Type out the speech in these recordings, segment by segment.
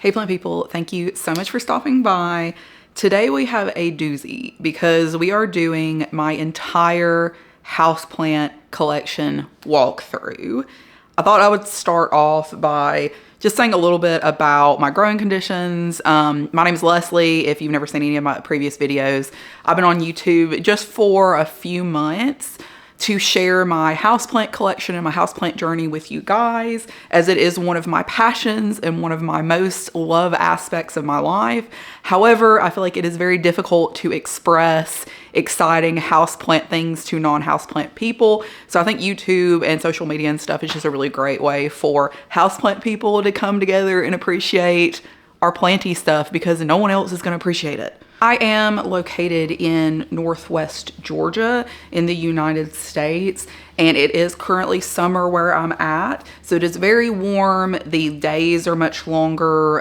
Hey plant people, thank you so much for stopping by. Today we have a doozy because we are doing my entire houseplant collection walkthrough. I thought I would start off by just saying a little bit about my growing conditions. My name is Leslie. If you've never seen any of my previous videos, I've been on YouTube just for a few months to share my houseplant collection and my houseplant journey with you guys, as it is one of my passions and one of my most loved aspects of my life. However, I feel like it is very difficult to express exciting houseplant things to non-houseplant people. So I think YouTube and social media and stuff is just a really great way for houseplant people to come together and appreciate our planty stuff, because no one else is going to appreciate it. I am located in Northwest Georgia in the United States, and it is currently summer where I'm at. So it is very warm. The days are much longer.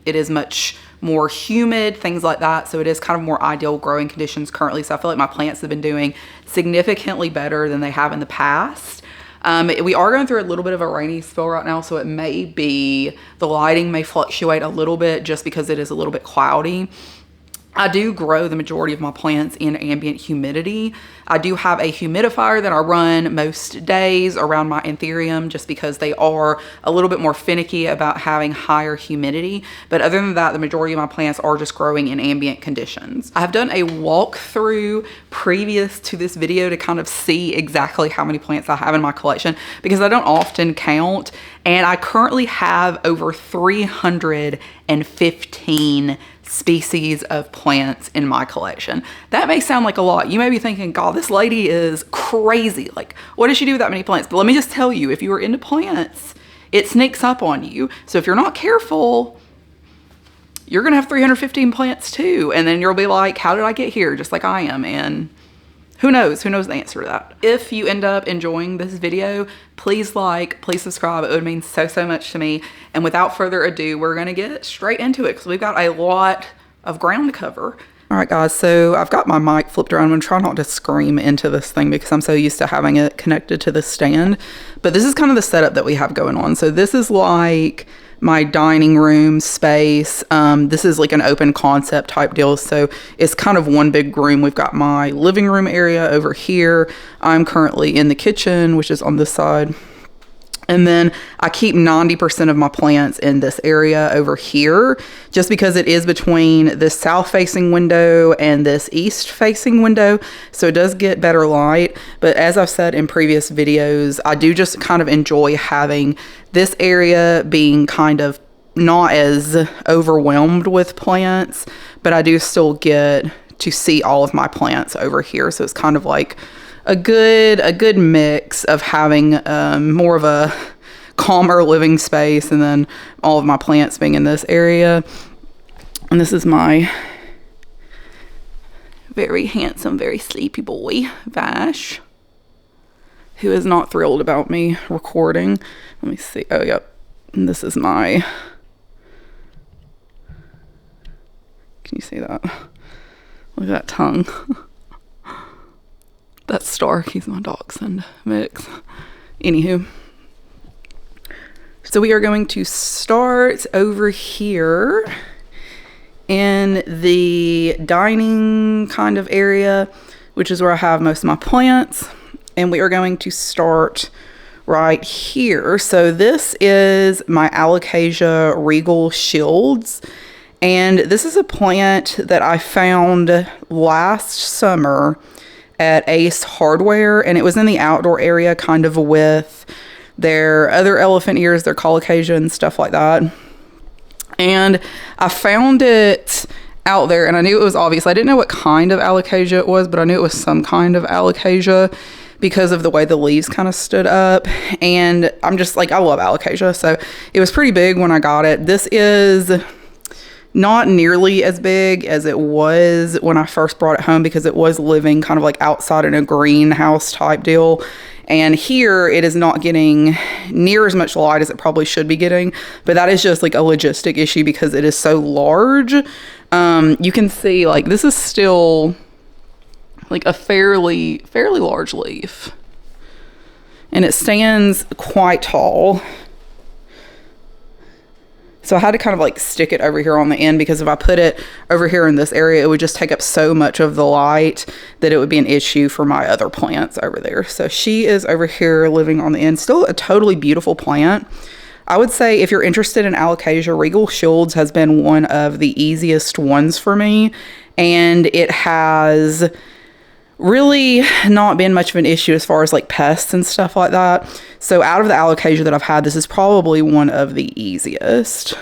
It is much more humid, things like that. So it is kind of more ideal growing conditions currently. So I feel like my plants have been doing significantly better than they have in the past. We are going through a little bit of a rainy spell right now, so it may be, the lighting may fluctuate a little bit just because it is a little bit cloudy. I do grow the majority of my plants in ambient humidity. I do have a humidifier that I run most days around my anthurium just because they are a little bit more finicky about having higher humidity. But other than that, the majority of my plants are just growing in ambient conditions. I've done a walkthrough previous to this video to kind of see exactly how many plants I have in my collection, because I don't often count. And I currently have over 315 species of plants in my collection. That may sound like a lot. You may be thinking, God, this lady is crazy. Like, what does she do with that many plants? But let me just tell you, if you are into plants, it sneaks up on you. So if you're not careful, you're gonna have 315 plants too. And then you'll be like, how did I get here? Just like I am. And who knows the answer to that. If you end up enjoying this video, please like, please subscribe. It would mean so much to me. And without further ado, we're gonna get straight into it because we've got a lot of ground to cover. All right, guys, so I've got my mic flipped around. I'm gonna try not to scream into this thing because I'm so used to having it connected to the stand. But this is kind of the setup that we have going on. So this is like my dining room space. This is like an open concept type deal. So it's kind of one big room. We've got my living room area over here. I'm currently in the kitchen, which is on this side. And then I keep 90% of my plants in this area over here, just because it is between this south facing window and this east facing window. So it does get better light. But as I've said in previous videos, I do just kind of enjoy having this area being kind of not as overwhelmed with plants, but I do still get to see all of my plants over here. So it's kind of like a good mix of having more of a calmer living space, and then all of my plants being in this area. And this is my very handsome, very sleepy boy, Vash, who is not thrilled about me recording. Let me see. Oh, yep. And this is my, can you see that? Look at that tongue. That's Stark, he's my dachshund mix. Anywho, so we are going to start over here in the dining kind of area, which is where I have most of my plants. And we are going to start right here. So this is my Alocasia Regal Shields. And this is a plant that I found last summer at Ace Hardware, and it was in the outdoor area kind of with their other elephant ears, their colocasia and stuff like that. And I found it out there, and I knew it was obvious. I didn't know what kind of Alocasia it was, but I knew it was some kind of Alocasia because of the way the leaves kind of stood up. And I'm just like, I love Alocasia, so it was pretty big when I got it. This is not nearly as big as it was when I first brought it home, because it was living kind of like outside in a greenhouse type deal. And here it is not getting near as much light as it probably should be getting, but that is just like a logistic issue because it is so large. You can see like this is still like a fairly large leaf, and it stands quite tall. So I had to kind of like stick it over here on the end, because if I put it over here in this area, it would just take up so much of the light that it would be an issue for my other plants over there. So she is over here living on the end. Still a totally beautiful plant. I would say if you're interested in alocasia, Regal Shields has been one of the easiest ones for me. And it has really not been much of an issue as far as like pests and stuff like that. So out of the alocasia that I've had, this is probably one of the easiest.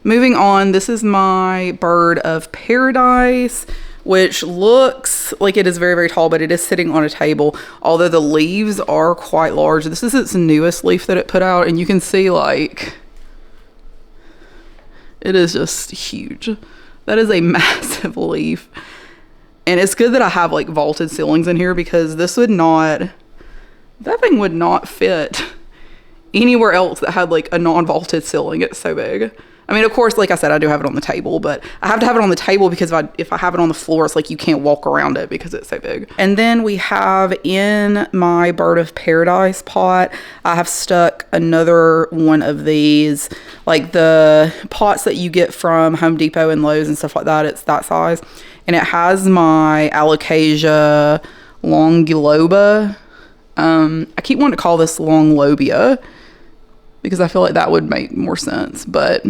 Moving on, this is my bird of paradise, which looks like it is very, very tall, but it is sitting on a table, although the leaves are quite large. This is its newest leaf that it put out, and you can see like it is just huge. That is a massive leaf. And it's good that I have like vaulted ceilings in here, because this would not, that thing would not fit anywhere else that had like a non-vaulted ceiling. It's so big. I mean, of course, like I said, I do have it on the table, but I have to have it on the table because if I have it on the floor, it's like you can't walk around it because it's so big. And then we have in my bird of paradise pot, I have stuck another one of these, like the pots that you get from Home Depot and Lowe's and stuff like that. It's that size. And it has my alocasia longiloba. I keep wanting to call this longlobia because I feel like that would make more sense, but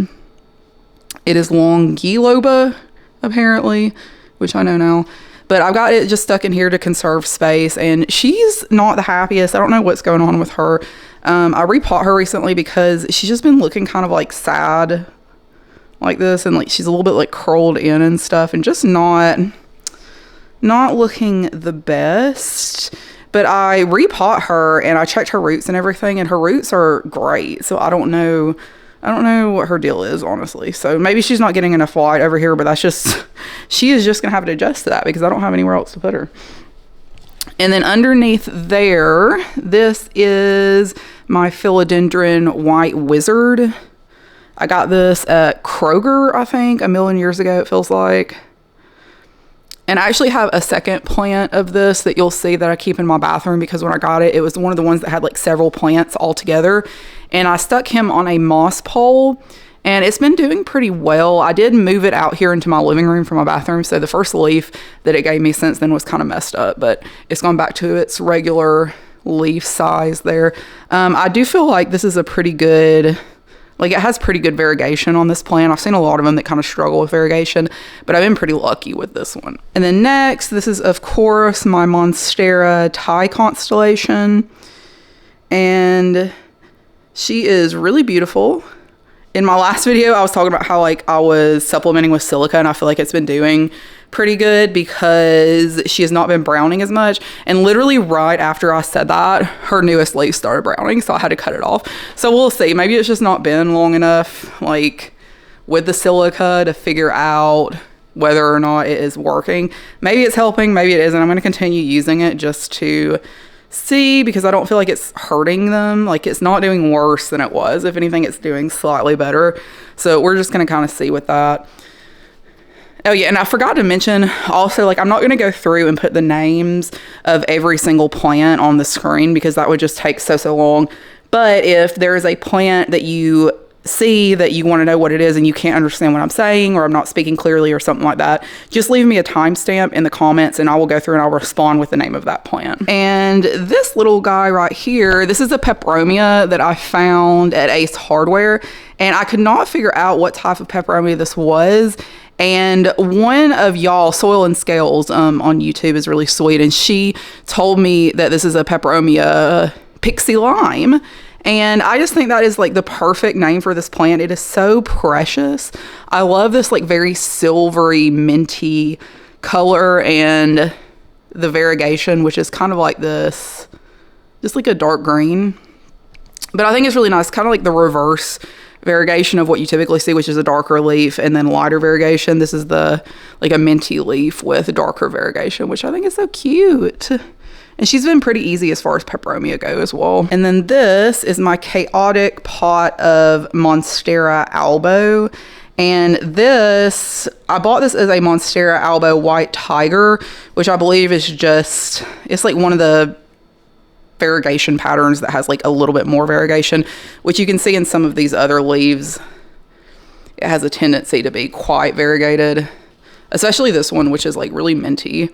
it is longiloba apparently, which I know now. But I've got it just stuck in here to conserve space, and she's not the happiest. I don't know what's going on with her. I repot her recently because she's just been looking kind of like sad like this, and like she's a little bit like curled in and stuff, and just not looking the best. But I repot her and I checked her roots and everything, and her roots are great. So I don't know what her deal is, honestly. So maybe she's not getting enough light over here, but that's just, she is just gonna have to adjust to that because I don't have anywhere else to put her. And then underneath there, this is my philodendron white wizard. I got this at Kroger, I think, a million years ago, it feels like. And I actually have a second plant of this that you'll see that I keep in my bathroom, because when I got it, it was one of the ones that had like several plants all together. And I stuck him on a moss pole, and it's been doing pretty well. I did move it out here into my living room from my bathroom, so the first leaf that it gave me since then was kind of messed up, but it's gone back to its regular leaf size there. I do feel like this is a pretty good, like it has pretty good variegation on this plant. I've seen a lot of them that kind of struggle with variegation, but I've been pretty lucky with this one. And then next, this is of course my Monstera Thai constellation, and she is really beautiful. In my last video, I was talking about how like I was supplementing with silica, and I feel like it's been doing pretty good because she has not been browning as much. And literally right after I said that, her newest leaf started browning, so I had to cut it off. So we'll see. Maybe it's just not been long enough like with the silica to figure out whether or not it is working. Maybe it's helping, maybe it isn't. I'm going to continue using it just to see, because I don't feel like it's hurting them. Like it's not doing worse than it was. If anything, it's doing slightly better. So we're just going to kind of see with that. Oh yeah, and I forgot to mention also, like I'm not going to go through and put the names of every single plant on the screen because that would just take so long. But if there is a plant that you see that you want to know what it is and you can't understand what I'm saying, or I'm not speaking clearly or something like that, just leave me a timestamp in the comments and I will go through and I'll respond with the name of that plant. And this little guy right here, this is a peperomia that I found at Ace Hardware, and I could not figure out what type of peperomia this was. And one of y'all, Soil and Scales on YouTube, is really sweet, and she told me that this is a peperomia pixie lime. And I just think that is like the perfect name for this plant. It is so precious. I love this like very silvery minty color, and the variegation, which is kind of like this, just like a dark green. But I think it's really nice, kind of like the reverse variegation of what you typically see, which is a darker leaf and then lighter variegation. This is the like a minty leaf with darker variegation, which I think is so cute. And she's been pretty easy as far as peperomia go as well. And then this is my chaotic pot of Monstera albo. And this, I bought this as a Monstera albo white tiger, which I believe is just, it's like one of the variegation patterns that has like a little bit more variegation, which you can see in some of these other leaves. It has a tendency to be quite variegated, especially this one, which is like really minty.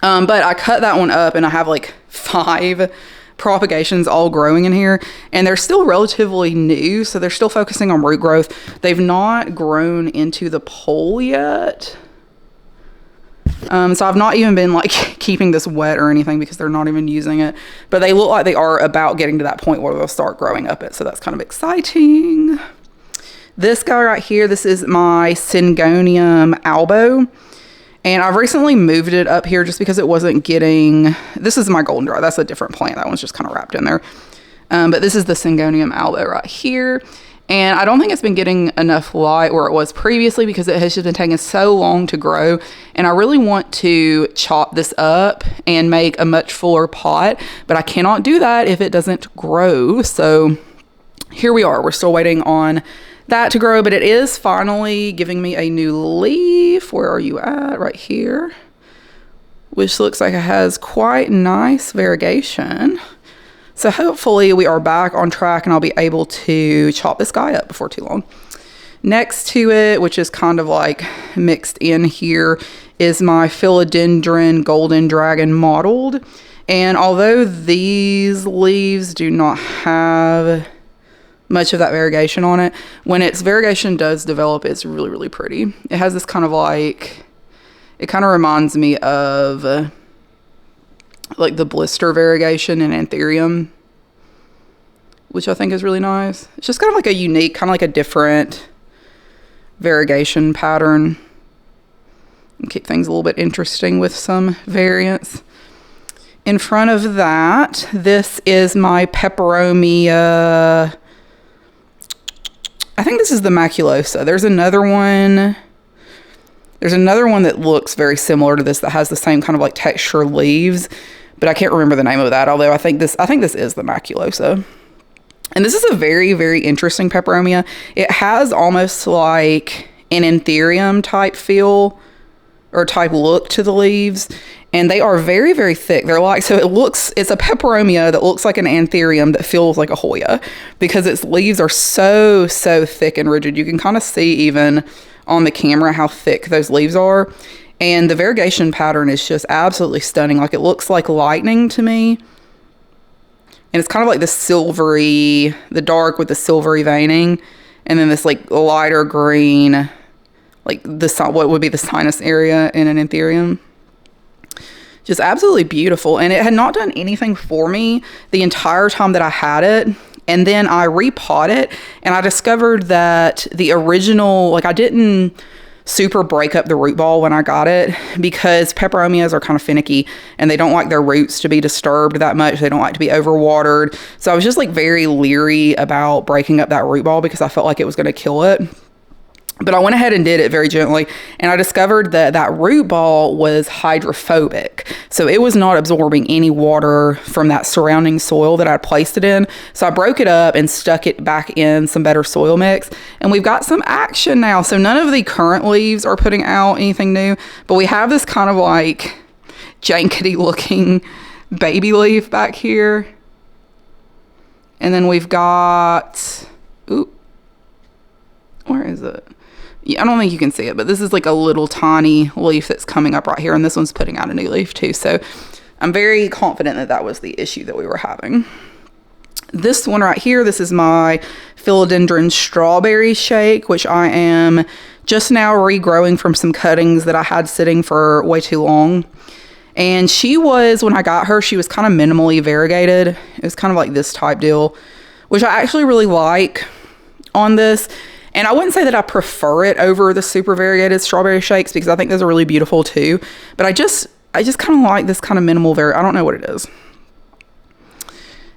But I cut that one up and I have like 5 propagations all growing in here, and they're still relatively new, so they're still focusing on root growth. They've not grown into the pole yet. So I've not even been like keeping this wet or anything because they're not even using it, but they look like they are about getting to that point where they'll start growing up it. So that's kind of exciting. This guy right here, this is my Syngonium albo. And I've recently moved it up here just because it wasn't getting, this is my goldenrod. That's a different plant. That one's just kind of wrapped in there. But this is the Syngonium albo right here. And I don't think it's been getting enough light where it was previously because it has just been taking so long to grow. And I really want to chop this up and make a much fuller pot, but I cannot do that if it doesn't grow. So here we are. We're still waiting on that to grow, but it is finally giving me a new leaf. Where are you at? Right here, which looks like it has quite nice variegation. So hopefully we are back on track and I'll be able to chop this guy up before too long. Next to it, which is kind of like mixed in here, is my Philodendron Golden Dragon mottled. And although these leaves do not have much of that variegation on it, when its variegation does develop, it's really, really pretty. It has this kind of like, it kind of reminds me of like the blister variegation in Anthurium, which I think is really nice. It's just kind of like a unique, kind of like a different variegation pattern. And keep things a little bit interesting with some variants. In front of that, this is my Peperomia. I think this is the Maculosa. There's another one. There's another one that looks very similar to this that has the same kind of like texture leaves, but I can't remember the name of that. Although I think this is the Maculosa. And this is a very, very interesting Peperomia. It has almost like an Anthurium type feel or type look to the leaves. And they are very, very thick. They're like, so it's a Peperomia that looks like an Anthurium that feels like a Hoya because its leaves are so, so thick and rigid. You can kind of see even on the camera how thick those leaves are. And the variegation pattern is just absolutely stunning. Like, it looks like lightning to me. And it's kind of like the silvery, the dark with the silvery veining. And then this like lighter green, like what would be the sinus area in an Anthurium. Just absolutely beautiful. And it had not done anything for me the entire time that I had it. And then I repot it and I discovered that the original, like I didn't super break up the root ball when I got it because Peperomias are kind of finicky and they don't like their roots to be disturbed that much. They don't like to be overwatered. So I was just like very leery about breaking up that root ball because I felt like it was going to kill it. But I went ahead and did it very gently, and I discovered that that root ball was hydrophobic. So it was not absorbing any water from that surrounding soil that I placed it in. So I broke it up and stuck it back in some better soil mix, and we've got some action now. So none of the current leaves are putting out anything new, but we have this kind of like jankety looking baby leaf back here. And then we've got, where is it? Yeah, I don't think you can see it, but this is like a little tiny leaf that's coming up right here, and this one's putting out a new leaf too. So I'm very confident that that was the issue that we were having. This one right here, this is my Philodendron Strawberry Shake, which I am just now regrowing from some cuttings that I had sitting for way too long. And she was, when I got her, she was kind of minimally variegated. It was kind of like this type deal, which I actually really like on this. And I wouldn't say that I prefer it over the super variegated strawberry shakes because I think those are really beautiful too. But I just kind of like this kind of minimal I don't know what it is.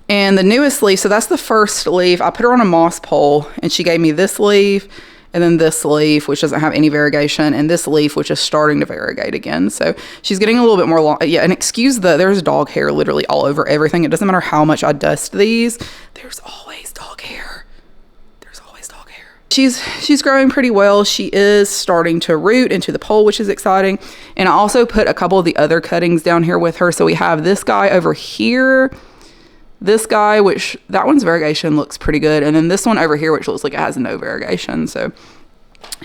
And the newest leaf, so that's the first leaf. I put her on a moss pole and she gave me this leaf and then this leaf, which doesn't have any variegation, and this leaf, which is starting to variegate again. So she's getting a little bit more long. Yeah, and excuse there's dog hair literally all over everything. It doesn't matter how much I dust these. There's always dog hair. She's growing pretty well. She is starting to root into the pole, which is exciting. And I also put a couple of the other cuttings down here with her. So we have this guy over here. this guy, which that one's variegation looks pretty good. And then this one over here, which looks like it has no variegation. So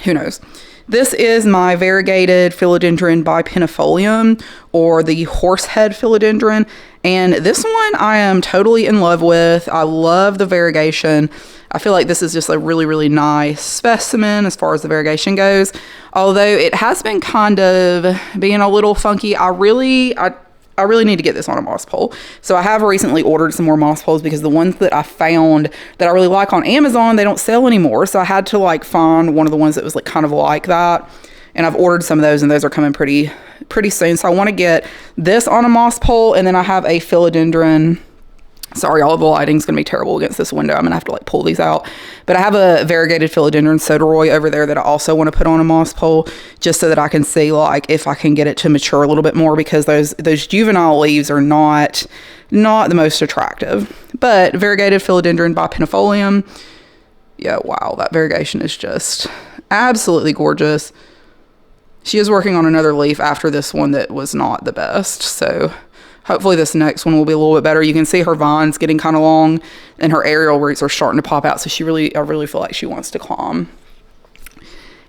who knows? This is my variegated philodendron bipennifolium, or the horsehead philodendron. And this one I am totally in love with. I love the variegation. I feel like this is just a really, really nice specimen as far as the variegation goes. Although it has been kind of being a little funky. I really need to get this on a moss pole. So I have recently ordered some more moss poles because the ones that I found that I really like on Amazon, they don't sell anymore. So I had to like find one of the ones that was like kind of like that. And I've ordered some of those, and those are coming pretty soon. So I want to get this on a moss pole, and then I have a philodendron. Sorry, all of the lighting's going to be terrible against this window. I'm going to have to like pull these out. But I have a variegated philodendron soderoy over there that I also want to put on a moss pole, just so that I can see like if I can get it to mature a little bit more, because those juvenile leaves are not the most attractive. But variegated philodendron bipennifolium, yeah, wow, that variegation is just absolutely gorgeous. She is working on another leaf after this one that was not the best, so hopefully this next one will be a little bit better. You can see her vines getting kind of long, and her aerial roots are starting to pop out. So I really feel like she wants to climb.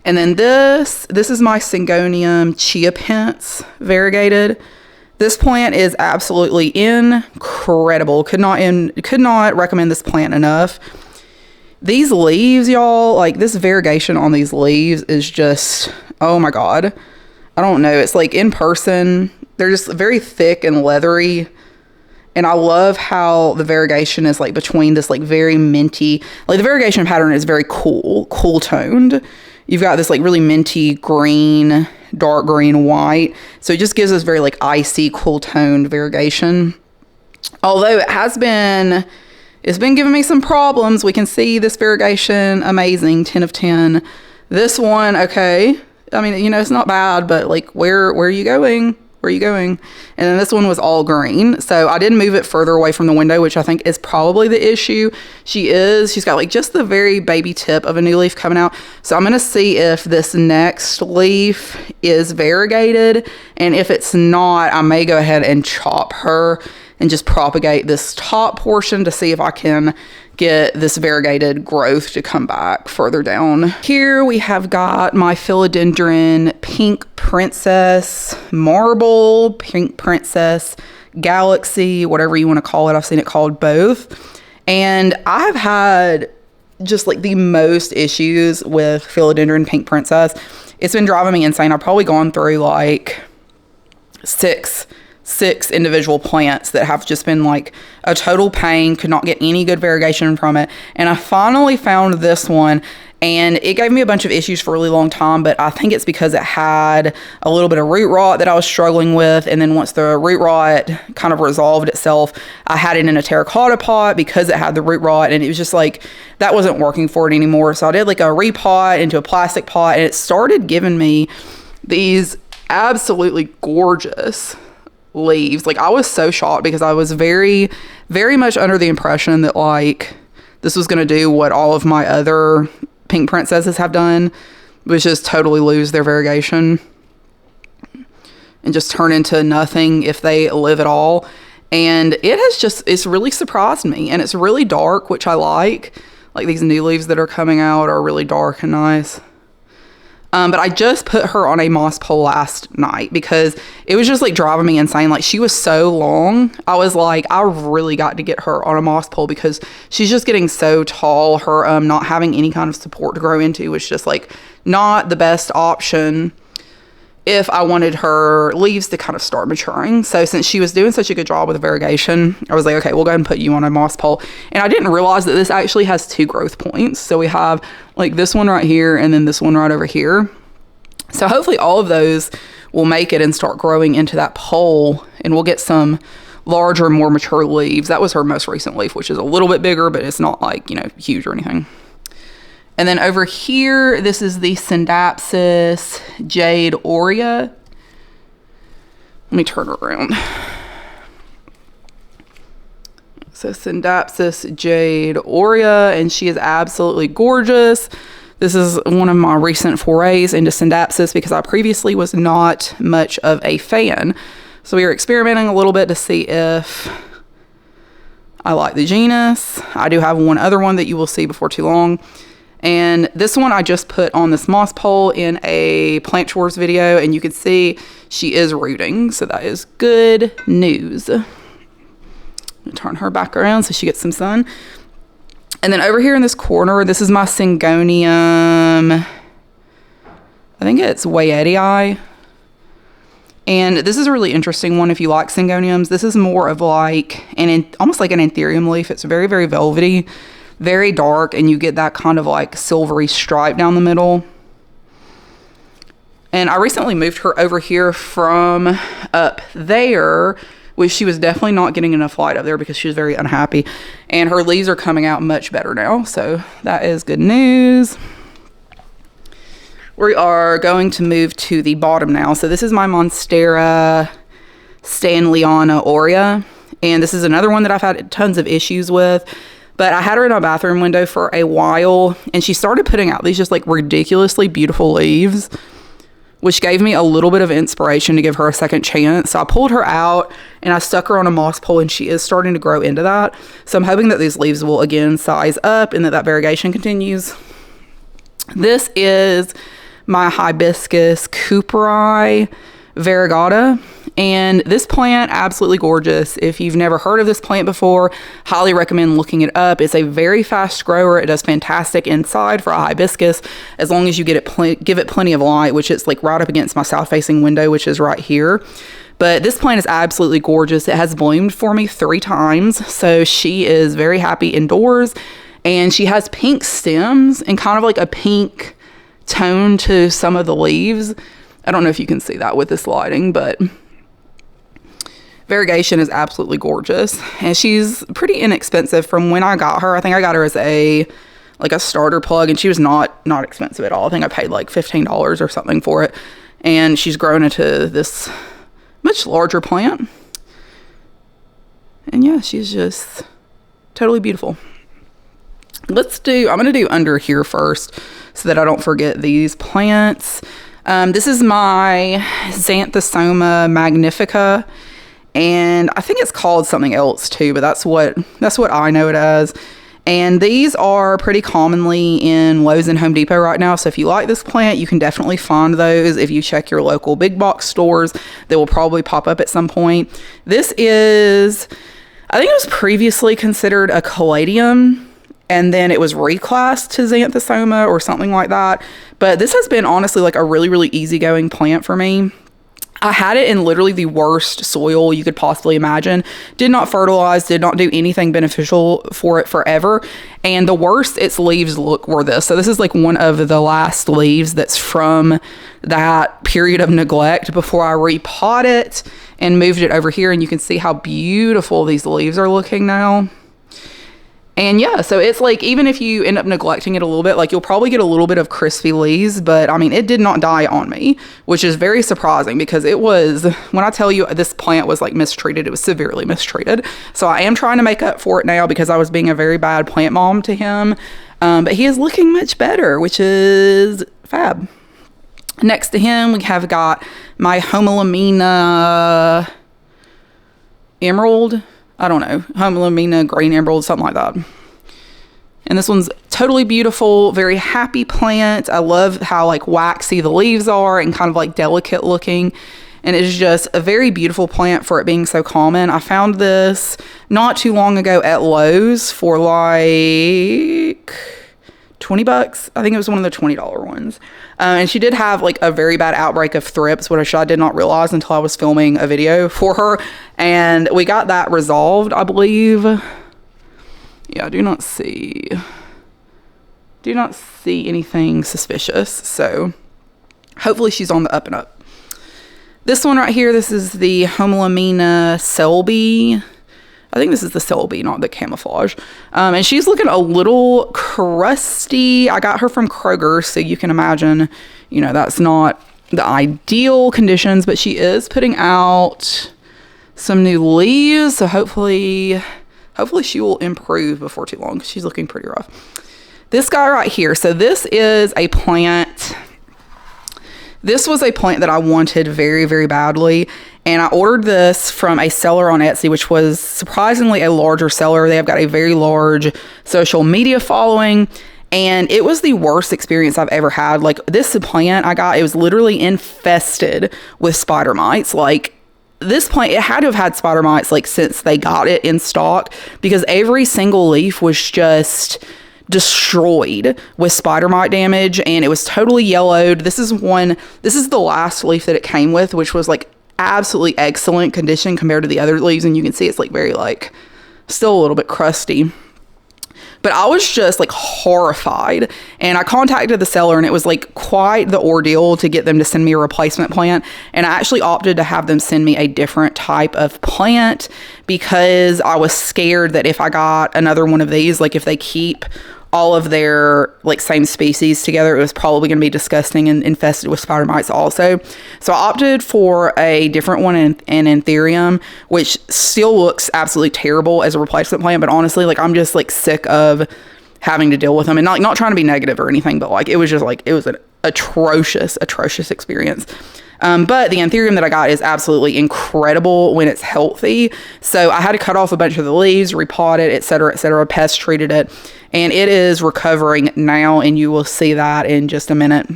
And then this is my Syngonium chiapence variegated. This plant is absolutely incredible. Could not recommend this plant enough. These leaves, y'all, like this variegation on these leaves is just, oh my God. I don't know. It's like in person, they're just very thick and leathery. And I love how the variegation is like between this like very minty, like the variegation pattern is very cool toned. You've got this like really minty green, dark green, white. So it just gives us very like icy, cool toned variegation. Although it's been giving me some problems. We can see this variegation, amazing, 10 of 10. This one, okay. I mean, you know, it's not bad, but like where are you going? Where are you going? And then this one was all green. So I did move it further away from the window, which I think is probably the issue. She's got like just the very baby tip of a new leaf coming out. So I'm going to see if this next leaf is variegated. And if it's not, I may go ahead and chop her and just propagate this top portion to see if I can get this variegated growth to come back further down. Here we have got my philodendron pink princess, marble, pink princess, galaxy, whatever you want to call it. I've seen it called both. And I've had just like the most issues with philodendron pink princess. It's been driving me insane. I've probably gone through like six individual plants that have just been like a total pain, could not get any good variegation from it. And I finally found this one, and it gave me a bunch of issues for a really long time, but I think it's because it had a little bit of root rot that I was struggling with. And then once the root rot kind of resolved itself, I had it in a terracotta pot because it had the root rot, and it was just like, that wasn't working for it anymore. So I did like a repot into a plastic pot, and it started giving me these absolutely gorgeous leaves. Like I was so shocked because I was very, very much under the impression that like this was going to do what all of my other pink princesses have done, which is totally lose their variegation and just turn into nothing if they live at all. And it's really surprised me, and it's really dark, which I like these new leaves that are coming out are really dark and nice. But I just put her on a moss pole last night because it was just like driving me insane. Like she was so long. I was like, I really got to get her on a moss pole because she's just getting so tall. Her not having any kind of support to grow into was just like not the best option if I wanted her leaves to kind of start maturing. So since she was doing such a good job with the variegation, I was like, okay, we'll go ahead and put you on a moss pole. And I didn't realize that this actually has 2 growth points. So we have like this one right here and then this one right over here. So hopefully all of those will make it and start growing into that pole, and we'll get some larger, more mature leaves. That was her most recent leaf, which is a little bit bigger, but it's not like, you know, huge or anything. And then over here, this is the Syndapsis Jade Aurea. Let me turn her around. So Syndapsis Jade Aurea, and she is absolutely gorgeous. This is one of my recent forays into Syndapsis because I previously was not much of a fan. So we were experimenting a little bit to see if I like the genus. I do have one other one that you will see before too long. And this one I just put on this moss pole in a plant chores video, and you can see she is rooting. So that is good news. Turn her back around so she gets some sun. And then over here in this corner, this is my Syngonium. I think it's Wayettii. And this is a really interesting one if you like Syngoniums. This is more of like almost like an anthurium leaf. It's very, very velvety, very dark, and you get that kind of like silvery stripe down the middle. And I recently moved her over here from up there, which she was definitely not getting enough light up there because she was very unhappy. And her leaves are coming out much better now, so that is good news. We are going to move to the bottom now. So this is my Monstera Stanleyana aurea, and this is another one that I've had tons of issues with. But I had her in my bathroom window for a while, and she started putting out these just like ridiculously beautiful leaves, which gave me a little bit of inspiration to give her a second chance. So I pulled her out and I stuck her on a moss pole, and she is starting to grow into that. So I'm hoping that these leaves will again size up and that variegation continues. This is my hibiscus Cooperi variegata, and this plant, absolutely gorgeous. If you've never heard of this plant before, highly recommend looking it up. It's a very fast grower. It does fantastic inside for a hibiscus, as long as you give it plenty of light, which is like right up against my south facing window, which is right here. But this plant is absolutely gorgeous. It has bloomed for me 3 times, so she is very happy indoors, and she has pink stems and kind of like a pink tone to some of the leaves. I don't know if you can see that with this lighting, but variegation is absolutely gorgeous, and she's pretty inexpensive from when I got her. I think I got her as a starter plug, and she was not expensive at all. I think I paid like $15 or something for it, and she's grown into this much larger plant. And yeah, she's just totally beautiful. I'm going to do under here first so that I don't forget these plants. This is my Xanthosoma magnifica, and I think it's called something else too, but that's what I know it as. And these are pretty commonly in Lowe's and Home Depot right now. So if you like this plant, you can definitely find those. If you check your local big box stores, they will probably pop up at some point. This is, I think it was previously considered a caladium, and then it was reclassed to Xanthosoma or something like that. But this has been honestly like a really, really easygoing plant for me. I had it in literally the worst soil you could possibly imagine. Did not fertilize, did not do anything beneficial for it forever. And the worst its leaves were this. So this is like one of the last leaves that's from that period of neglect before I repot it and moved it over here. And you can see how beautiful these leaves are looking now. And yeah, so it's like, even if you end up neglecting it a little bit, like you'll probably get a little bit of crispy leaves, but I mean, it did not die on me, which is very surprising because it was, when I tell you this plant was like mistreated, it was severely mistreated. So I am trying to make up for it now because I was being a very bad plant mom to him. But he is looking much better, which is fab. Next to him, we have got my Homelamina Emerald. I don't know, Homelamina Green Emerald, something like that. And this one's totally beautiful, very happy plant. I love how like waxy the leaves are and kind of like delicate looking. And it's just a very beautiful plant for it being so common. I found this not too long ago at Lowe's for like $20. I think it was one of the $20 ones. And she did have like a very bad outbreak of thrips, which I did not realize until I was filming a video for her. And we got that resolved, I believe. Yeah, I do not see anything suspicious. So hopefully she's on the up and up. This one right here, this is the Homelamina Selby. I think this is the Selby, not the camouflage. And she's looking a little crusty. I got her from Kroger, so you can imagine, you know, that's not the ideal conditions, but she is putting out some new leaves. So hopefully she will improve before too long, because she's looking pretty rough. This guy right here. So this is a plant. This was a plant that I wanted very, very badly. And I ordered this from a seller on Etsy, which was surprisingly a larger seller. They have got a very large social media following. And it was the worst experience I've ever had. Like, this plant I got, it was literally infested with spider mites. Like, this plant, it had to have had spider mites like since they got it in stock, because every single leaf was just destroyed with spider mite damage, and it was totally yellowed. This is the last leaf that it came with, which was like absolutely excellent condition compared to the other leaves, and you can see it's like very like still a little bit crusty. But I was just like horrified, and I contacted the seller, and it was like quite the ordeal to get them to send me a replacement plant. And I actually opted to have them send me a different type of plant, because I was scared that if I got another one of these, like if they keep all of their like same species together, it was probably going to be disgusting and infested with spider mites also. So I opted for a different one, an anthurium, which still looks absolutely terrible as a replacement plant. But honestly, like I'm just like sick of having to deal with them, and not trying to be negative or anything, but like it was just like, it was an atrocious experience. But the anthurium that I got is absolutely incredible when it's healthy. So I had to cut off a bunch of the leaves, repot it, et cetera, pest treated it. And it is recovering now, and you will see that in just a minute.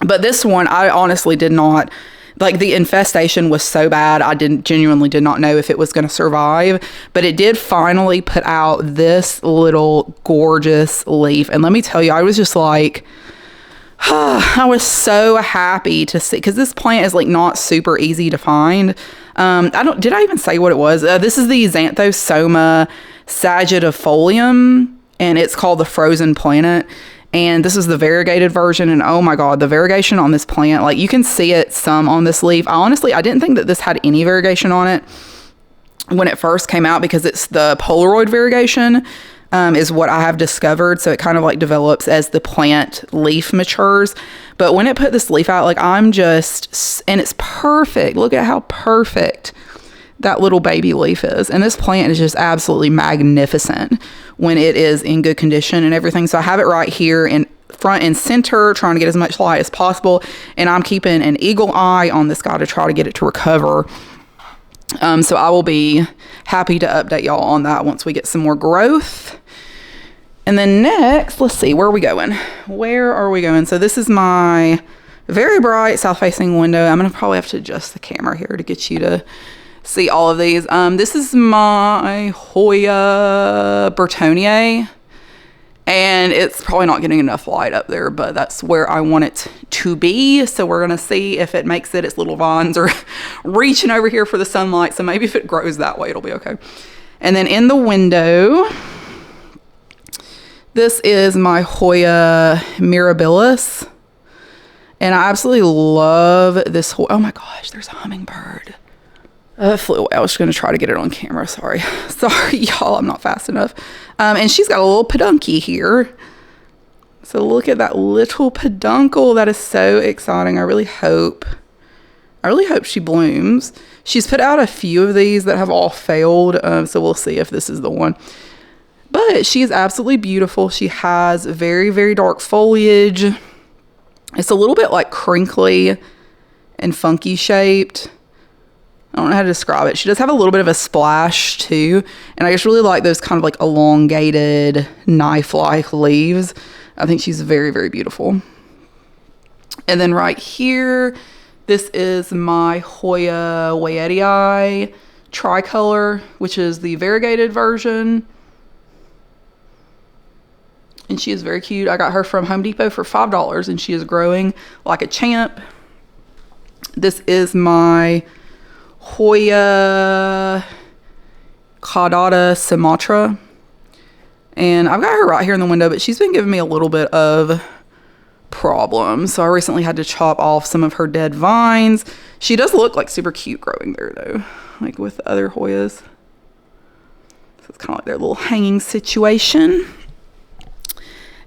But this one, I honestly did not, like the infestation was so bad, I genuinely did not know if it was going to survive. But it did finally put out this little gorgeous leaf. And let me tell you, I was just like, I was so happy to see, because this plant is like not super easy to find. Did I even say what it was? This is the Xanthosoma sagittafolium, and it's called the Frozen Planet. And this is the variegated version, and oh my god, the variegation on this plant, like you can see it some on this leaf. I didn't think that this had any variegation on it when it first came out, because it's the Polaroid variegation. Is what I have discovered. So it kind of like develops as the plant leaf matures. But when it put this leaf out, like and it's perfect. Look at how perfect that little baby leaf is. And this plant is just absolutely magnificent when it is in good condition and everything. So I have it right here in front and center, trying to get as much light as possible. And I'm keeping an eagle eye on this guy to try to get it to recover. So I will be happy to update y'all on that once we get some more growth. And then next, let's see, where are we going? So this is my very bright south-facing window. I'm going to probably have to adjust the camera here to get you to see all of these. This is my Hoya Bertonier. And it's probably not getting enough light up there, but that's where I want it to be. So we're going to see if it makes it. Its little vines are reaching over here for the sunlight. So maybe if it grows that way, it'll be okay. And then in the window, this is my Hoya mirabilis. And I absolutely love this. Oh my gosh, there's a hummingbird. It flew away. I was going to try to get it on camera. Sorry, y'all. I'm not fast enough. And she's got a little peduncle here. So look at that little peduncle. That is so exciting. I really hope she blooms. She's put out a few of these that have all failed. So we'll see if this is the one. But she is absolutely beautiful. She has very, very dark foliage. It's a little bit like crinkly and funky shaped. I don't know how to describe it. She does have a little bit of a splash too. And I just really like those kind of like elongated knife-like leaves. I think she's very, very beautiful. And then right here, this is my Hoya Wayetii tricolor, which is the variegated version. And she is very cute. I got her from Home Depot for $5, and she is growing like a champ. This is my Hoya Caudata Sumatra, and I've got her right here in the window, but she's been giving me a little bit of problems. So I recently had to chop off some of her dead vines. She does look like super cute growing there though, like with the other Hoyas. So it's kind of like their little hanging situation.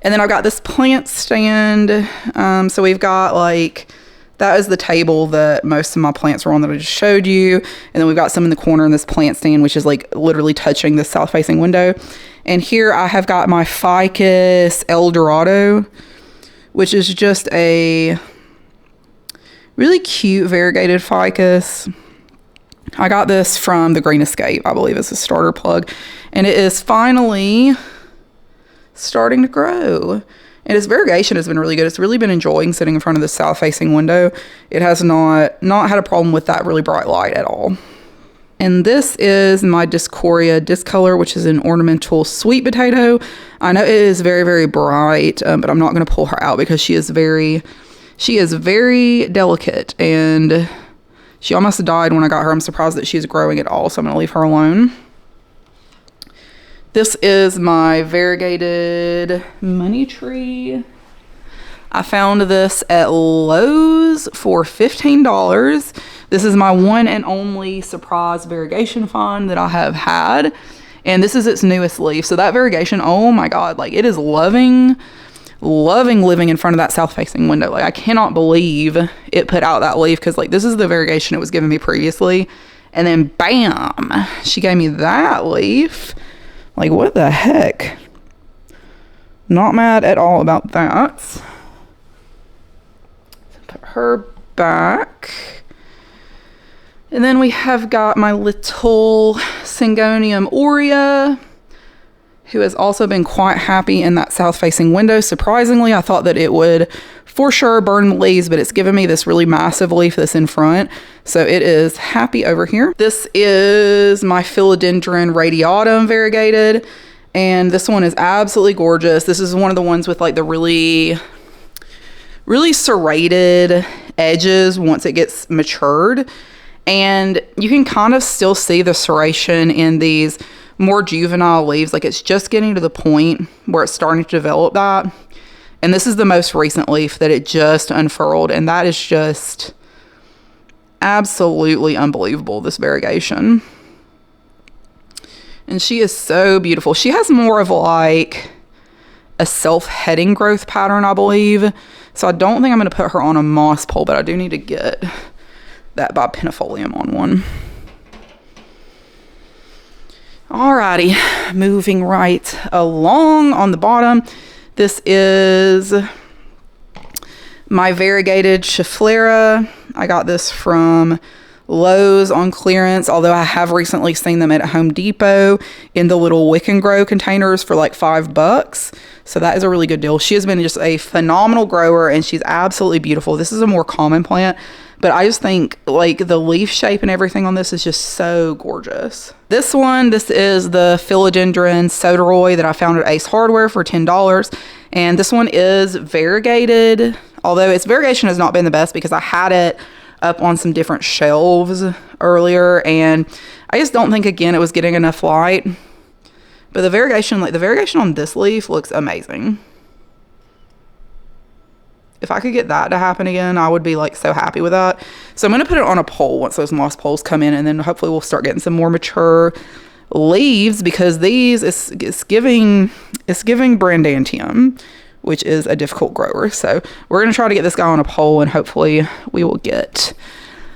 And then I've got this plant stand. So we've got like, that is the table that most of my plants are on that I just showed you. And then we've got some in the corner in this plant stand, which is like literally touching the south-facing window. And here I have got my Ficus Eldorado, which is just a really cute variegated ficus. I got this from the Green Escape, I believe it's a starter plug. And it is finally starting to grow. And its variegation has been really good. It's really been enjoying sitting in front of the south-facing window. It has not had a problem with that really bright light at all. And this is my Discoria Discolor, which is an ornamental sweet potato. I know it is very, very bright, but I'm not going to pull her out because she is very delicate, and she almost died when I got her. I'm surprised that she's growing at all, so I'm going to leave her alone. This is my variegated money tree. I found this at Lowe's for $15. This is my one and only surprise variegation find that I have had. And this is its newest leaf. So that variegation, oh my God, like it is loving living in front of that south facing window. Like I cannot believe it put out that leaf, because like this is the variegation it was giving me previously. And then bam, she gave me that leaf. Like what the heck? Not mad at all about that. Put her back. And then we have got my little Syngonium aurea, who has also been quite happy in that south-facing window. Surprisingly, I thought that it would for sure burn the leaves, but it's given me this really massive leaf that's in front. So it is happy over here. This is my Philodendron radiatum variegated, and this one is absolutely gorgeous. This is one of the ones with like the really serrated edges once it gets matured. And you can kind of still see the serration in these more juvenile leaves. Like it's just getting to the point where it's starting to develop that. And this is the most recent leaf that it just unfurled. And that is just absolutely unbelievable, this variegation. And she is so beautiful. She has more of like a self-heading growth pattern, I believe. So I don't think I'm going to put her on a moss pole, but I do need to get that bipennifolium on one. Alrighty, moving right along on the bottom. This is my variegated Schefflera. I got this from Lowe's on clearance, although I have recently seen them at Home Depot in the little Wick and Grow containers for like $5. So that is a really good deal. She has been just a phenomenal grower, and she's absolutely beautiful. This is a more common plant, but I just think like the leaf shape and everything on this is just so gorgeous. This is the Philodendron Soderoy that I found at Ace Hardware for $10. And this one is variegated, although its variegation has not been the best because I had it up on some different shelves earlier, and I just don't think, again, it was getting enough light. But the variegation on this leaf looks amazing. If I could get that to happen again, I would be like so happy with that. So I'm going to put it on a pole once those moss poles come in, and then hopefully we'll start getting some more mature leaves, because these it's giving Brandantium, which is a difficult grower. So we're going to try to get this guy on a pole, and hopefully we will get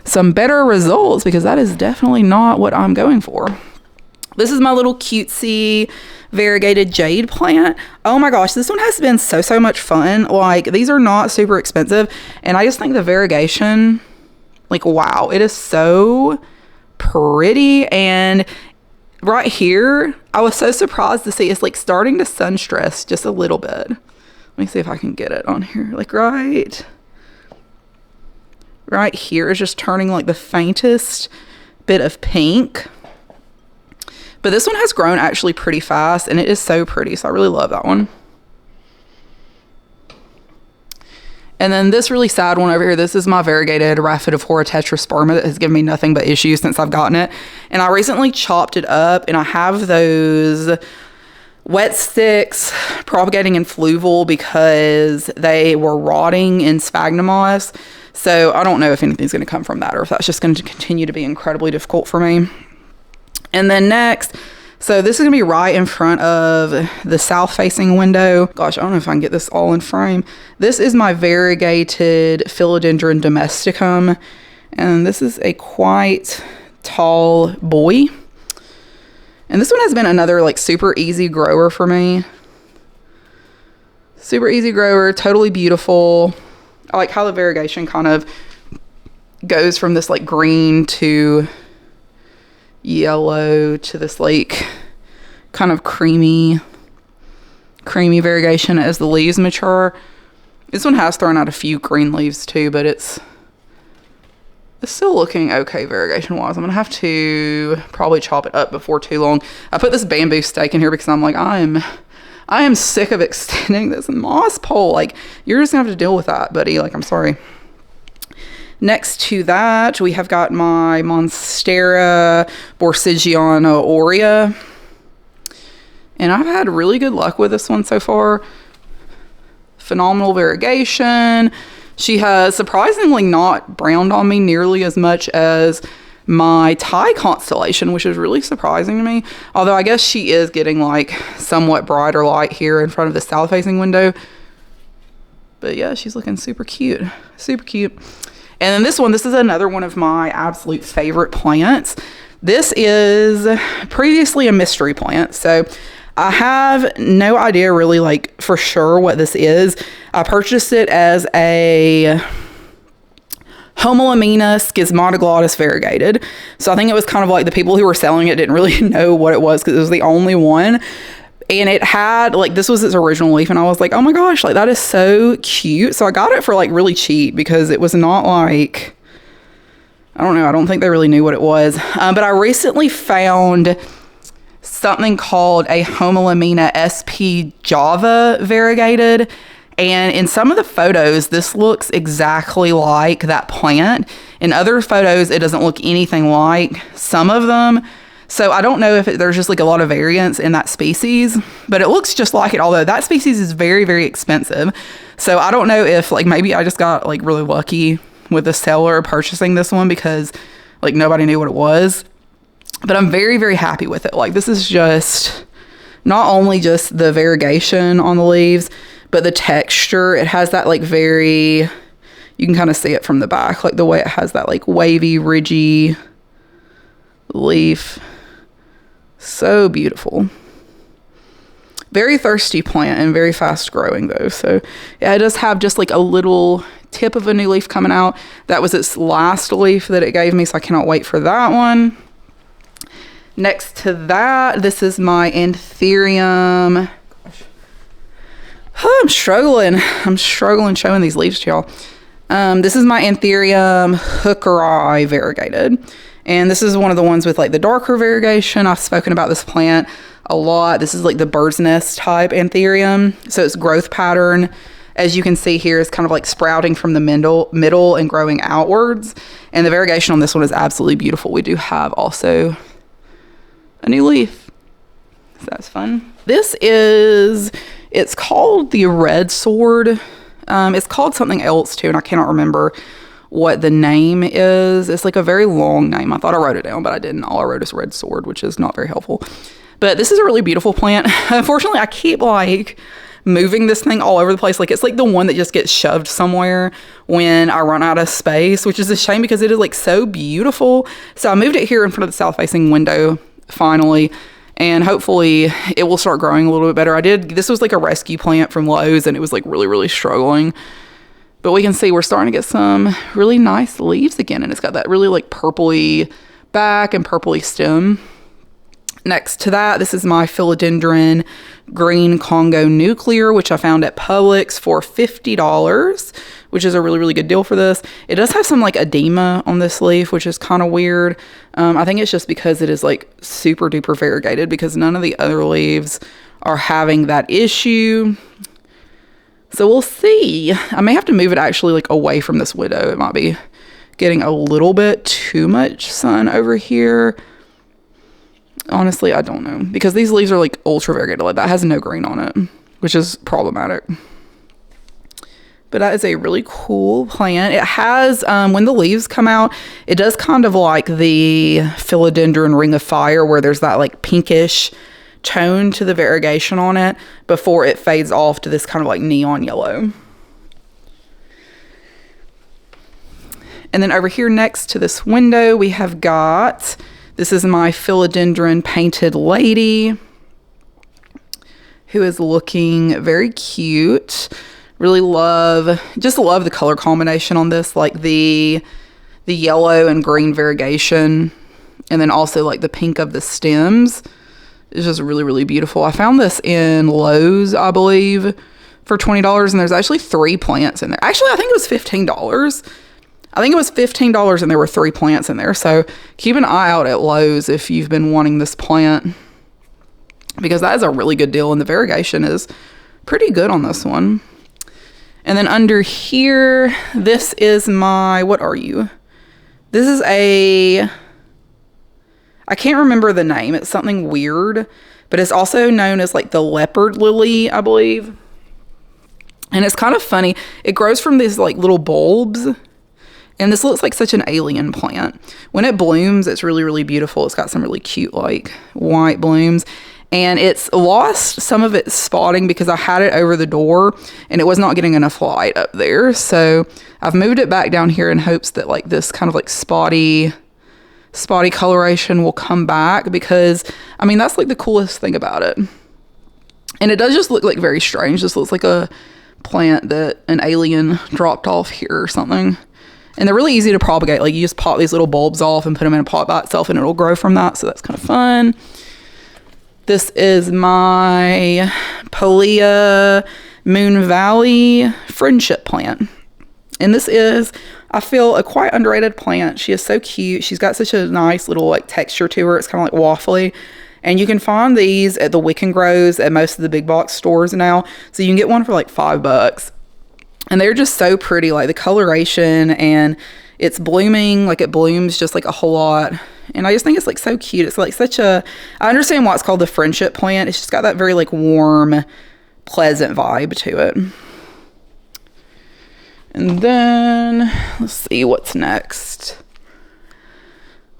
some better results, because that is definitely not what I'm going for. This is my little cutesy variegated jade plant. Oh my gosh, this one has been so much fun. Like, these are not super expensive, and I just think the variegation, like, wow, it is so pretty. And right here, I was so surprised to see it's like starting to sun stress just a little bit. Let me see if I can get it on here. Like right here is just turning like the faintest bit of pink. But this one has grown actually pretty fast, and it is so pretty. So I really love that one. And then this really sad one over here, this is my variegated Rhaphidophora tetrasperma that has given me nothing but issues since I've gotten it. And I recently chopped it up, and I have those wet sticks propagating in fluval because they were rotting in sphagnum moss. So I don't know if anything's going to come from that, or if that's just going to continue to be incredibly difficult for me. And then next, so this is going to be right in front of the south-facing window. Gosh, I don't know if I can get this all in frame. This is my variegated Philodendron domesticum, and this is a quite tall boy. And this one has been another like super easy grower for me. Super easy grower, totally beautiful. I like how the variegation kind of goes from this like green to yellow to this like kind of creamy variegation as the leaves mature. This one has thrown out a few green leaves too, but it's still looking okay variegation wise. I'm gonna have to probably chop it up before too long. I put this bamboo stake in here because I'm like, I am sick of extending this moss pole. Like, you're just gonna have to deal with that, buddy. Like, I'm sorry. Next to that, we have got my Monstera Borsigiana aurea. And I've had really good luck with this one so far. Phenomenal variegation. She has surprisingly not browned on me nearly as much as my Thai constellation, which is really surprising to me. Although I guess she is getting like somewhat brighter light here in front of the south facing window. But yeah, she's looking super cute. Super cute. And then this is another one of my absolute favorite plants. This is previously a mystery plant. So I have no idea really like for sure what this is. I purchased it as a Homolamina schismatoglottis variegated. So I think it was kind of like the people who were selling it didn't really know what it was because it was the only one. And it had like, this was its original leaf, and I was like, oh my gosh, like that is so cute. So I got it for like really cheap because it was not like, I don't know, I don't think they really knew what it was. But I recently found something called a Homolamina SP Java variegated. And in some of the photos, this looks exactly like that plant. In other photos, it doesn't look anything like some of them. So I don't know if there's just like a lot of variance in that species, but it looks just like it. Although that species is very, very expensive. So I don't know if like maybe I just got like really lucky with the seller purchasing this one because like nobody knew what it was. But I'm very, very happy with it. Like this is just not only just the variegation on the leaves, but the texture. It has that like very, you can kind of see it from the back, like the way it has that like wavy, ridgy leaf. So beautiful. Very thirsty plant and very fast growing though. So yeah, it does have just like a little tip of a new leaf coming out. That was its last leaf that it gave me, so I cannot wait for that one. Next to that, this is my Anthurium. Oh, I'm struggling showing these leaves to y'all. This is my Anthurium hookeri variegated. And this is one of the ones with like the darker variegation. I've spoken about this plant a lot. This is like the bird's nest type Anthurium. So its growth pattern, as you can see here, is kind of like sprouting from the middle and growing outwards. And the variegation on this one is absolutely beautiful. We do have also a new leaf. So that's fun. It's called the red sword. It's called something else too, and I cannot remember what the name is. It's like a very long name. I thought I wrote it down, but I didn't. All I wrote is red sword, which is not very helpful. But this is a really beautiful plant. Unfortunately, I keep like moving this thing all over the place. Like it's like the one that just gets shoved somewhere when I run out of space, which is a shame because it is like so beautiful. So I moved it here in front of the south facing window finally, and hopefully it will start growing a little bit better. This was like a rescue plant from Lowe's, and it was like really, really struggling. But we can see we're starting to get some really nice leaves again, and it's got that really like purpley back and purpley stem. Next to that, this is my philodendron green Congo nuclear, which I found at Publix for $50, which is a really, really good deal for this. It does have some like edema on this leaf, which is kind of weird. I think it's just because it is like super duper variegated, because none of the other leaves are having that issue. So we'll see. I may have to move it actually like away from this window. It might be getting a little bit too much sun over here. Honestly, I don't know, because these leaves are like ultra variegated. Like that has no green on it, which is problematic. But that is a really cool plant. It has, when the leaves come out, it does kind of like the philodendron ring of fire, where there's that like pinkish tone to the variegation on it before it fades off to this kind of like neon yellow. And then over here next to this window, we have got, this is my philodendron painted lady, who is looking very cute. Really just love the color combination on this, like the yellow and green variegation And then also like the pink of the stems is just really, really beautiful. I found this in Lowe's, I believe, for $20, and there's actually 3 plants in there. Actually, I think it was $15. I think it was $15 and there were 3 plants in there. So keep an eye out at Lowe's if you've been wanting this plant, because that is a really good deal, and the variegation is pretty good on this one. And then under here, this is my, what are you? This is a, I can't remember the name. It's something weird, but it's also known as like the leopard lily, I believe. And it's kind of funny. It grows from these like little bulbs. And this looks like such an alien plant. When it blooms, it's really, really beautiful. It's got some really cute like white blooms. And it's lost some of its spotting because I had it over the door and it was not getting enough light up there. So I've moved it back down here in hopes that like this kind of like spotty coloration will come back, because I mean, that's like the coolest thing about it. And it does just look like very strange. This looks like a plant that an alien dropped off here or something. And they're really easy to propagate. Like you just pop these little bulbs off and put them in a pot by itself and it'll grow from that. So that's kind of fun. This is my Polea Moon Valley friendship plant. And this is, I feel, a quite underrated plant. She is so cute. She's got such a nice little like texture to her. It's kind of like waffly. And you can find these at the Wick and Grows at most of the big box stores now. So you can get one for like $5. And they're just so pretty, like the coloration, and it's blooming, like it blooms just like a whole lot. And I just think it's like so cute. It's like such a, I understand why it's called the friendship plant. It's just got that very like warm, pleasant vibe to it. And then let's see what's next.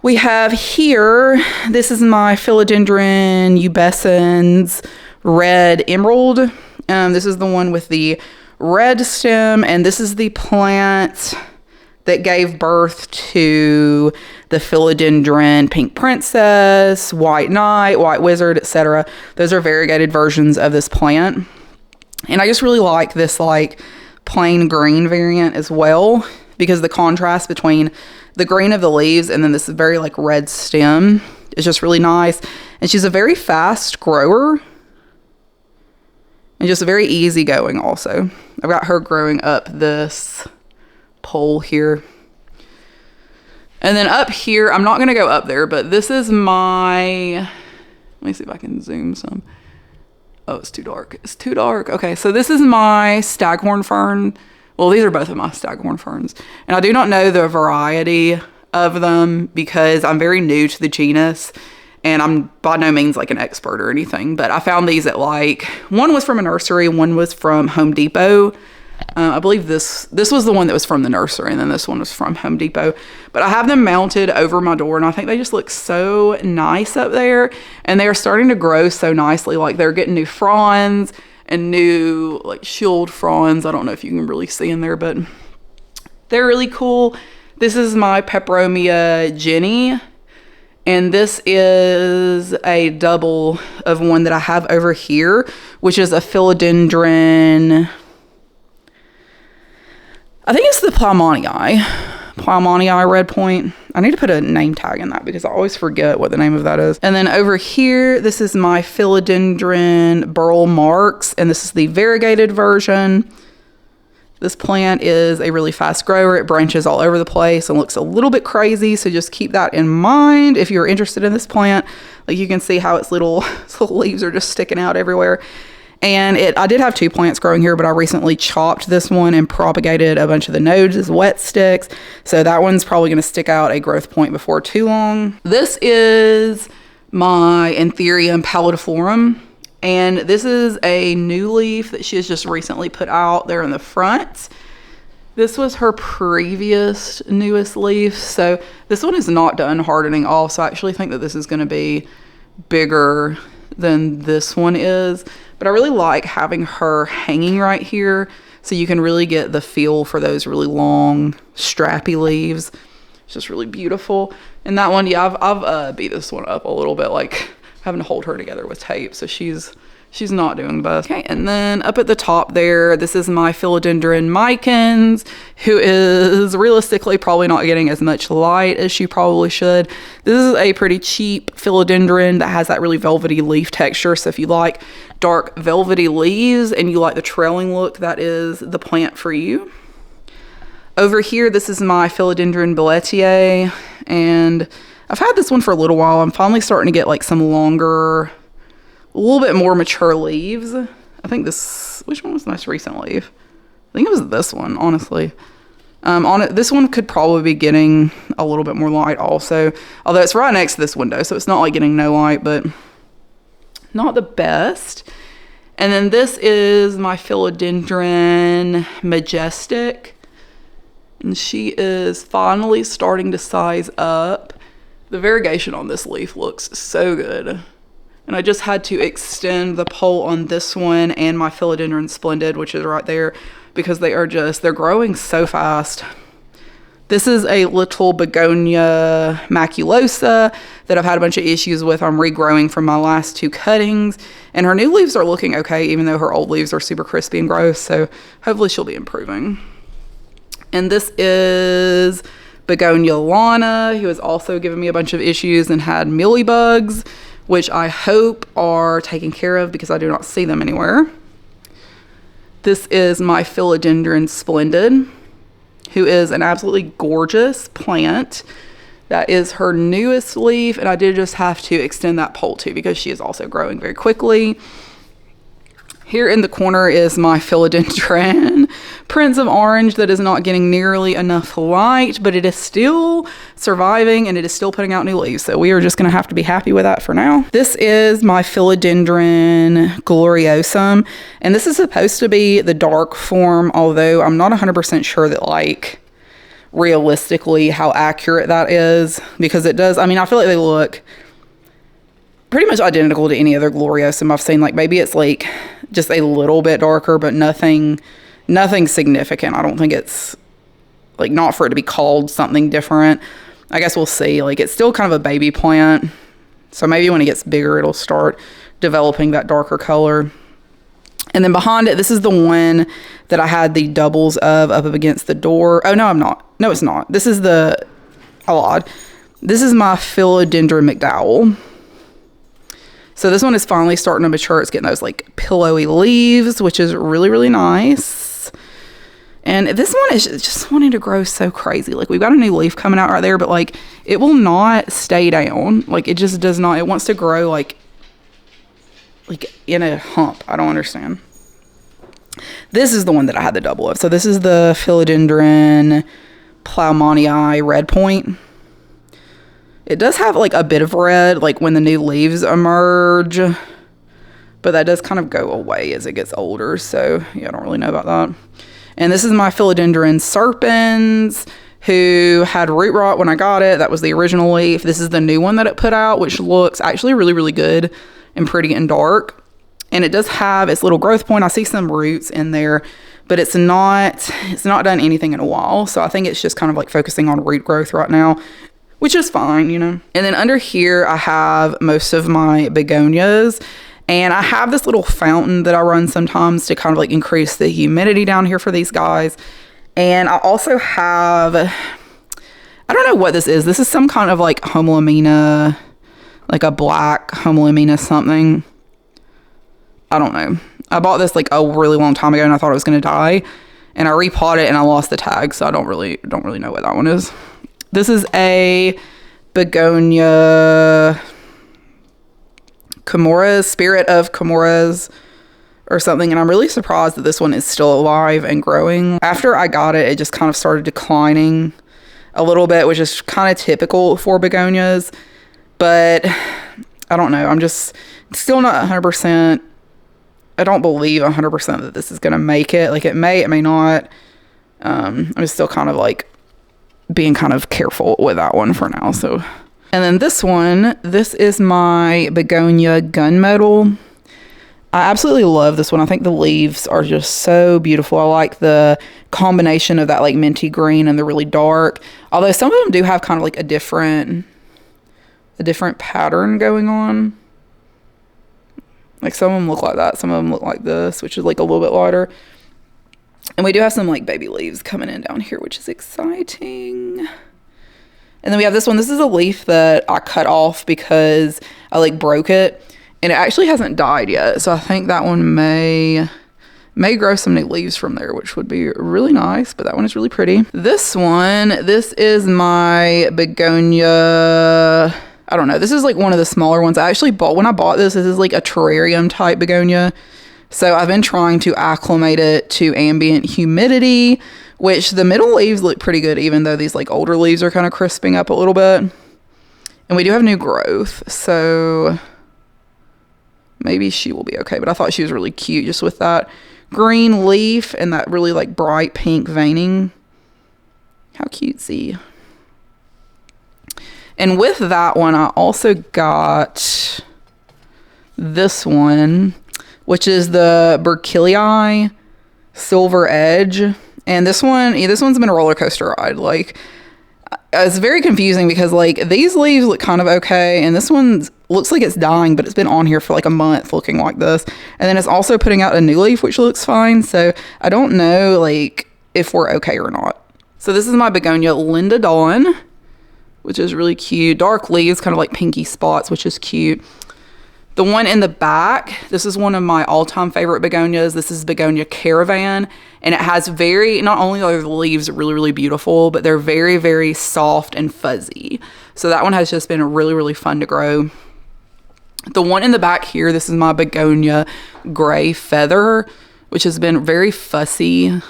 We have here, this is my philodendron pubescens red emerald. This is the one with the red stem, and this is the plant that gave birth to the philodendron pink princess, white knight, white wizard, etc. Those are variegated versions of this plant. And I just really like this like plain green variant as well, because the contrast between the green of the leaves and then this very like red stem is just really nice. And she's a very fast grower and just very easygoing also. I've got her growing up this pole here. And then up here, I'm not going to go up there, but this is my, let me see if I can zoom some. Oh, it's too dark. It's too dark. Okay, so this is my staghorn fern. Well, these are both of my staghorn ferns. And I do not know the variety of them because I'm very new to the genus. And I'm by no means like an expert or anything, but I found these at like, one was from a nursery, one was from Home Depot. I believe this was the one that was from the nursery, and then this one was from Home Depot. But I have them mounted over my door, and I think they just look so nice up there. And they are starting to grow so nicely. Like they're getting new fronds and new like shield fronds. I don't know if you can really see in there, but they're really cool. This is my Peperomia Jenny. And this is a double of one that I have over here, which is a philodendron. I think it's the Plowmonii red point. I need to put a name tag in that because I always forget what the name of that is. And then over here, this is my philodendron Burl Marks, and this is the variegated version. This plant is a really fast grower. It branches all over the place and looks a little bit crazy, so just keep that in mind if you're interested in this plant. Like you can see how its little leaves are just sticking out everywhere. And I did have 2 plants growing here, but I recently chopped this one and propagated a bunch of the nodes as wet sticks. So that one's probably going to stick out a growth point before too long. This is my Anthurium pallidiflorum. And this is a new leaf that she has just recently put out there in the front. This was her previous newest leaf. So this one is not done hardening off. So I actually think that this is going to be bigger than this one is. But I really like having her hanging right here so you can really get the feel for those really long strappy leaves. It's just really beautiful. And that one, yeah, I've beat this one up a little bit, like having to hold her together with tape. So she's She's not doing the best. Okay, and then up at the top there, this is my philodendron micans, who is realistically probably not getting as much light as she probably should. This is a pretty cheap philodendron that has that really velvety leaf texture. So if you like dark velvety leaves and you like the trailing look, that is the plant for you. Over here, this is my philodendron belletier, and I've had this one for a little while. I'm finally starting to get like some longer, a little bit more mature leaves. I think this, which one was the most recent leaf? I think it was this one, honestly. This one could probably be getting a little bit more light also, although it's right next to this window, so it's not like getting no light, but not the best. And then this is my philodendron majestic, and she is finally starting to size up. The variegation on this leaf looks so good. And I just had to extend the pole on this one and my philodendron splendid, which is right there, because they're growing so fast. This is a little begonia maculosa that I've had a bunch of issues with. I'm regrowing from my last 2 cuttings, and her new leaves are looking okay, even though her old leaves are super crispy and gross. So hopefully she'll be improving. And this is begonia lana, who has also given me a bunch of issues and had mealybugs, which I hope are taken care of because I do not see them anywhere. This is my philodendron splendid, who is an absolutely gorgeous plant. That is her newest leaf, and I did just have to extend that pole too because she is also growing very quickly. Here in the corner is my philodendron Prince of Orange that is not getting nearly enough light, but it is still surviving and it is still putting out new leaves. So we are just going to have to be happy with that for now. This is my philodendron gloriosum, and this is supposed to be the dark form, although I'm not 100% sure that like realistically how accurate that is, because it does, I mean, I feel like they look pretty much identical to any other gloriosum I've seen. Like maybe it's like just a little bit darker, but nothing significant. I don't think it's like, not for it to be called something different. I guess we'll see. Like it's still kind of a baby plant, so maybe when it gets bigger it'll start developing that darker color. And then behind it, this is the one that I had the doubles of up against the door. Oh no, I'm not. No, it's not. This is the, oh odd. This is my philodendron McDowell. So this one is finally starting to mature. It's getting those like pillowy leaves, which is really, really nice. And this one is just wanting to grow so crazy. Like we've got a new leaf coming out right there, but like it will not stay down. Like it just does not. It wants to grow like in a hump. I don't understand. This is the one that I had the double of. So this is the philodendron Plowmonii red point. It does have like a bit of red, like when the new leaves emerge, but that does kind of go away as it gets older. So yeah, I don't really know about that. And this is my philodendron serpens, who had root rot when I got it. That was the original leaf. This is the new one that it put out, which looks actually really, really good and pretty and dark. And it does have its little growth point. I see some roots in there, but it's not done anything in a while. So I think it's just kind of like focusing on root growth right now, which is fine, you know. And then under here, I have most of my begonias. And I have this little fountain that I run sometimes to kind of like increase the humidity down here for these guys. And I also have, I don't know what this is. This is some kind of like homolamina, like a black homolamina something. I don't know. I bought this like a really long time ago and I thought it was going to die. And I repotted it and I lost the tag. So I don't really know what that one is. This is a begonia Comoras, Spirit of Comoras or something. And I'm really surprised that this one is still alive and growing. After I got it, it just kind of started declining a little bit, which is kind of typical for begonias. But I don't know. I'm just still not 100%. I don't believe 100% that this is going to make it. Like it may not. I'm just still kind of like being kind of careful with that one for now. So, and then this one, this is my begonia gunmetal. I absolutely love this one. I think the leaves are just so beautiful. I like the combination of that like minty green and the really dark. Although some of them do have kind of like a different pattern going on. Like some of them look like that. Some of them look like this, which is like a little bit lighter. And we do have some like baby leaves coming in down here, which is exciting. And then we have this one. This is a leaf that I cut off because I like broke it, and it actually hasn't died yet. So I think that one may grow some new leaves from there, which would be really nice, but that one is really pretty. This one, this is my begonia. I don't know. This is like one of the smaller ones. I actually bought, when I bought this is like a terrarium type begonia. So I've been trying to acclimate it to ambient humidity, which the middle leaves look pretty good, even though these like older leaves are kind of crisping up a little bit. And we do have new growth, so maybe she will be okay. But I thought she was really cute just with that green leaf and that really like bright pink veining. How cutesy. And with that one, I also got this one, which is the Berkelii Silver Edge. And this one's been a roller coaster ride. Like, it's very confusing because like these leaves look kind of okay, and this one looks like it's dying, but it's been on here for like a month looking like this. And then it's also putting out a new leaf, which looks fine. So I don't know like if we're okay or not. So this is my begonia Linda Dawn, which is really cute. Dark leaves, kind of like pinky spots, which is cute. The one in the back, this is one of my all-time favorite begonias. This is Begonia Caravan, and it has not only are the leaves really, really beautiful, but they're very, very soft and fuzzy. So that one has just been really, really fun to grow. The one in the back here, this is my Begonia Gray Feather, which has been very fussy.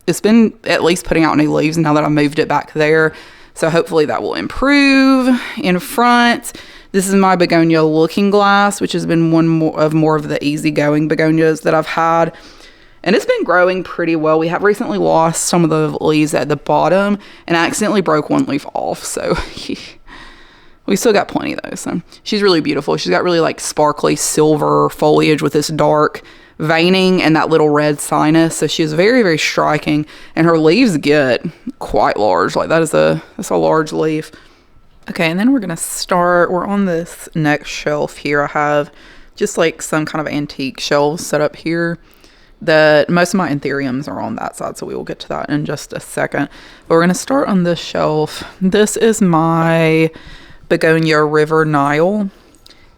It's been at least putting out new leaves now that I moved it back there. So hopefully that will improve. In front, this is my Begonia Looking Glass, which has been more of the easygoing begonias that I've had. And it's been growing pretty well. We have recently lost some of the leaves at the bottom, and I accidentally broke one leaf off. So we still got plenty though. So she's really beautiful. She's got really like sparkly silver foliage with this dark veining and that little red sinus. So she's very, very striking, and her leaves get quite large. Like that's a large leaf. Okay, and then we're we're on this next shelf here. I have just like some kind of antique shelves set up here that most of my anthuriums are on that side, so we will get to that in just a second. But we're gonna start on this shelf. This is my Begonia River Nile,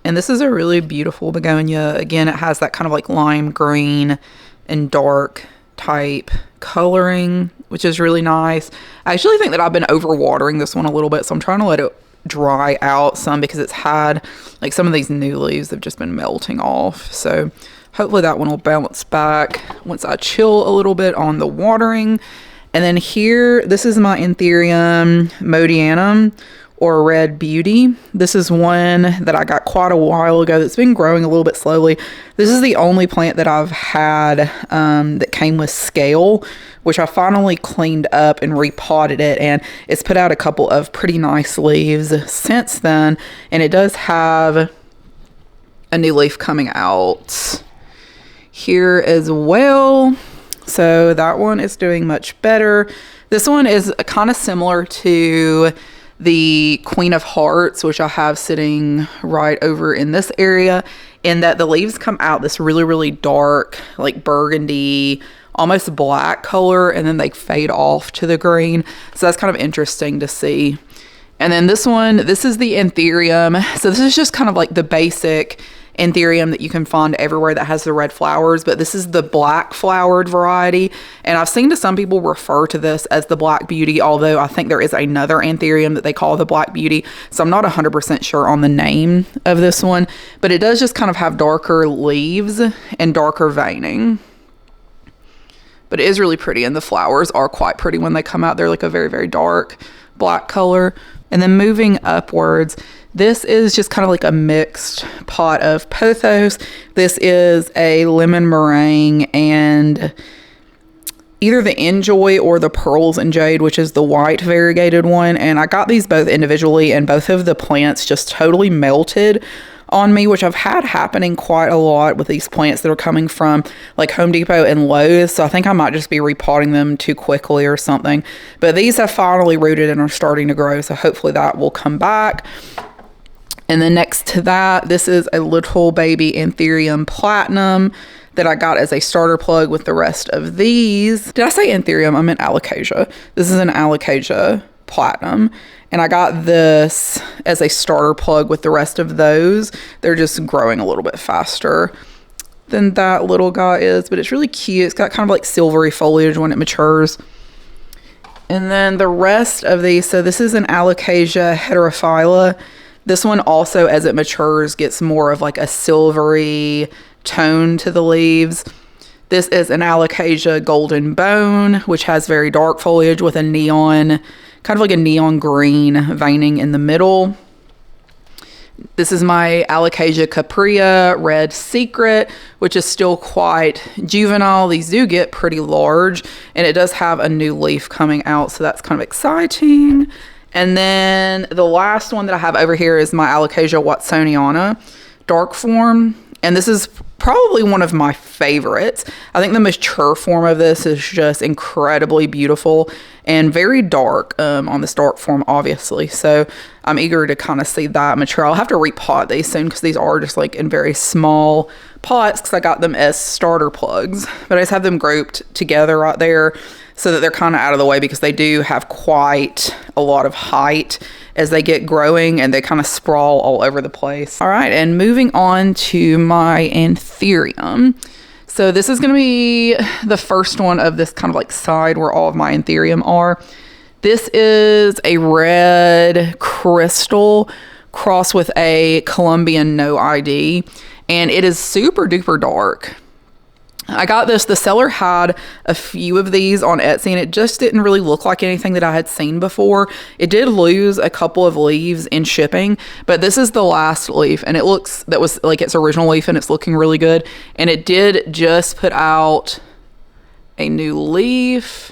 and this is a really beautiful begonia. Again, it has that kind of like lime green and dark type coloring, which is really nice. I actually think that I've been overwatering this one a little bit, so I'm trying to let it dry out some because it's had like some of these new leaves have just been melting off. So hopefully that one will bounce back once I chill a little bit on the watering. And then here, this is my Anthurium Modianum, or Red Beauty. This is one that I got quite a while ago that's been growing a little bit slowly. This is the only plant that I've had that came with scale, which I finally cleaned up and repotted it, and it's put out a couple of pretty nice leaves since then, and it does have a new leaf coming out here as well. So that one is doing much better. This one is kind of similar to the Queen of Hearts, which I have sitting right over in this area, in that the leaves come out this really, really dark, like burgundy, almost black color, and then they fade off to the green. So that's kind of interesting to see. And then this one, this is the Anthurium. So this is just kind of like the basic Anthurium that you can find everywhere that has the red flowers, but this is the black flowered variety, and I've seen some people refer to this as the Black Beauty, although I think there is another Anthurium that they call the Black Beauty, so I'm not 100% sure on the name of this one, but it does just kind of have darker leaves and darker veining. But it is really pretty, and the flowers are quite pretty when they come out. They're like a very, very dark black color. And then moving upwards, this is just kind of like a mixed pot of pothos. This is a lemon meringue and either the Enjoy or the Pearls and Jade, which is the white variegated one. And I got these both individually, and both of the plants just totally melted on me, which I've had happening quite a lot with these plants that are coming from like Home Depot and Lowe's. So I think I might just be repotting them too quickly or something. But these have finally rooted and are starting to grow, so hopefully that will come back. And then next to that, this is a little baby Anthurium Platinum that I got as a starter plug with the rest of these. Did I say Anthurium? I meant Alocasia. This is an Alocasia Platinum. And I got this as a starter plug with the rest of those. They're just growing a little bit faster than that little guy is, but it's really cute. It's got kind of like silvery foliage when it matures. And then the rest of these, so this is an Alocasia heterophylla. This one also, as it matures, gets more of like a silvery tone to the leaves. This is an Alocasia golden bone, which has very dark foliage with a neon, kind of like a neon green veining in the middle. This is my Alocasia caprea red secret, which is still quite juvenile. These do get pretty large, and it does have a new leaf coming out, so that's kind of exciting. And then the last one that I have over here is my Alocasia watsoniana dark form, and this is probably one of my favorites. I think the mature form of this is just incredibly beautiful and very dark on this dark form, obviously. So I'm eager to kind of see that mature. I'll have to repot these soon because these are just like in very small pots because I got them as starter plugs. But I just have them grouped together right there so that they're kind of out of the way because they do have quite a lot of height as they get growing and they kind of sprawl all over the place. All right, and moving on to my Anthurium. So this is going to be the first one of this kind of like side where all of my Anthurium are. This is a red crystal crossed with a Colombian no ID, and it is super duper dark. I got this, the seller had a few of these on Etsy and it just didn't really look like anything that I had seen before. It did lose a couple of leaves in shipping, but this is the last leaf and it looks, that was like its original leaf and it's looking really good. And it did just put out a new leaf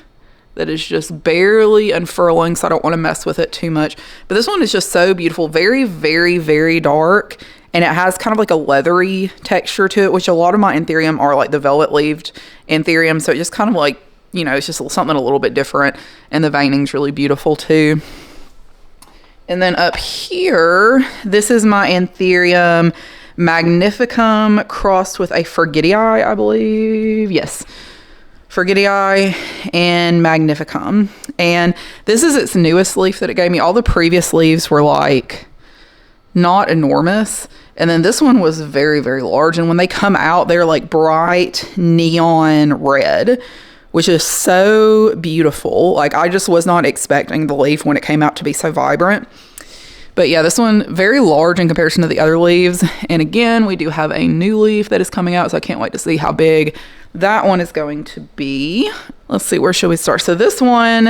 that is just barely unfurling, so I don't want to mess with it too much. But this one is just so beautiful, very, very, very dark. And it has kind of like a leathery texture to it, which a lot of my Anthurium are like the velvet leaved Anthurium. So it just kind of like, you know, it's just something a little bit different. And the veining's really beautiful too. And then up here, this is my Anthurium Magnificum crossed with a Forgetii, I believe. Yes. Forgetii and Magnificum. And this is its newest leaf that it gave me. All the previous leaves were like not enormous, and then this one was very, very large, and when they come out they're like bright neon red, which is so beautiful. Like I just was not expecting the leaf when it came out to be so vibrant. But yeah, this one very large in comparison to the other leaves. And again, we do have a new leaf that is coming out, so I can't wait to see how big that one is going to be. Let's see, where should we start? So this one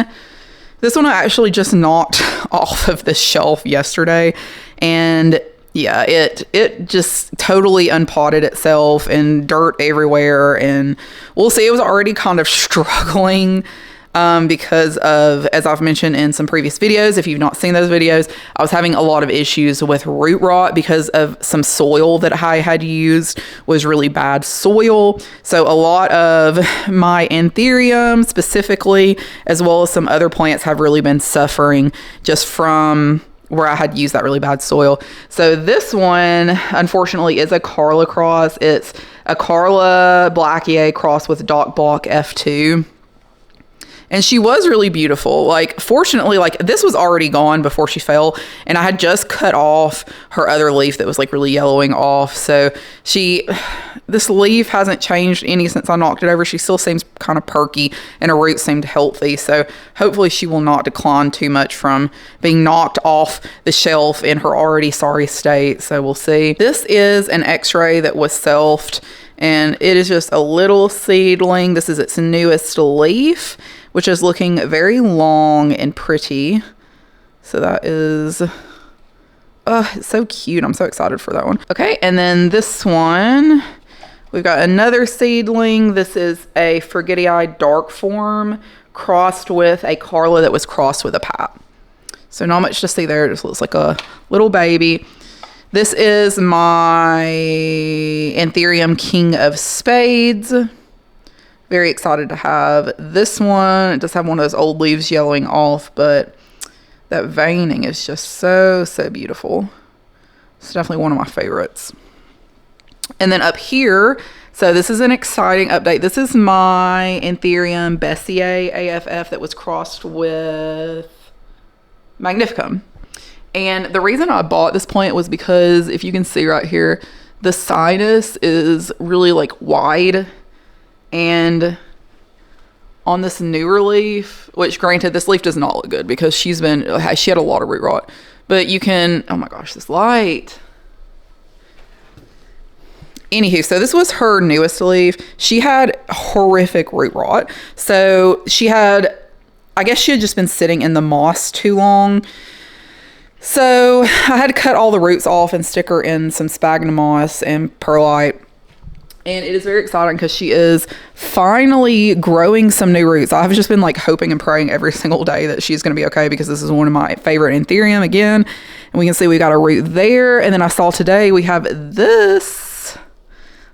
I actually just knocked off of the shelf yesterday, and yeah, it just totally unpotted itself and dirt everywhere, and we'll see. It was already kind of struggling because of, as I've mentioned in some previous videos, if you've not seen those videos, I was having a lot of issues with root rot because of some soil that I had used was really bad soil. So a lot of my Anthurium specifically, as well as some other plants, have really been suffering just from where I had used that really bad soil. So this one, unfortunately, is a Carla cross. It's a Carla Blackier cross with Doc Block F2. And she was really beautiful. Like, fortunately, like this was already gone before she fell, and I had just cut off her other leaf that was like really yellowing off. So this leaf hasn't changed any since I knocked it over. She still seems kind of perky and her roots seemed healthy. So hopefully she will not decline too much from being knocked off the shelf in her already sorry state. So we'll see. This is an x-ray that was selfed, and it is just a little seedling. This is its newest leaf, which is looking very long and pretty. So that is, it's so cute. I'm so excited for that one. Okay, and then this one, we've got another seedling. This is a Forgetii dark form crossed with a Carla that was crossed with a Pap. So not much to see there. It just looks like a little baby. This is my Anthurium King of Spades. Very excited to have this one. It does have one of those old leaves yellowing off, but that veining is just so, so beautiful. It's definitely one of my favorites. And then up here, so this is an exciting update. This is my Anthurium Bessier AFF that was crossed with Magnificum. And the reason I bought this plant was because if you can see right here, the sinus is really like wide, and on this newer leaf, which granted this leaf does not look good because she had a lot of root rot, but you can, oh my gosh, this light. Anywho, so this was her newest leaf. She had horrific root rot. So I guess she had just been sitting in the moss too long. So I had to cut all the roots off and stick her in some sphagnum moss and perlite. And it is very exciting because she is finally growing some new roots. I've just been like hoping and praying every single day that she's going to be okay, because this is one of my favorite Anthurium again. And we can see we got a root there. And then I saw today we have this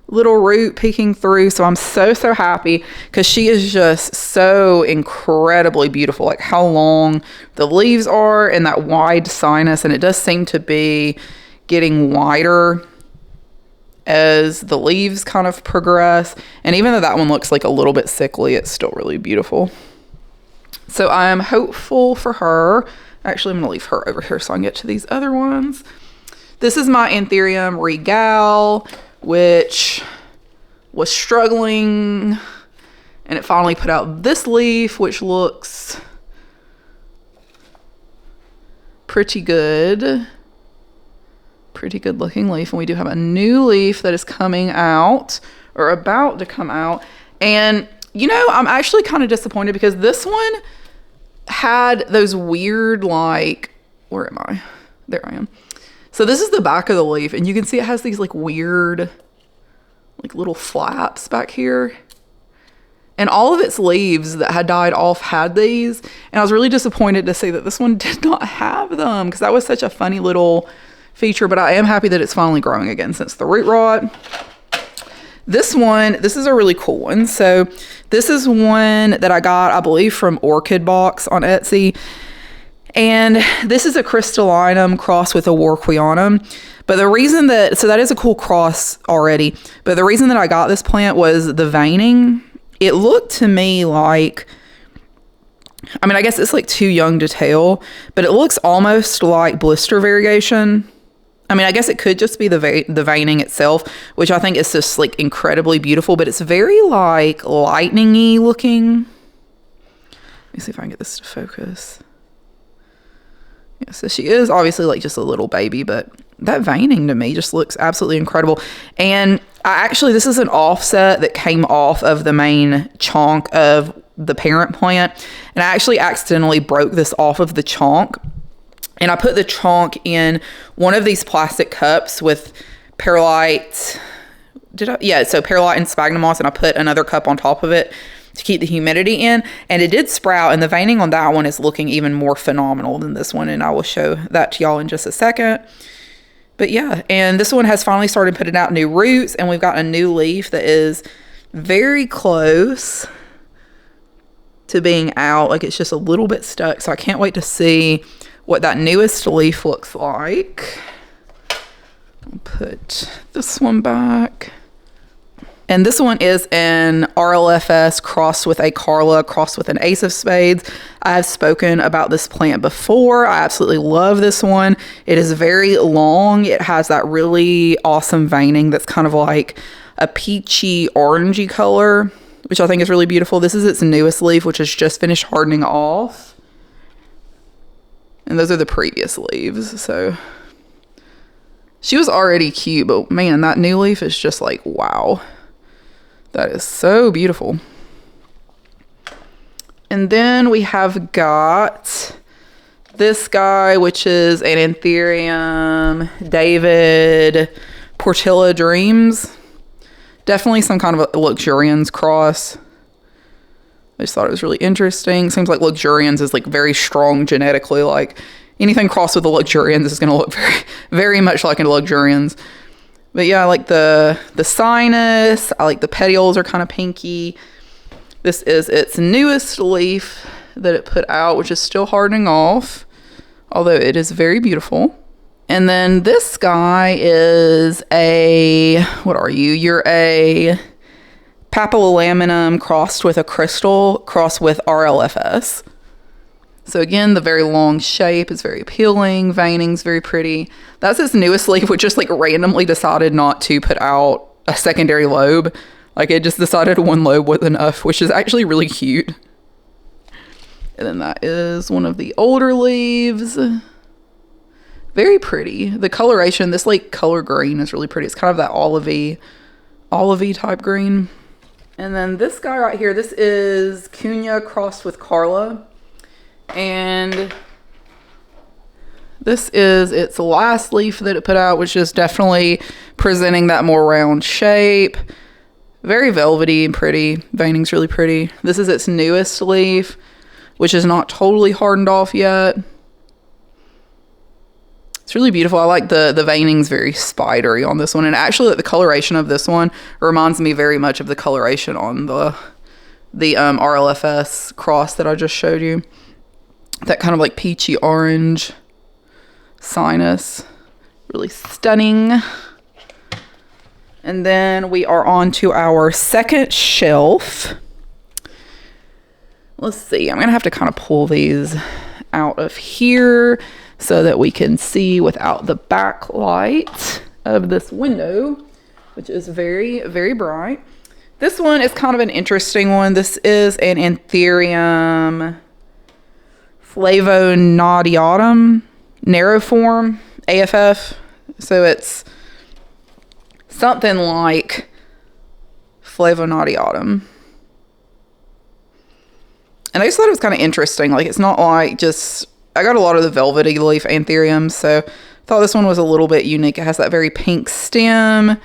little root peeking through. So I'm so happy because she is just so incredibly beautiful. Like how long the leaves are and that wide sinus. And it does seem to be getting wider as the leaves kind of progress. And even though that one looks like a little bit sickly, it's still really beautiful. So I am hopeful for her. Actually, I'm going to leave her over here so I can get to these other ones. This is my Anthurium Regal, which was struggling, and it finally put out this leaf, which looks pretty good. Pretty good looking leaf. And we do have a new leaf that is coming out, or about to come out. And you know, I'm actually kind of disappointed because this one had those weird, like, where am I? There I am. So this is the back of the leaf, and you can see it has these like weird, like little flaps back here. And all of its leaves that had died off had these. And I was really disappointed to see that this one did not have them, because that was such a funny little feature. But I am happy that it's finally growing again since the root rot. This is a really cool one. So this is one that I got, I believe, from Orchid Box on Etsy. And this is a crystallinum cross with a warquianum. But the reason so that is a cool cross already. But the reason that I got this plant was the veining. It looked to me like, I mean, I guess it's like too young to tell, but it looks almost like blister variegation. I mean, I guess it could just be the veining itself, which I think is just like incredibly beautiful, but it's very like lightning-y looking. Let me see if I can get this to focus. Yeah, so she is obviously like just a little baby, but that veining to me just looks absolutely incredible. And this is an offset that came off of the main chonk of the parent plant. And I actually accidentally broke this off of the chonk. And I put the chonk in one of these plastic cups with perlite. So perlite and sphagnum moss, and I put another cup on top of it to keep the humidity in, and it did sprout, and the veining on that one is looking even more phenomenal than this one, and I will show that to y'all in just a second. But yeah, and this one has finally started putting out new roots, and we've got a new leaf that is very close to being out. Like, it's just a little bit stuck, so I can't wait to see what that newest leaf looks like. I'll put this one back. And this one is an RLFS crossed with a Carla, crossed with an Ace of Spades. I have spoken about this plant before. I absolutely love this one. It is very long. It has that really awesome veining that's kind of like a peachy orangey color, which I think is really beautiful. This is its newest leaf, which has just finished hardening off. And those are the previous leaves. So she was already cute, but man, that new leaf is just like, wow. That is so beautiful. And then we have got this guy, which is an Anthurium David Portilla Dreams. Definitely some kind of a luxurians cross. I just thought it was really interesting. Seems like luxurians is like very strong genetically. Like anything crossed with a luxurians is going to look very, very much like a luxurians. But yeah, I like the sinus. I like the petioles are kind of pinky. This is its newest leaf that it put out, which is still hardening off, although it is very beautiful. And then this guy is a, what are you? You're a papillolaminum crossed with a crystal, crossed with RLFS. So again, the very long shape is very appealing. Veining's very pretty. That's its newest leaf, which just like randomly decided not to put out a secondary lobe. Like it just decided one lobe was enough, which is actually really cute. And then that is one of the older leaves. Very pretty. The coloration, this like color green is really pretty. It's kind of that olivey type green. And then this guy right here, this is Cunha crossed with Carla. And this is its last leaf that it put out, which is definitely presenting that more round shape. Very velvety and pretty. Veining's really pretty. This is its newest leaf, which is not totally hardened off yet. It's really beautiful. I like the veining's very spidery on this one. And actually the coloration of this one reminds me very much of the coloration on the RLFS cross that I just showed you. That kind of like peachy orange sinus. Really stunning. And then we are on to our second shelf. Let's see. I'm going to have to kind of pull these out of here so that we can see without the backlight of this window, which is very, very bright. This one is kind of an interesting one. This is an Anthurium flavonodiatum, narrow form, AFF. So it's something like flavonodiatum. And I just thought it was kind of interesting. Like it's not like just, I got a lot of the velvety leaf Anthuriums, so I thought this one was a little bit unique. It has that very pink stem,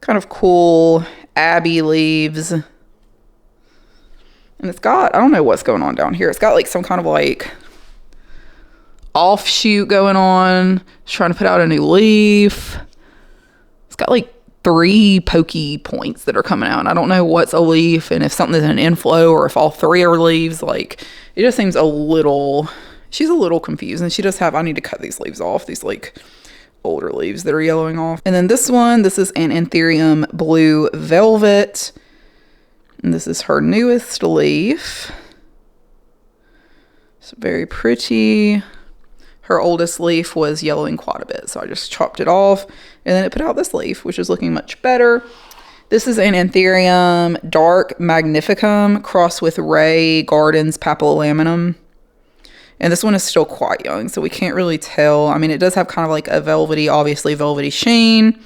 kind of cool abbey leaves. And it's got, I don't know what's going on down here. It's got like some kind of like offshoot going on. It's trying to put out a new leaf. It's got like 3 pokey points that are coming out. And I don't know what's a leaf and if something's an inflow or if all 3 are leaves. Like it just seems a little, she's a little confused. And she does have, I need to cut these leaves off. These like older leaves that are yellowing off. And then this one, this is an Anthurium blue velvet. And this is her newest leaf. It's very pretty. Her oldest leaf was yellowing quite a bit, so I just chopped it off. And then it put out this leaf, which is looking much better. This is an Anthurium dark magnificum crossed with Ray Gardens papillolaminum. And this one is still quite young, so we can't really tell. I mean, it does have kind of like a velvety, obviously velvety sheen.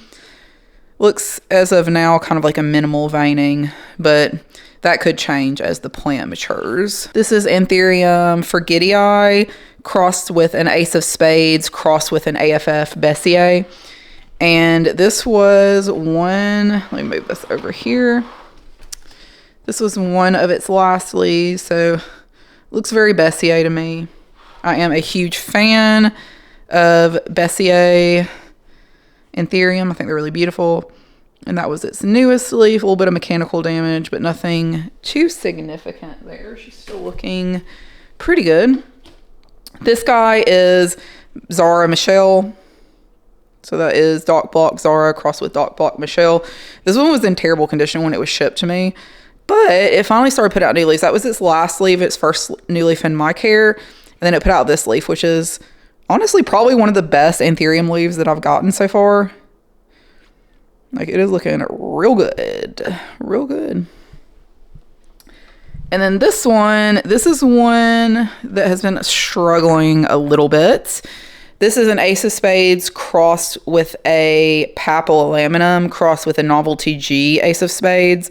Looks, as of now, kind of like a minimal veining, but that could change as the plant matures. This is Anthurium forgetii crossed with an Ace of Spades, crossed with an AFF Bessier. And this was one, let me move this over here. This was one of its last leaves, so looks very Bessier to me. I am a huge fan of Bessier Anthurium. I think they're really beautiful. And that was its newest leaf. A little bit of mechanical damage, but nothing too significant there. She's still looking pretty good. This guy is Zara Michelle. So that is Doc Block Zara crossed with Doc Block Michelle. This one was in terrible condition when it was shipped to me, but it finally started putting out new leaves. That was its last leaf, its first new leaf in my care. And then it put out this leaf, which is honestly probably one of the best Anthurium leaves that I've gotten so far. Like it is looking real good, real good. And then this one, this is one that has been struggling a little bit. This is an Ace of Spades crossed with a papillolaminum crossed with a Novelty G Ace of Spades.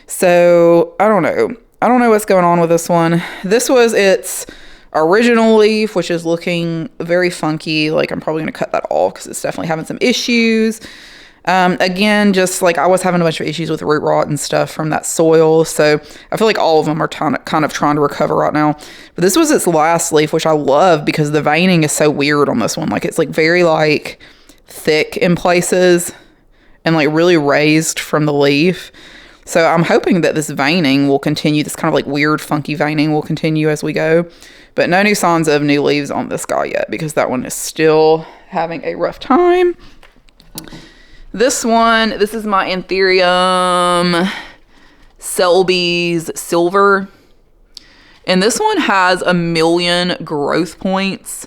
So I don't know. I don't know what's going on with this one. This was its original leaf, which is looking very funky. Like I'm probably going to cut that off because it's definitely having some issues. Again, just like I was having a bunch of issues with root rot and stuff from that soil. So I feel like all of them are kind of trying to recover right now. But this was its last leaf, which I love because the veining is so weird on this one. Like it's like very like thick in places and like really raised from the leaf. So I'm hoping that this veining will continue, this kind of like weird funky veining will continue as we go. But no new signs of new leaves on this guy yet because that one is still having a rough time. This one, this is my Anthurium Selby's Silver. And this one has 1,000,000 growth points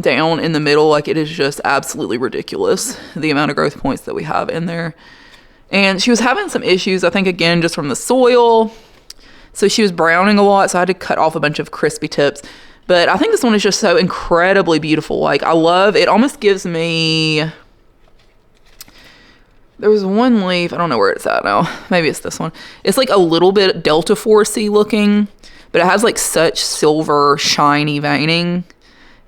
down in the middle. Like, it is just absolutely ridiculous, the amount of growth points that we have in there. And she was having some issues, I think, again, just from the soil. So she was browning a lot, so I had to cut off a bunch of crispy tips. But I think this one is just so incredibly beautiful. Like, I love, it almost gives me, there was one leaf, I don't know where it's at now. Maybe it's this one. It's like a little bit Delta Force-y looking, but it has like such silver, shiny veining.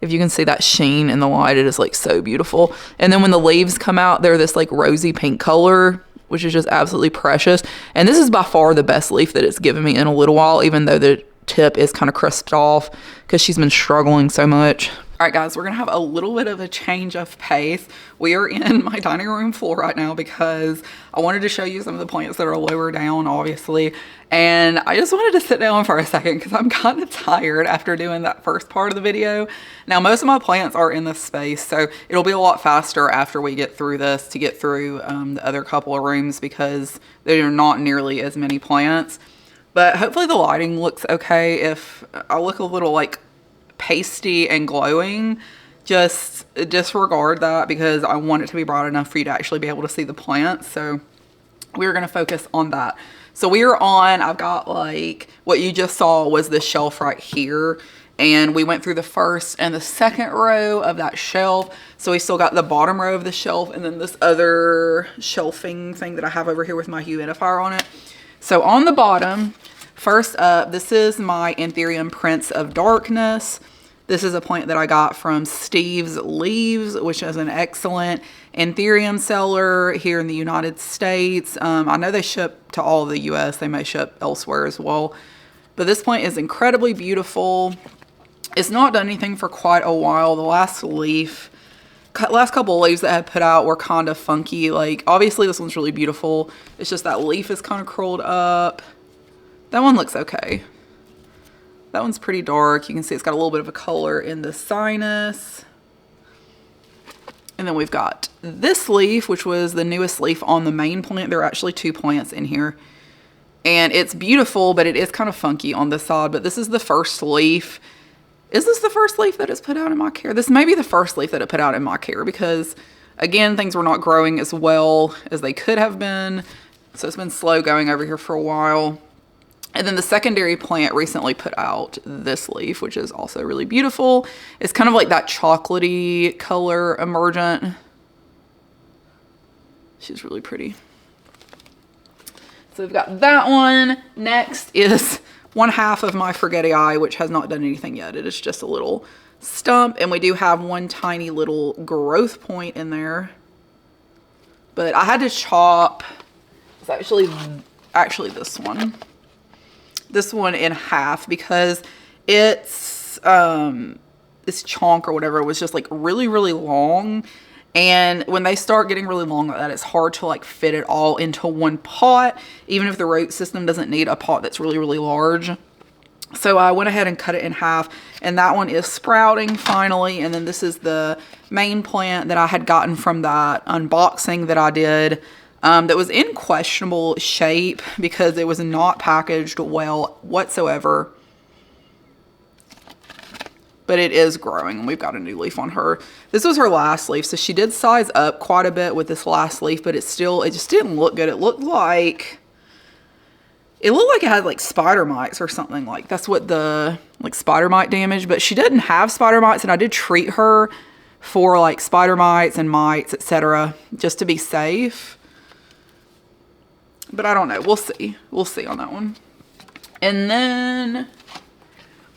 If you can see that sheen in the light, it is like so beautiful. And then when the leaves come out, they're this like rosy pink color, which is just absolutely precious. And this is by far the best leaf that it's given me in a little while, even though the tip is kind of crisped off because she's been struggling so much. All right, guys, we're gonna have a little bit of a change of pace. We are in my dining room floor right now because I wanted to show you some of the plants that are lower down, obviously. And I just wanted to sit down for a second because I'm kind of tired after doing that first part of the video. Now, most of my plants are in this space, so it'll be a lot faster after we get through this to get through the other couple of rooms because there are not nearly as many plants. But hopefully the lighting looks okay. If I look a little like pasty and glowing, just disregard that because I want it to be bright enough for you to actually be able to see the plants. So we're going to focus on that. So we are on, I've got like, what you just saw was this shelf right here. And we went through the first and the second row of that shelf. So we still got the bottom row of the shelf and then this other shelving thing that I have over here with my humidifier on it. So on the bottom, first up, this is my Anthurium Prince of Darkness. This is a plant that I got from Steve's Leaves, which is an excellent Anthurium seller here in the United States. I know they ship to all of the US. They may ship elsewhere as well. But this plant is incredibly beautiful. It's not done anything for quite a while. The last couple of leaves that I had put out were kind of funky. Like, obviously this one's really beautiful. It's just that leaf is kind of curled up. That one looks okay. That one's pretty dark. You can see it's got a little bit of a color in the sinus. And then we've got this leaf, which was the newest leaf on the main plant. There are actually 2 plants in here. And it's beautiful, but it is kind of funky on this side. But this is the first leaf. Is this the first leaf that is put out in my care? This may be the first leaf that it put out in my care because, again, things were not growing as well as they could have been. So it's been slow going over here for a while. And then the secondary plant recently put out this leaf, which is also really beautiful. It's kind of like that chocolatey color emergent. She's really pretty. So we've got that one. Next is one half of my forgetti-eye, which has not done anything yet. It is just a little stump. And we do have one tiny little growth point in there. But I had to chop, it's actually this one. This one in half because it's this chunk or whatever was just like really, really long. And when they start getting really long like that, it's hard to like fit it all into one pot, even if the root system doesn't need a pot that's really, really large. So I went ahead and cut it in half, and that one is sprouting finally. And then this is the main plant that I had gotten from that unboxing that I did. That was in questionable shape because it was not packaged well whatsoever. But it is growing, and we've got a new leaf on her. This was her last leaf, so she did size up quite a bit with this last leaf, but it just didn't look good. It looked like it had like spider mites or something. Like that's what the like spider mite damage, but she didn't have spider mites, and I did treat her for like spider mites and mites, etc., just to be safe. But I don't know. We'll see. We'll see on that one. And then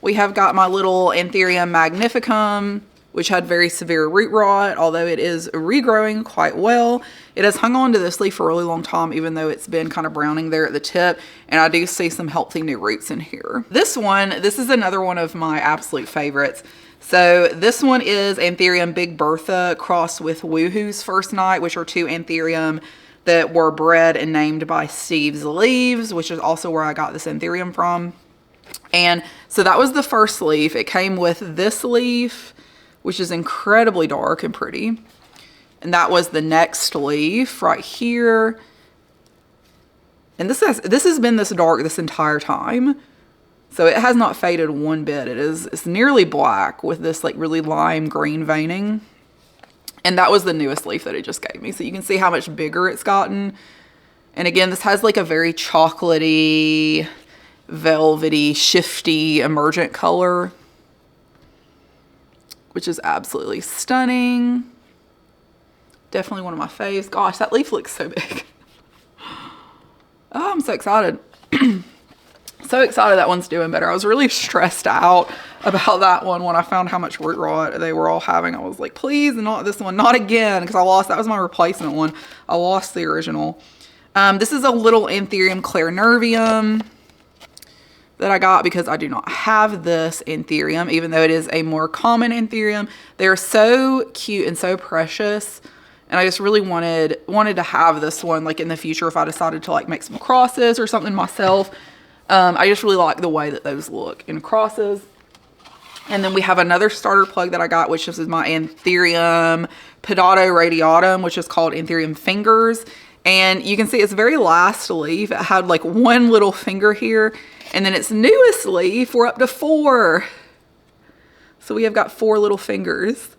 we have got my little Anthurium magnificum, which had very severe root rot, although it is regrowing quite well. It has hung on to this leaf for a really long time, even though it's been kind of browning there at the tip. And I do see some healthy new roots in here. This is another one of my absolute favorites. So this one is Anthurium Big Bertha crossed with Woohoo's First Night, which are 2 Anthurium that were bred and named by Steve's Leaves, which is also where I got this anthurium from. And so that was the first leaf. It came with this leaf, which is incredibly dark and pretty. And that was the next leaf right here. And this has been this dark this entire time. So it has not faded one bit. It's nearly black with this like really lime green veining. And that was the newest leaf that it just gave me. So you can see how much bigger it's gotten. And again, this has like a very chocolatey, velvety, shifty, emergent color, which is absolutely stunning. Definitely one of my faves. Gosh, that leaf looks so big. Oh, I'm so excited. So excited that one's doing better. I was really stressed out about that one when I found how much root rot they were all having. I was like, please, not this one, not again, because that was my replacement one. I lost the original. This is a little Anthurium clarinervium that I got because I do not have this Anthurium, even though it is a more common Anthurium. They're so cute and so precious. And I just really wanted to have this one like in the future if I decided to like make some crosses or something myself. I just really like the way that those look in crosses. And then we have another starter plug that I got, which is my Anthurium pedato radiatum, which is called Anthurium fingers. And you can see its very last leaf, it had like one little finger here. And then its newest leaf, we're up to 4. So we have got 4 little fingers.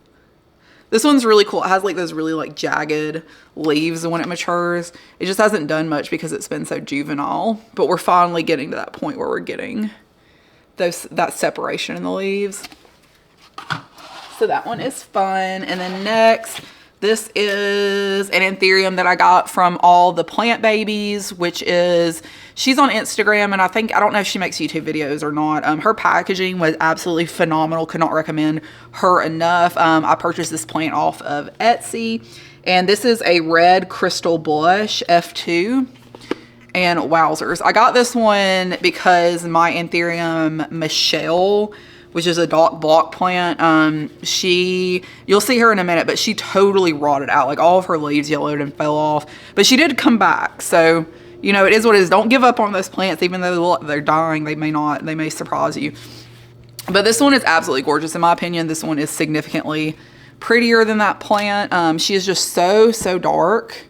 This one's really cool. It has like those really like jagged leaves when it matures. It just hasn't done much because it's been so juvenile, but we're finally getting to that point where we're getting that separation in the leaves. So that one is fun. And then next, this is an Anthurium that I got from All the Plant Babies, which is, she's on Instagram, and I don't know if she makes YouTube videos or not. Her packaging was absolutely phenomenal. Could not recommend her enough. I purchased this plant off of Etsy, and this is a red crystal blush F2. And wowzers, I got this one because my Anthurium Michelle, which is a dock block plant, you'll see her in a minute, but she totally rotted out. Like all of her leaves yellowed and fell off, but she did come back. So, you know, it is what it is. Don't give up on those plants, even though they're dying. They may surprise you. But this one is absolutely gorgeous. In my opinion, this one is significantly prettier than that plant. She is just so dark.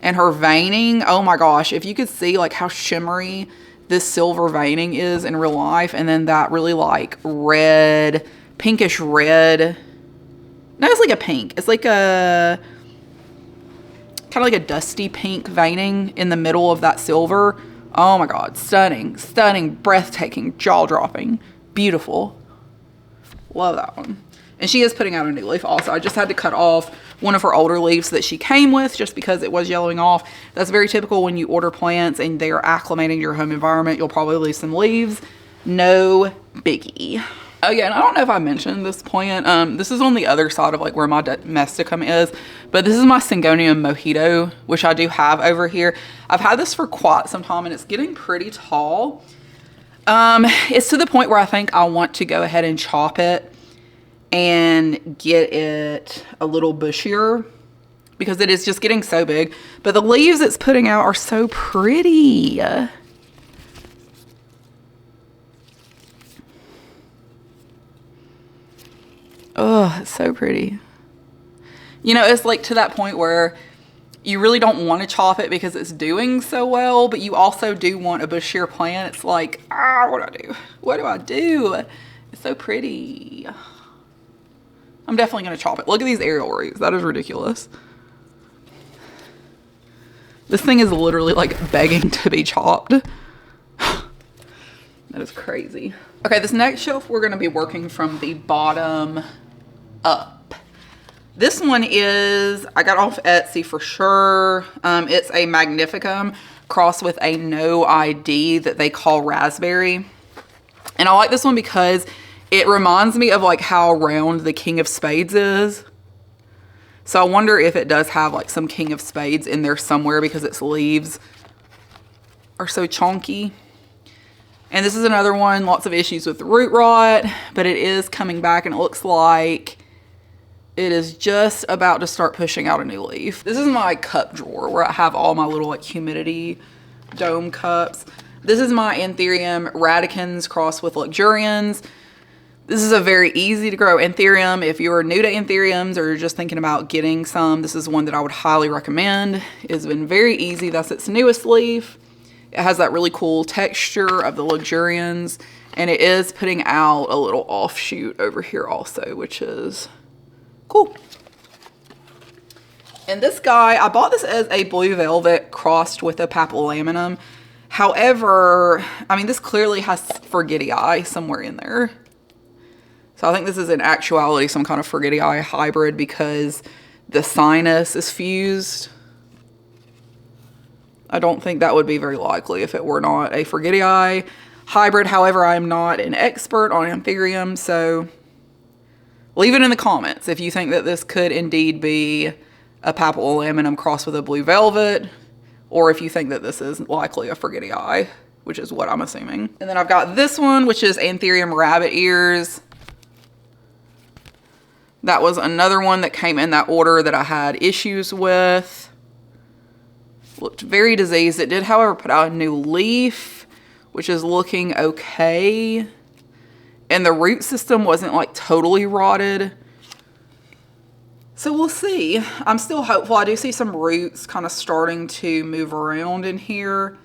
And her veining, oh my gosh, if you could see like how shimmery this silver veining is in real life, and then that really like red, pinkish red. No, it's like a pink. It's like a kind of like a dusty pink veining in the middle of that silver. Oh my God, stunning, breathtaking, jaw-dropping, beautiful. Love that one. And she is putting out a new leaf also. I just had to cut off one of her older leaves that she came with just because it was yellowing off. That's very typical when you order plants and they are acclimating to your home environment. You'll probably lose some leaves. No biggie. Again, I don't know if I mentioned this plant. This is on the other side of like where my domesticum is, but this is my Syngonium mojito, which I do have over here. I've had this for quite some time and it's getting pretty tall. It's to the point where I think I want to go ahead and chop it and get it a little bushier because it is just getting so big. But the leaves it's putting out are so pretty. Oh, it's so pretty. You know, it's like to that point where you really don't want to chop it because it's doing so well, but you also do want a bushier plant. It's like, what do I do? What do I do? It's so pretty. I'm definitely going to chop it. Look at these aerial roots. That is ridiculous. This thing is literally like begging to be chopped. That is crazy. Okay, this next shelf, we're going to be working from the bottom up. This one is, I got off Etsy for sure. It's a Magnificum crossed with a no ID that they call raspberry. And I like this one because it reminds me of like how round the King of Spades is. So I wonder if it does have like some King of Spades in there somewhere because its leaves are so chunky. And this is another one, lots of issues with root rot, but it is coming back and it looks like it is just about to start pushing out a new leaf. This is my cup drawer where I have all my little like humidity dome cups. This is my Anthurium radicans crossed with luxurians. This is a very easy to grow Anthurium. If you're new to Anthuriums or you're just thinking about getting some, this is one that I would highly recommend. It's been very easy. That's its newest leaf. It has that really cool texture of the luxurians, and it is putting out a little offshoot over here also, which is cool. And this guy, I bought this as a blue velvet crossed with a papillamum. However, I mean, this clearly has forgetty eye somewhere in there. So I think this is in actuality some kind of forgetty eye hybrid because the sinus is fused. I don't think that would be very likely if it were not a forgetty eye hybrid. However, I'm not an expert on Anthurium, so leave it in the comments if you think that this could indeed be a papillamum crossed with a blue velvet, or if you think that this is likely a forgetty eye, which is what I'm assuming. And then I've got this one, which is Anthurium rabbit ears. That was another one that came in that order that I had issues with. Looked very diseased. It did, however, put out a new leaf, which is looking okay. And the root system wasn't like totally rotted. So we'll see. I'm still hopeful. I do see some roots kind of starting to move around in here.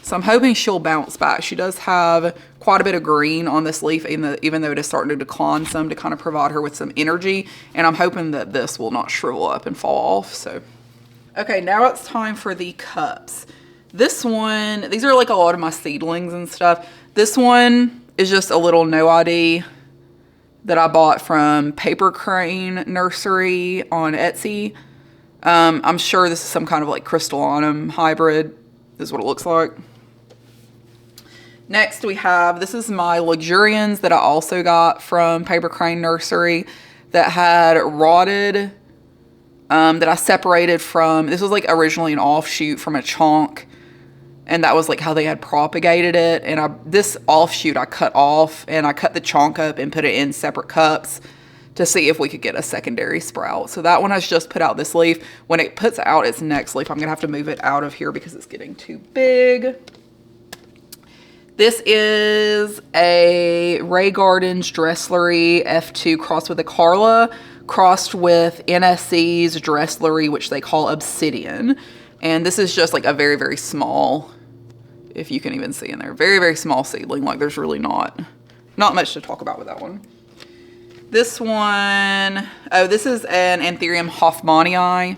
So I'm hoping she'll bounce back. She does have quite a bit of green on this leaf, even though it is starting to decline some to kind of provide her with some energy. And I'm hoping that this will not shrivel up and fall off. So, okay, now it's time for the cups. This one, these are like a lot of my seedlings and stuff. This one is just a little no ID that I bought from Paper Crane Nursery on Etsy. I'm sure this is some kind of like crystallinum hybrid. This is what it looks like. Next we have, this is my luxurians that I also got from Paper Crane Nursery that had rotted, that I separated from. This was like originally an offshoot from a chonk, and that was like how they had propagated it. And this offshoot I cut off, and I cut the chonk up and put it in separate cups to see if we could get a secondary sprout. So that one has just put out this leaf. When it puts out its next leaf, I'm gonna have to move it out of here because it's getting too big. This is a Ray Gardens Dresslery F2 crossed with a Carla, crossed with NSC's Dresslery, which they call Obsidian. And this is just like a very, very small, if you can even see in there, very, very small seedling. Like there's really not much to talk about with that one. This one, oh, this is an Anthurium Hoffmanii.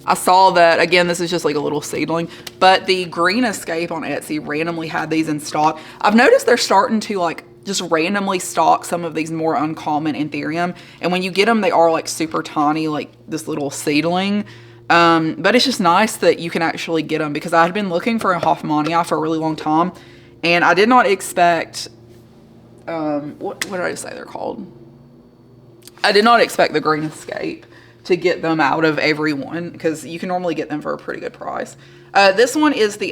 I saw that, again, this is just like a little seedling, but the Green Escape on Etsy randomly had these in stock. I've noticed they're starting to like just randomly stock some of these more uncommon Anthurium. And when you get them, they are like super tiny, like this little seedling. But it's just nice that you can actually get them because I had been looking for a Hoffmanii for a really long time. And I did not expect, what did I say they're called? I did not expect the Green Escape to get them out of everyone because you can normally get them for a pretty good price. This one is the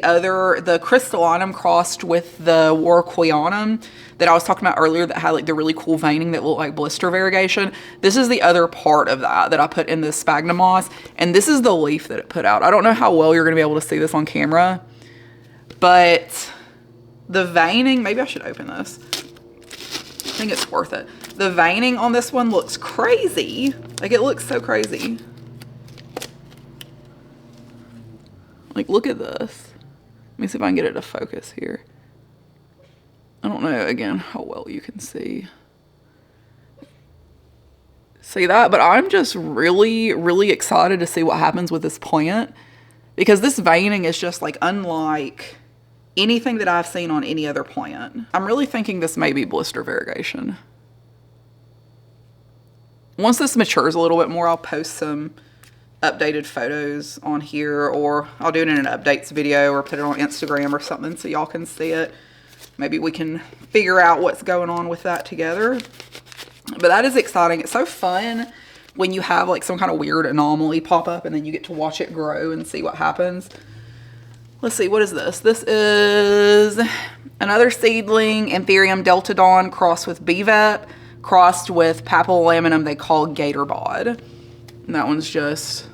crystallinum crossed with the warqueanum that I was talking about earlier that had like the really cool veining that looked like blister variegation. This is the other part of that I put in the sphagnum moss, and this is the leaf that it put out. I don't know how well you're gonna be able to see this on camera, but the veining, maybe I should open this. I think it's worth it. The veining on this one looks crazy. Like it looks so crazy. Like look at this. Let me see if I can get it to focus here. I don't know again how well you can see that, but I'm just really, really excited to see what happens with this plant because this veining is just like unlike anything that I've seen on any other plant. I'm really thinking this may be blister variegation. Once this matures a little bit more, I'll post some updated photos on here, or I'll do it in an updates video or put it on Instagram or something so y'all can see it. Maybe we can figure out what's going on with that together. But that is exciting. It's so fun when you have like some kind of weird anomaly pop up and then you get to watch it grow and see what happens. Let's see, what is this? This is another seedling, Anthurium Delta Dawn crossed with BVEP, crossed with papillolaminum they call gator bod. And that one's just a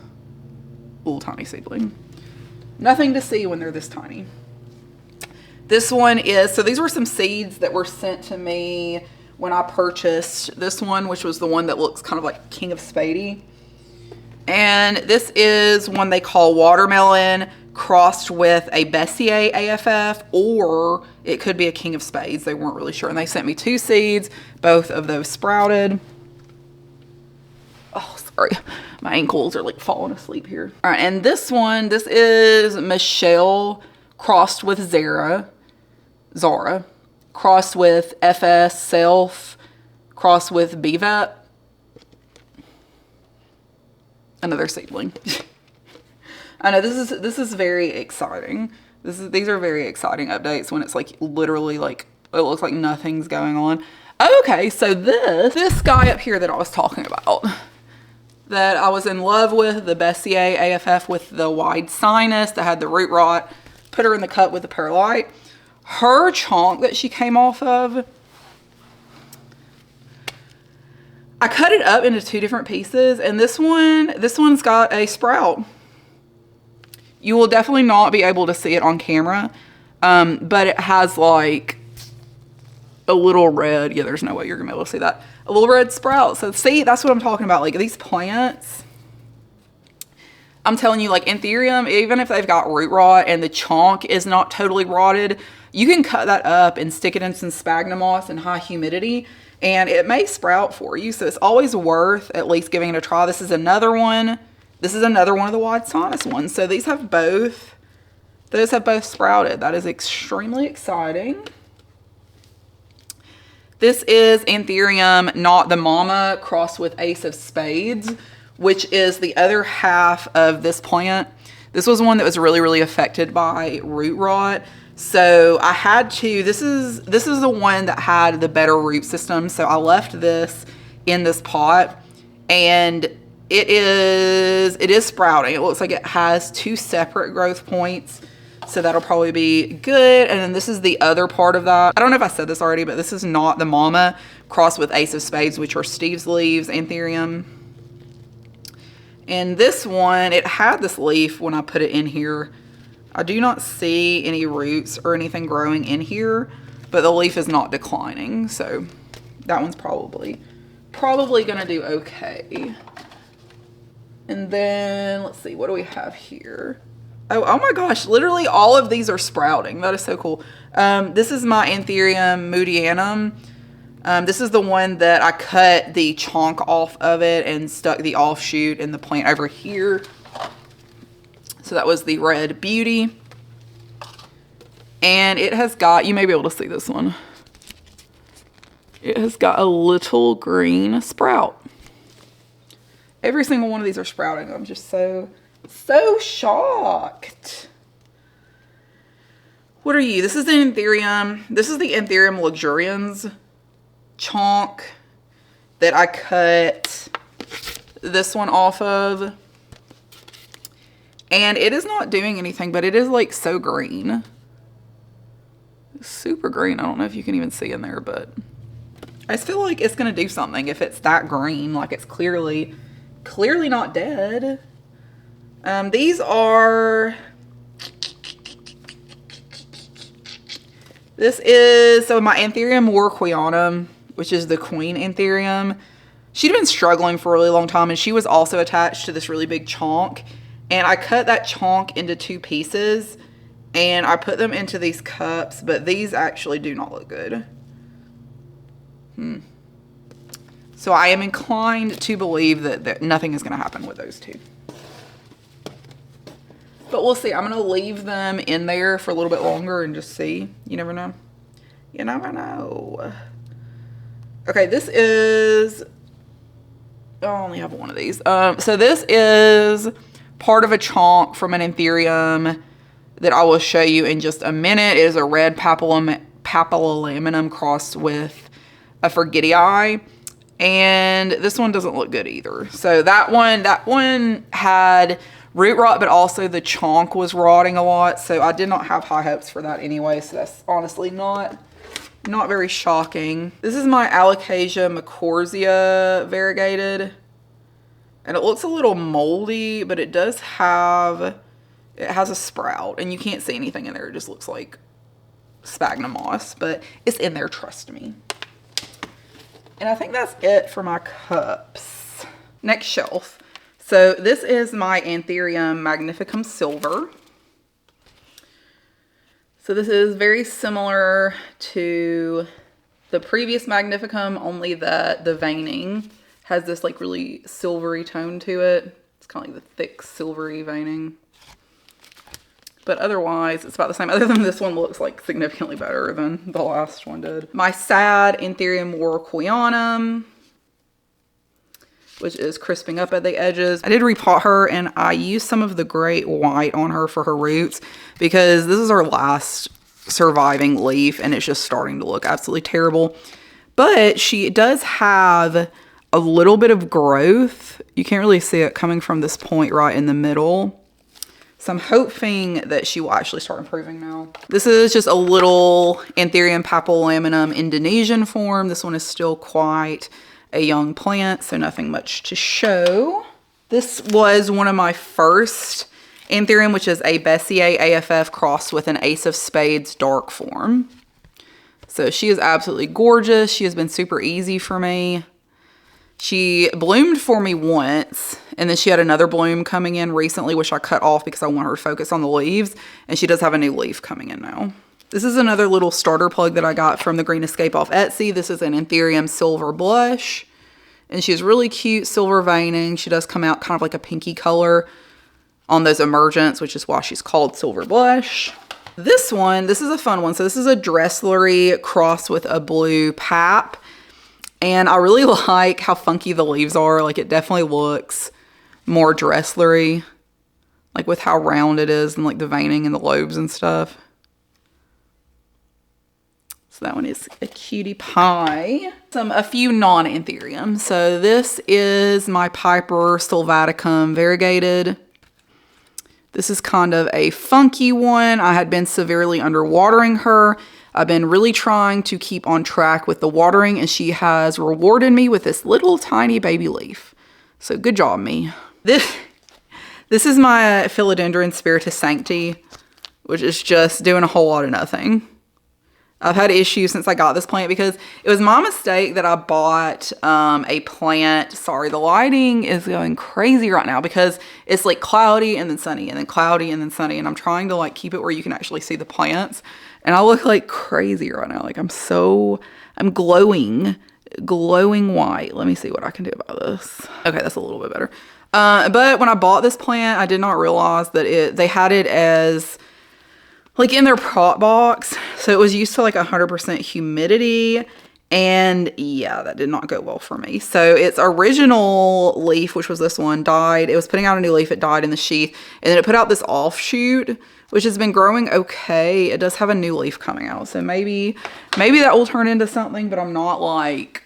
little tiny seedling. Nothing to see when they're this tiny. This one is, so these were some seeds that were sent to me when I purchased this one, which was the one that looks kind of like King of Spadey. And this is one they call watermelon crossed with a Bessier AFF, or it could be a King of Spades. They weren't really sure. And they sent me 2 seeds. Both of those sprouted. Oh, sorry. My ankles are like falling asleep here. All right, and this one, this is Michelle crossed with Zara, crossed with FS Self, crossed with BVEP. Another seedling. I know this is very exciting. These are very exciting updates when it's like literally like it looks like nothing's going on. Okay, so this guy up here that I was talking about, that I was in love with, the Bessier AFF with the wide sinus that had the root rot, put her in the cup with the perlite. Her chunk that she came off of, I cut it up into 2 different pieces, and this one's got a sprout. You will definitely not be able to see it on camera, but it has like a little red, yeah, there's no way you're gonna be able to see that, a little red sprout. So see, that's what I'm talking about. Like these plants, I'm telling you, like Anthurium, even if they've got root rot and the chunk is not totally rotted, you can cut that up and stick it in some sphagnum moss in high humidity, and it may sprout for you. So it's always worth at least giving it a try. This is another one. This is another one of the wide sinus ones. So these have both, those have both sprouted. That is extremely exciting. This is Anthurium, not the mama, crossed with Ace of Spades, which is the other half of this plant. This was one that was really, really affected by root rot. So I had to, this is the one that had the better root system. So I left this in this pot, and it is sprouting. It looks like it has 2 separate growth points. So that'll probably be good. And then this is the other part of that. I don't know if I said this already, but this is not the mama, crossed with Ace of Spades, which are Steve's leaves, Anthurium. And this one, it had this leaf when I put it in here. I do not see any roots or anything growing in here, but the leaf is not declining. So that one's probably gonna do okay. And then let's see, what do we have here? Oh my gosh, literally all of these are sprouting. That is so cool. This is my Anthurium moodianum. This is the one that I cut the chunk off of it and stuck the offshoot in the plant over here. So that was the Red Beauty. And it has got, you may be able to see this one. It has got a little green sprout. Every single one of these are sprouting. I'm just so shocked. What are you? This is the Anthurium. This is the Anthurium luxurians chunk that I cut this one off of. And it is not doing anything, but it is like so green. Super green. I don't know if you can even see in there, but I just feel like it's going to do something if it's that green. Like it's clearly not dead. These are, this is, so my Anthurium warquianum, which is the queen Anthurium. She'd been struggling for a really long time, and she was also attached to this really big chunk. And I cut that chunk into 2 pieces, and I put them into these cups, but these actually do not look good. So I am inclined to believe that nothing is going to happen with those 2. But we'll see. I'm going to leave them in there for a little bit longer and just see. You never know. You never know. Okay, this is, I only have one of these. So this is part of a chunk from an Anthurium that I will show you in just a minute. It is a red papillolaminum crossed with a forgetii. And this one doesn't look good either. So that one had root rot, but also the chunk was rotting a lot. So I did not have high hopes for that anyway. So that's honestly not Not very shocking. This is my Alocasia Mycorrhiza variegated. And it looks a little moldy, but it does have, it has a sprout. And you can't see anything in there. It just looks like sphagnum moss. But it's in there, trust me. And I think that's it for my cups. Next shelf. So this is my Anthurium Magnificum Silver. So this is very similar to the previous Magnificum, only that the veining has this like really silvery tone to it. It's kind of like the thick silvery veining. But otherwise, it's about the same. Other than this one looks like significantly better than the last one did. My sad Anthurium Warwickwianum, which is crisping up at the edges. I did repot her and I used some of the great white on her for her roots because this is her last surviving leaf and it's just starting to look absolutely terrible. But she does have a little bit of growth. You can't really see it coming from this point right in the middle. So I'm hoping that she will actually start improving now. This is just a little Anthurium papilolaminum Indonesian form. This one is still quite a young plant, so nothing much to show. This was one of my first Anthurium, which is a Bessier AFF crossed with an Ace of Spades dark form. So she is absolutely gorgeous. She has been super easy for me. She bloomed for me once, and then she had another bloom coming in recently, which I cut off because I want her to focus on the leaves, and she does have a new leaf coming in now. This is another little starter plug that I got from the Green Escape off Etsy. This is an Anthurium Silver Blush. And she has really cute silver veining. She does come out kind of like a pinky color on those emergents, which is why she's called Silver Blush. This one, this is a fun one. So this is a Dresslery crossed with a blue pap. And I really like how funky the leaves are. Like it definitely looks more Dresslery. Like with how round it is and like the veining and the lobes and stuff. So that one is a cutie pie. A few non-Anthuriums. So this is my Piper Sylvaticum variegated. This is kind of a funky one. I had been severely underwatering her. I've been really trying to keep on track with the watering, and she has rewarded me with this little tiny baby leaf. So good job, me. This is my Philodendron Spiritus Sancti, which is just doing a whole lot of nothing. I've had issues since I got this plant because it was my mistake that I bought a plant. Sorry, the lighting is going crazy right now because it's like cloudy and then sunny and then cloudy and then sunny. And I'm trying to like keep it where you can actually see the plants. And I look like crazy right now. Like I'm glowing white. Let me see what I can do about this. Okay, that's a little bit better. But when I bought this plant, I did not realize that they had it as like in their pot box. So it was used to like 100% humidity. And yeah, that did not go well for me. So its original leaf, which was this one, died. It was putting out a new leaf. It died in the sheath. And then it put out this offshoot, which has been growing okay. It does have a new leaf coming out. So maybe that will turn into something, but I'm not like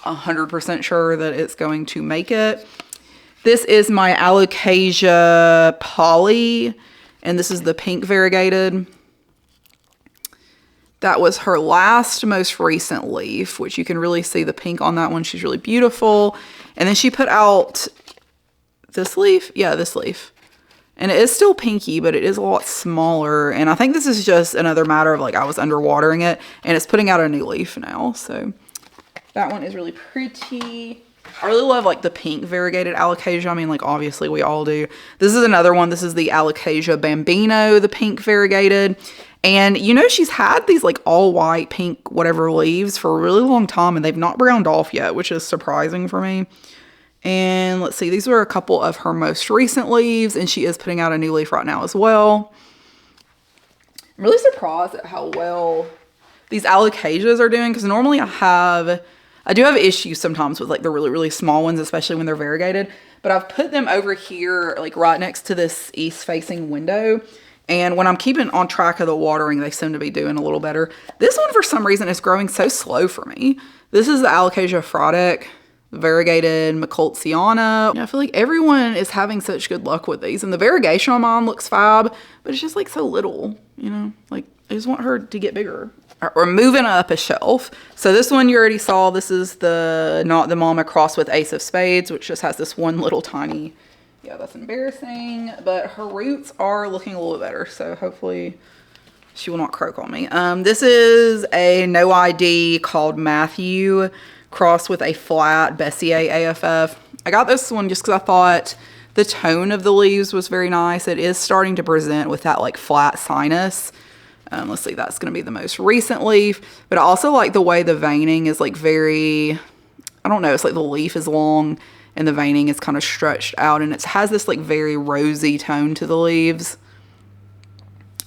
100% sure that it's going to make it. This is my Alocasia Polly. And this is the pink variegated. That was her most recent leaf, which you can really see the pink on that one. She's really beautiful. And then she put out this leaf. Yeah, this leaf. And it is still pinky, but it is a lot smaller. And I think this is just another matter of like I was underwatering it. And it's putting out a new leaf now. So that one is really pretty. I really love like the pink variegated Alocasia. I mean, like obviously we all do. This is another one. This is the Alocasia Bambino, the pink variegated. And you know, she's had these like all white pink whatever leaves for a really long time and they've not browned off yet, which is surprising for me. And let's see, these were a couple of her most recent leaves and she is putting out a new leaf right now as well. I'm really surprised at how well these Alocasias are doing because normally I do have issues sometimes with like the really, really small ones, especially when they're variegated. But I've put them over here, like right next to this east-facing window. And when I'm keeping on track of the watering, they seem to be doing a little better. This one, for some reason, is growing so slow for me. This is the Alocasia Frodic, variegated Micolciana. I feel like everyone is having such good luck with these. And the variegation on mine looks fab, but it's just like so little, you know? Like, I just want her to get bigger. All right, we're moving up a shelf. So this one you already saw. This is the Not the Mama crossed with Ace of Spades, which just has this one little tiny, yeah, that's embarrassing. But her roots are looking a little better. So hopefully she will not croak on me. This is a no ID called Matthew crossed with a flat Bessier AFF. I got this one just because I thought the tone of the leaves was very nice. It is starting to present with that like flat sinus. Let's see, that's going to be the most recent leaf. But I also like the way the veining is like very, I don't know, it's like the leaf is long and the veining is kind of stretched out. And it has this like very rosy tone to the leaves,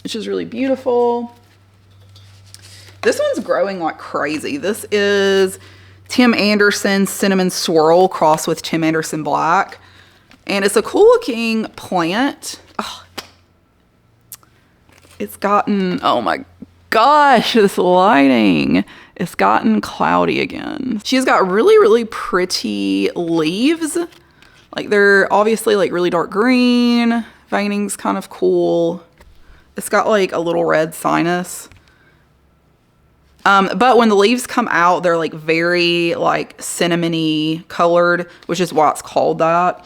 which is really beautiful. This one's growing like crazy. This is Tim Anderson Cinnamon Swirl crossed with Tim Anderson Black. And it's a cool looking plant. Oh, it's gotten, oh my gosh, this lighting. It's gotten cloudy again. She's got really, really pretty leaves. Like they're obviously like really dark green. Veining's kind of cool. It's got like a little red sinus. But when the leaves come out, they're like very like cinnamony colored, which is why it's called that,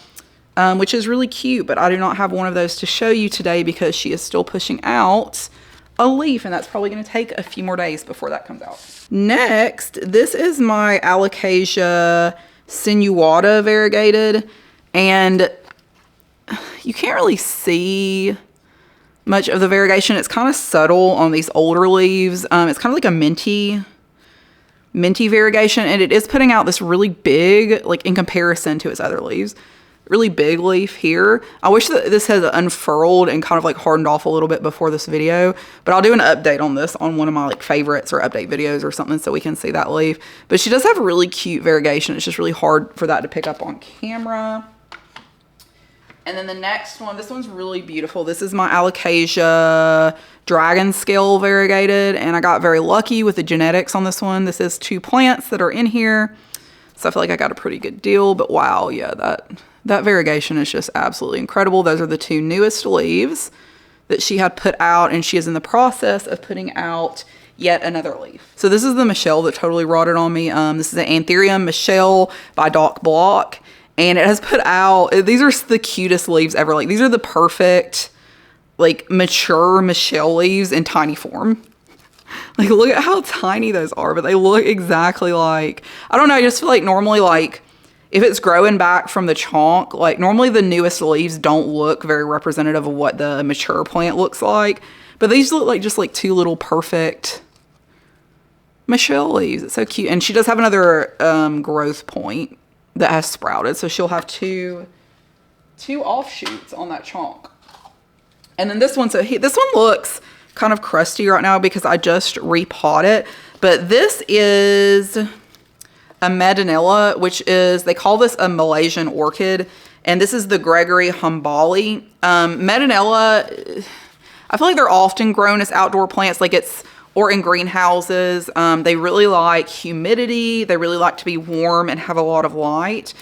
which is really cute. But I do not have one of those to show you today because she is still pushing out a leaf, and that's probably going to take a few more days before that comes out. Next, this is my Alocasia sinuata variegated, and you can't really see much of the variegation. It's kind of subtle on these older leaves. It's kind of like a minty variegation, and it is putting out this really big, like in comparison to its other leaves, really big leaf here. I wish that this has unfurled and kind of like hardened off a little bit before this video, but I'll do an update on this on one of my like favorites or update videos or something so we can see that leaf. But she does have really cute variegation. It's just really hard for that to pick up on camera. And then the next one, this one's really beautiful. This is my Alocasia Dragon Scale variegated, and I got very lucky with the genetics on this one. This is 2 plants that are in here, so I feel like I got a pretty good deal. But wow, yeah, that variegation is just absolutely incredible. Those are the 2 newest leaves that she had put out, and she is in the process of putting out yet another leaf. So this is the Michelle that totally rotted on me. This is the Anthurium Michelle by Doc Block. And it has put out, these are the cutest leaves ever. Like these are the perfect, like mature Michelle leaves in tiny form. Like look at how tiny those are, but they look exactly like, I don't know, I just feel like normally like if it's growing back from the chonk, like normally the newest leaves don't look very representative of what the mature plant looks like. But these look like just like 2 little perfect Michelle leaves. It's so cute. And she does have another growth point that has sprouted, so she'll have two offshoots on that chonk. And then this one, this one looks kind of crusty right now because I just repot it, but this is a Medinilla, which is, they call this a Malaysian orchid, and this is the Gregory Humbali. Medinilla, I feel like they're often grown as outdoor plants, or in greenhouses. They really like humidity. They really like to be warm and have a lot of light.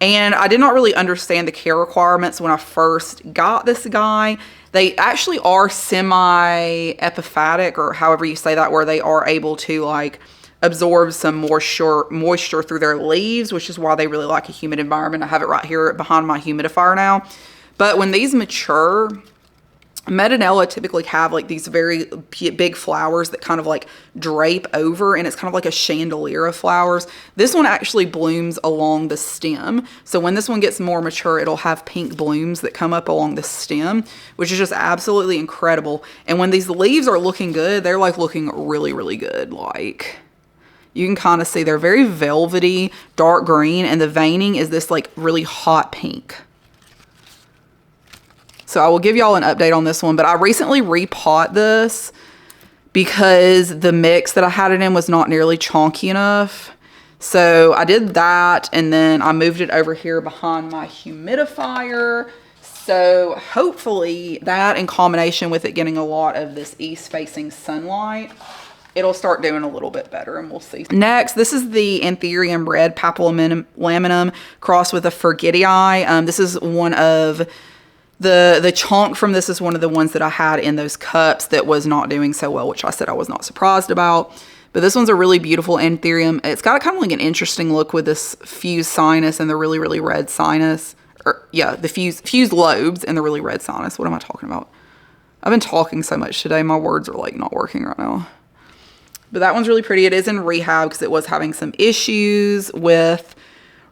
And I did not really understand the care requirements when I first got this guy. They actually are semi-epiphatic, or however you say that, where they are able to like absorb some moisture through their leaves, which is why they really like a humid environment. I have it right here behind my humidifier now. But when these mature, Medinella typically have like these very big flowers that kind of like drape over, and it's kind of like a chandelier of flowers. This one actually blooms along the stem. So when this one gets more mature, it'll have pink blooms that come up along the stem, which is just absolutely incredible. And when these leaves are looking good, they're like looking really, really good. Like you can kind of see they're very velvety, dark green, and the veining is this like really hot pink. So I will give y'all an update on this one, but I recently repot this because the mix that I had it in was not nearly chonky enough. So I did that, and then I moved it over here behind my humidifier. So hopefully that, in combination with it getting a lot of this east-facing sunlight, it'll start doing a little bit better, and we'll see. Next, this is the Anthurium Red Papillominum crossed with a Forgetii. This is one of The chunk from this is one of the ones that I had in those cups that was not doing so well, which I said I was not surprised about. But this one's a really beautiful anthurium. It's got kind of like an interesting look with this fused sinus and the really, really red sinus. Or, yeah, the fused lobes and the really red sinus. What am I talking about? I've been talking so much today. My words are like not working right now. But that one's really pretty. It is in rehab because it was having some issues with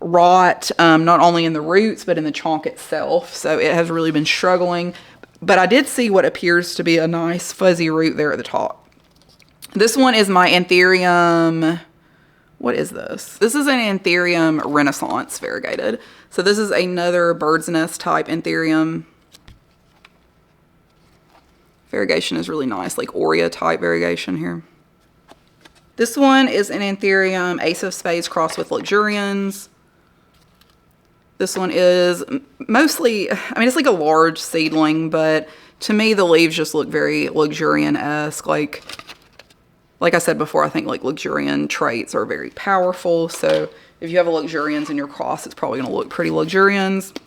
rot, not only in the roots, but in the chonk itself. So it has really been struggling. But I did see what appears to be a nice fuzzy root there at the top. This one is my anthurium. What is this? This is an anthurium renaissance variegated. So this is another bird's nest type anthurium. Variegation is really nice, like Aurea type variegation here. This one is an anthurium ace of spades crossed with luxurians. This one is mostly, I mean, it's like a large seedling, but to me, the leaves just look very luxurian-esque. Like I said before, I think like luxurian traits are very powerful. So if you have a luxurians in your cross, it's probably going to look pretty luxurians.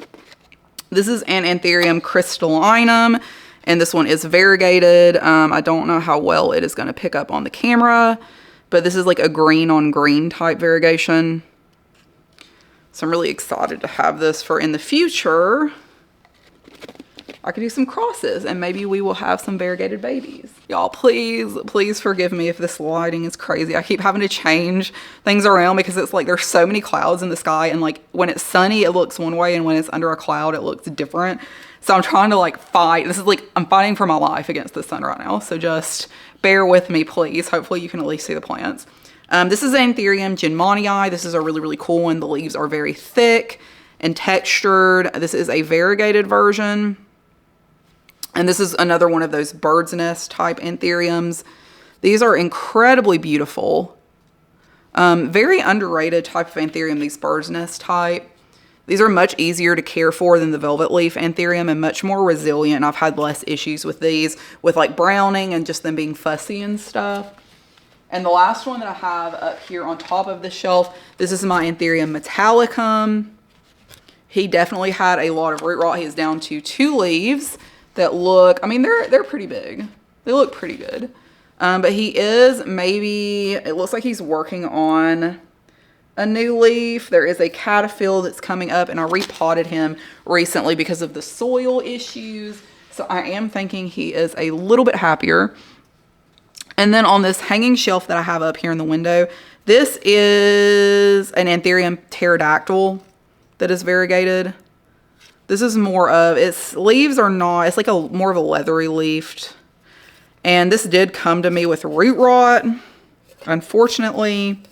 This is an anthurium crystallinum, and this one is variegated. I don't know how well it is going to pick up on the camera, but this is like a green on green type variegation. So I'm really excited to have this for in the future. I could do some crosses and maybe we will have some variegated babies. Y'all, please forgive me if this lighting is crazy. I keep having to change things around because it's like there's so many clouds in the sky, and like when it's sunny, it looks one way, and when it's under a cloud, it looks different. So I'm trying to like fight. This is like, I'm fighting for my life against the sun right now. So just bear with me, please. Hopefully you can at least see the plants. This is Anthurium genmanii. This is a really, really cool one. The leaves are very thick and textured. This is a variegated version. And this is another one of those bird's nest type anthuriums. These are incredibly beautiful. Very underrated type of anthurium, these bird's nest type. These are much easier to care for than the velvet leaf anthurium and much more resilient. I've had less issues with these, with like browning and just them being fussy and stuff. And the last one that I have up here on top of the shelf, this is my Anthurium metallicum. He definitely had a lot of root rot. He is down to 2 leaves that look, I mean, they're pretty big. They look pretty good. But he is maybe, it looks like he's working on a new leaf. There is a caterpillar that's coming up, and I repotted him recently because of the soil issues. So I am thinking he is a little bit happier. And then on this hanging shelf that I have up here in the window, this is an Anthurium pterodactyl that is variegated. This is more of, its leaves are not, it's like a more of a leathery leafed. And this did come to me with root rot, unfortunately.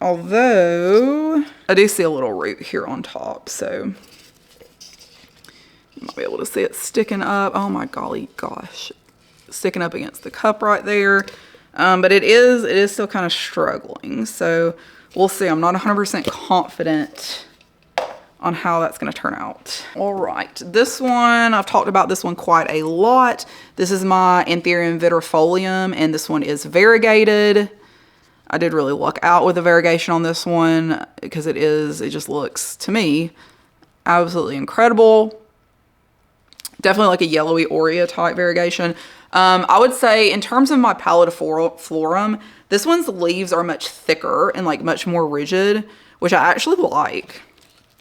Although I do see a little root here on top, so you might be able to see it sticking up. Oh my golly gosh. Sticking up against the cup right there. But it is still kind of struggling. So we'll see. I'm not 100% confident on how that's going to turn out. All right. This one, I've talked about this one quite a lot. This is my Anthurium vitrifolium, and this one is variegated. I did really luck out with the variegation on this one because it just looks, to me, absolutely incredible. Definitely like a yellowy Aurea type variegation. I would say in terms of my pallidiflorum, this one's leaves are much thicker and like much more rigid, which I actually like.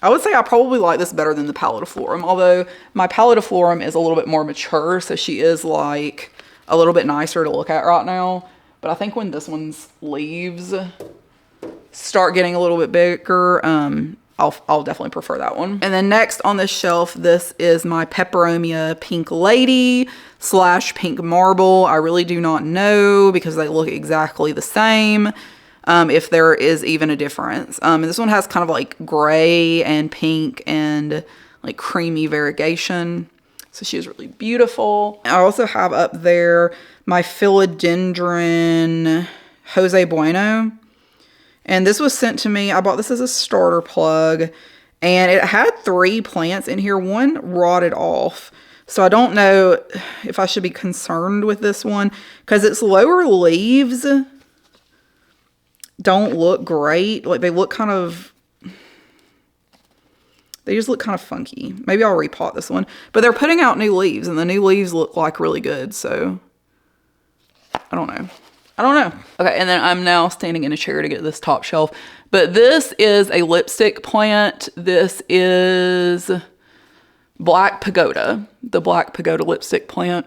I would say I probably like this better than the pallidiflorum, although my pallidiflorum is a little bit more mature, so she is like a little bit nicer to look at right now. But I think when this one's leaves start getting a little bit bigger, I'll definitely prefer that one. And then next on this shelf, this is my Peperomia Pink Lady / Pink Marble. I really do not know because they look exactly the same, if there is even a difference. And this one has kind of like gray and pink and like creamy variegation. So she is really beautiful. I also have up there my Philodendron Jose Bueno. And this was sent to me. I bought this as a starter plug. And it had 3 plants in here. One rotted off. So I don't know if I should be concerned with this one. Because its lower leaves don't look great. Like they look kind of They just look kind of funky. Maybe I'll repot this one. But they're putting out new leaves, and the new leaves look like really good. So I don't know. Okay, and then I'm now standing in a chair to get this top shelf. But this is a lipstick plant. This is Black Pagoda, the Black Pagoda lipstick plant.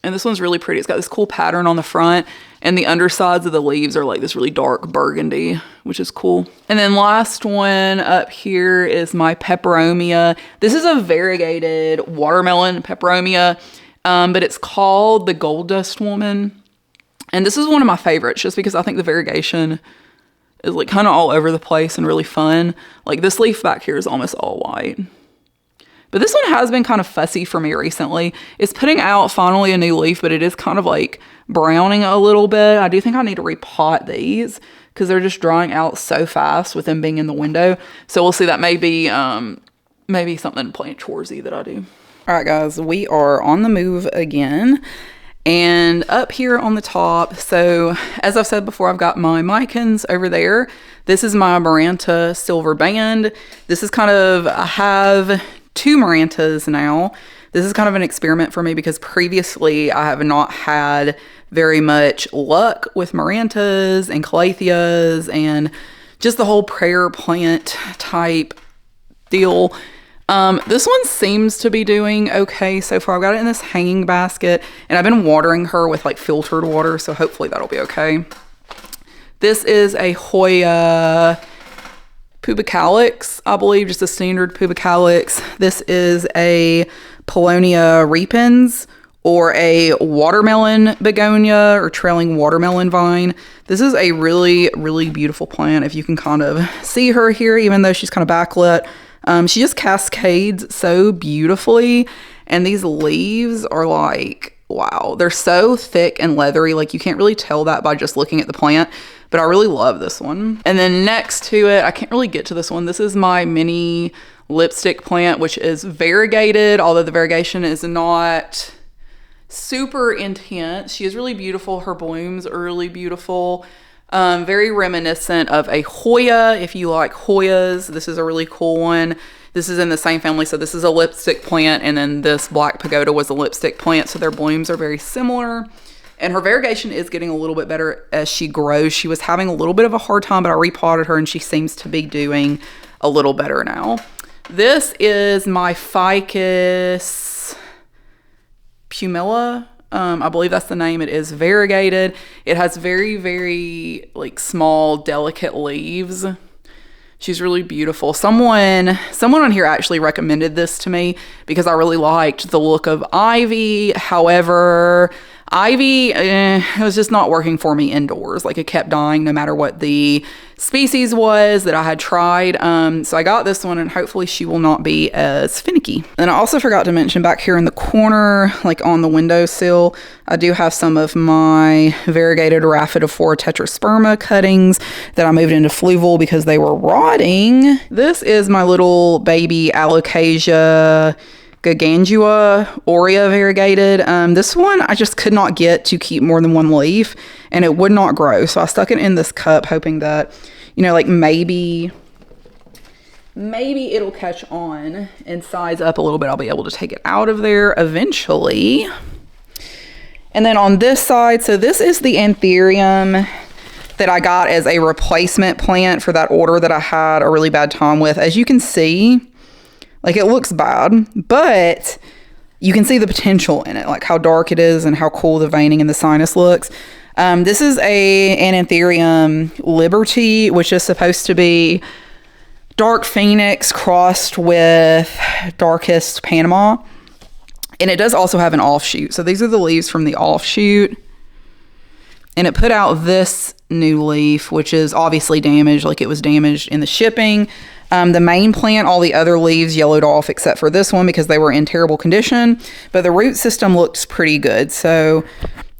And this one's really pretty. It's got this cool pattern on the front, and the undersides of the leaves are like this really dark burgundy, which is cool. And then last one up here is my peperomia. This is a variegated watermelon peperomia, but it's called the Gold Dust Woman. And this is one of my favorites just because I think the variegation is like kind of all over the place and really fun. Like this leaf back here is almost all white. But this one has been kind of fussy for me recently. It's putting out finally a new leaf, but it is kind of like browning a little bit. I do think I need to repot these because they're just drying out so fast with them being in the window. So we'll see. That may be maybe something plant choresy that I do. All right, guys, we are on the move again. And up here on the top, so as I've said before, I've got my Micans over there. This is my Maranta Silver Band. This is kind of, I have 2 Marantas now. This is kind of an experiment for me because previously I have not had very much luck with Marantas and Calatheas and just the whole prayer plant type deal. This one seems to be doing okay so far. I've got it in this hanging basket, and I've been watering her with like filtered water, so hopefully that'll be okay. This is a Hoya pubicalix, I believe, just a standard pubicalix. This is a Paulownia repens, or a watermelon begonia or trailing watermelon vine. This is a really, really beautiful plant. If you can kind of see her here, even though she's kind of backlit, she just cascades so beautifully, and these leaves are like, wow, they're so thick and leathery. Like you can't really tell that by just looking at the plant, but I really love this one. And then next to it, I can't really get to this one. This is my mini lipstick plant, which is variegated, although the variegation is not super intense. She is really beautiful. Her blooms are really beautiful. Very reminiscent of a Hoya. If you like Hoyas, this is a really cool one. This is in the same family. So this is a lipstick plant, and then this Black Pagoda was a lipstick plant. So their blooms are very similar. And her variegation is getting a little bit better as she grows. She was having a little bit of a hard time, but I repotted her and she seems to be doing a little better now. This is my Ficus pumila. I believe that's the name. It is variegated. It has very, very like small, delicate leaves. She's really beautiful. Someone on here actually recommended this to me because I really liked the look of Ivy. However, Ivy, it was just not working for me indoors. Like it kept dying no matter what the species was that I had tried. So I got this one, and hopefully she will not be as finicky. And I also forgot to mention back here in the corner, like on the windowsill, I do have some of my variegated Rhaphidophora tetrasperma cuttings that I moved into fluval because they were rotting. This is my little baby Alocasia Gigangua Aurea variegated. This one I just could not get to keep more than one leaf, and it would not grow. So I stuck it in this cup hoping that, you know, like maybe it'll catch on and size up a little bit. I'll be able to take it out of there eventually. And then on this side, so this is the Anthurium that I got as a replacement plant for that order that I had a really bad time with. As you can see, like it looks bad, but you can see the potential in it, like how dark it is and how cool the veining and the sinus looks. This is an Anthurium Liberty, which is supposed to be Dark Phoenix crossed with Darkest Panama. And it does also have an offshoot. So these are the leaves from the offshoot. And it put out this new leaf, which is obviously damaged, like it was damaged in the shipping. The main plant, all the other leaves yellowed off except for this one because they were in terrible condition. But the root system looks pretty good. So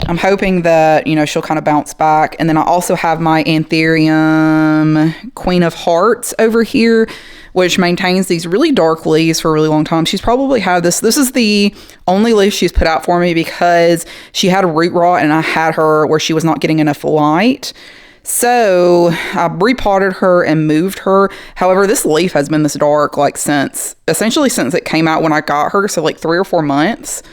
I'm hoping that, you know, she'll kind of bounce back. And then I also have my Anthurium Queen of Hearts over here, which maintains these really dark leaves for a really long time. She's probably had this. This is the only leaf she's put out for me because she had a root rot and I had her where she was not getting enough light. So I repotted her and moved her. However, this leaf has been this dark like essentially since it came out when I got her. So like 3 or 4 months.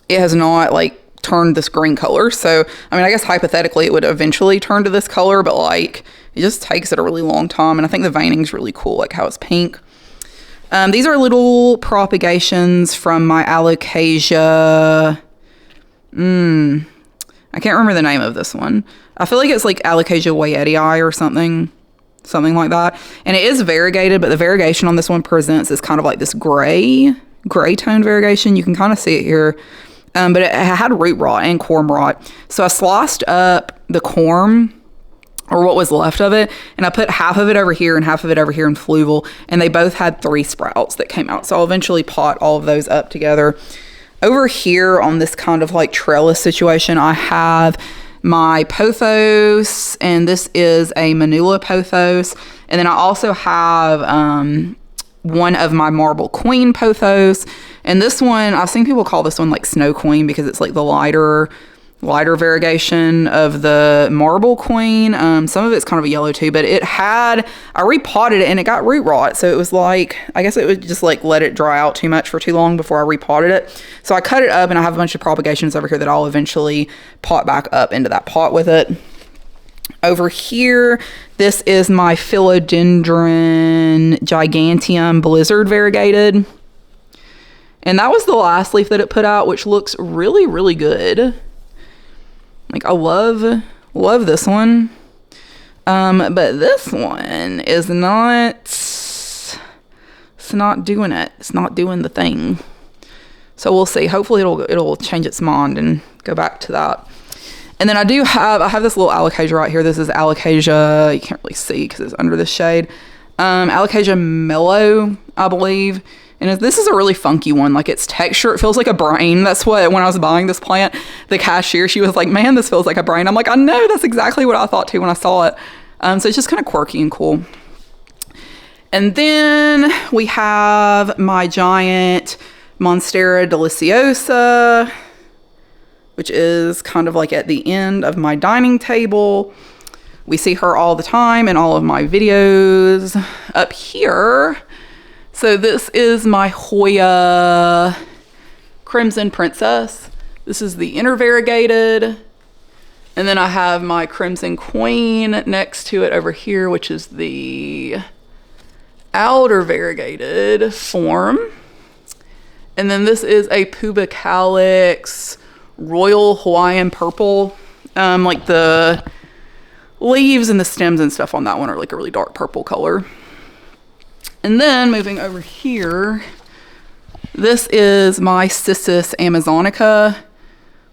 It has not like turned this green color. So, I mean, I guess hypothetically it would eventually turn to this color, but like it just takes it a really long time. And I think the veining is really cool, like how it's pink. These are little propagations from my alocasia. I can't remember the name of this one. I feel like it's like Alocasia wayettii or something like that. And it is variegated, but the variegation on this one presents as kind of like this gray tone variegation. You can kind of see it here. But it had root rot and corm rot. So I sliced up the corm, or what was left of it, and I put half of it over here and half of it over here in fluval, and they both had 3 sprouts that came out. So I'll eventually pot all of those up together. Over here on this kind of like trellis situation, I have my pothos, and this is a Manula pothos. And then I also have one of my marble queen pothos. And this one, I've seen people call this one like snow queen because it's like the lighter variegation of the marble queen. Some of it's kind of a yellow too, but I repotted it and it got root rot. So it was like, I guess it would just like let it dry out too much for too long before I repotted it. So I cut it up and I have a bunch of propagations over here that I'll eventually pot back up into that pot with it. Over here, this is my Philodendron giganteum blizzard variegated. And that was the last leaf that it put out, which looks really, really good. Like, I love this one. But this one is not, it's not doing it. It's not doing the thing. So we'll see. Hopefully it'll change its mind and go back to that. And then I have this little alocasia right here. This is alocasia, you can't really see because it's under this shade. Alocasia mellow, I believe. And this is a really funky one. Like, its texture, it feels like a brain. That's what, when I was buying this plant, the cashier, she was like, man, this feels like a brain. I'm like, I know, that's exactly what I thought too when I saw it. So it's just kind of quirky and cool. And then we have my giant Monstera deliciosa, which is kind of like at the end of my dining table. We see her all the time in all of my videos. Up here, so this is my Hoya Crimson Princess. This is the inner variegated. And then I have my Crimson Queen next to it over here, which is the outer variegated form. And then this is a Pubicalix Royal Hawaiian Purple. Like the leaves and the stems and stuff on that one are like a really dark purple color. And then moving over here, this is my Cissus Amazonica,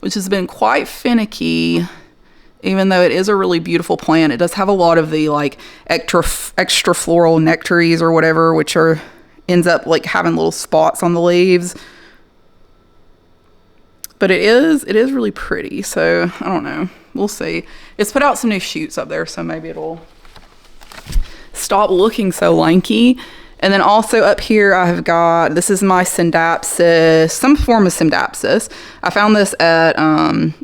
which has been quite finicky, even though it is a really beautiful plant. It does have a lot of the like extra floral nectaries or whatever, which ends up like having little spots on the leaves. But it is really pretty. So I don't know. We'll see. It's put out some new shoots up there, so maybe it'll stop looking so lanky. And then also up here I have got, this is my Syndapsis, some form of Syndapsis. I found this at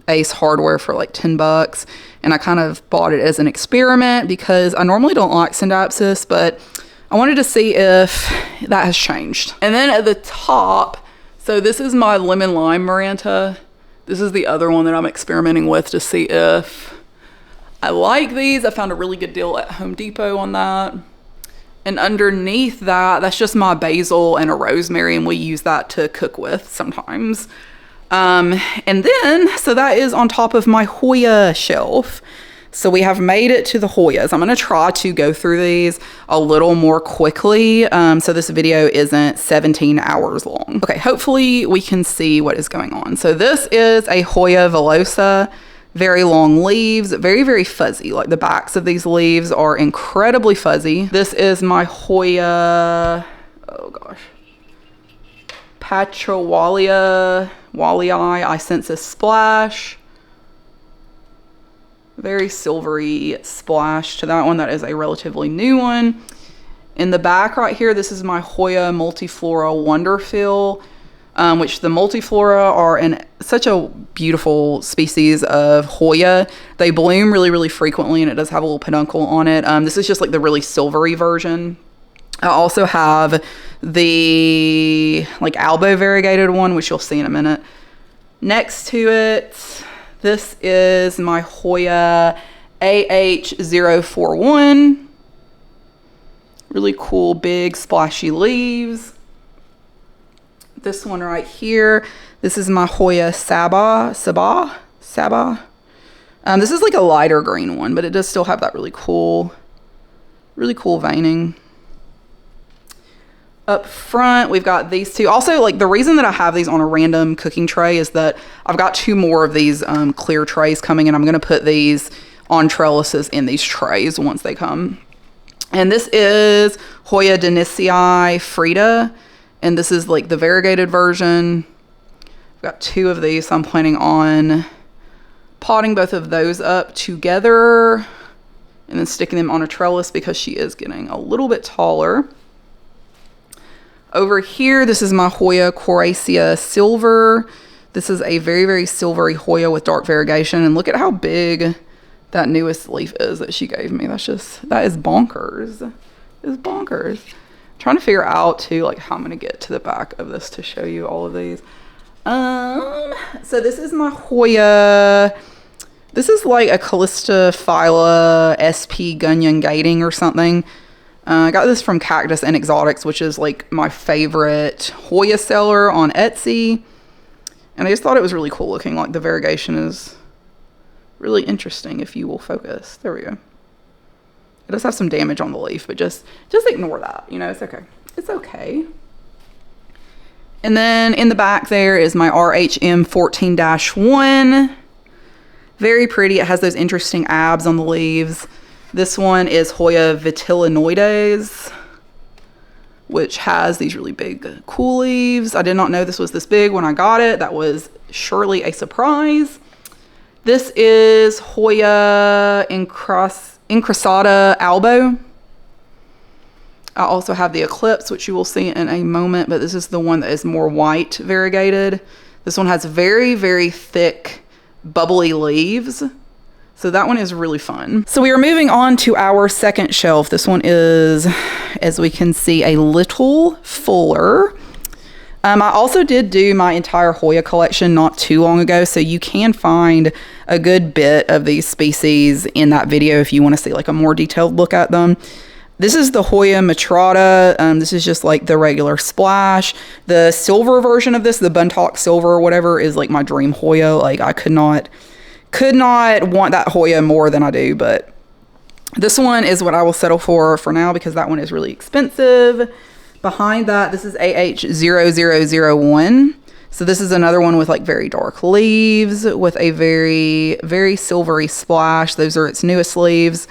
Ace Hardware for like $10, and I kind of bought it as an experiment because I normally don't like Syndapsis, but I wanted to see if that has changed. And then at the top, so this is my Lemon Lime Maranta. This is the other one that I'm experimenting with to see if I like these. I found a really good deal at Home Depot on that. And underneath that, that's just my basil and a rosemary, and we use that to cook with sometimes. And then, so that is on top of my Hoya shelf. So we have made it to the Hoyas. I'm gonna try to go through these a little more quickly, so this video isn't 17 hours long. Okay, hopefully we can see what is going on. So this is a Hoya villosa. Very long leaves, very, very fuzzy. Like the backs of these leaves are incredibly fuzzy. This is my Hoya, oh gosh, Patrawalia Wallii Isensis Splash. Very silvery splash to that one. That is a relatively new one. In the back right here, this is my Hoya Multiflora Wonderfill. which the multiflora are in such a beautiful species of Hoya. They bloom really, really frequently, and it does have a little peduncle on it. This is just like the really silvery version. I also have the like albo variegated one, which you'll see in a minute. Next to it, this is my Hoya AH041. Really cool, big, splashy leaves. This one right here, this is my Hoya Saba. This is like a lighter green one, but it does still have that really cool veining. Up front, we've got these two. Also, like the reason that I have these on a random cooking tray is that I've got 2 more of these clear trays coming, and I'm going to put these on trellises in these trays once they come. And this is Hoya Denisii Frida, and this is like the variegated version. I've got 2 of these, so I'm planning on potting both of those up together and then sticking them on a trellis because she is getting a little bit taller. Over here, this is my Hoya Coracia Silver. This is a very, very silvery Hoya with dark variegation. And look at how big that newest leaf is that she gave me. That is bonkers. It's bonkers. I'm trying to figure out too, like how I'm gonna get to the back of this to show you all of these. So this is my Hoya. This is like a Callista Phyla SP Gunyon Gating or something. I got this from Cactus and Exotics, which is like my favorite Hoya seller on Etsy. And I just thought it was really cool looking. Like the variegation is really interesting if you will focus. There we go. It does have some damage on the leaf, but just ignore that. You know, it's okay. It's okay. And then in the back there is my RHM 14-1. Very pretty. It has those interesting abs on the leaves. This one is Hoya Vitillinoides, which has these really big, cool leaves. I did not know this was this big when I got it. That was surely a surprise. This is Hoya Incrusata Albo. I also have the Eclipse, which you will see in a moment, but this is the one that is more white variegated. This one has very, very thick, bubbly leaves. So that one is really fun. So we are moving on to our second shelf. This one is, as we can see, a little fuller. I also did do my entire Hoya collection not too long ago, so you can find a good bit of these species in that video if you want to see like a more detailed look at them. This is the Hoya Matrata. This is just like the regular splash. The silver version of this, the Buntock Silver or whatever, is like my dream Hoya. Like I could not want that Hoya more than I do, but this one is what I will settle for now because that one is really expensive. Behind that, this is AH0001. So this is another one with like very dark leaves with a very, very silvery splash. Those are its newest leaves.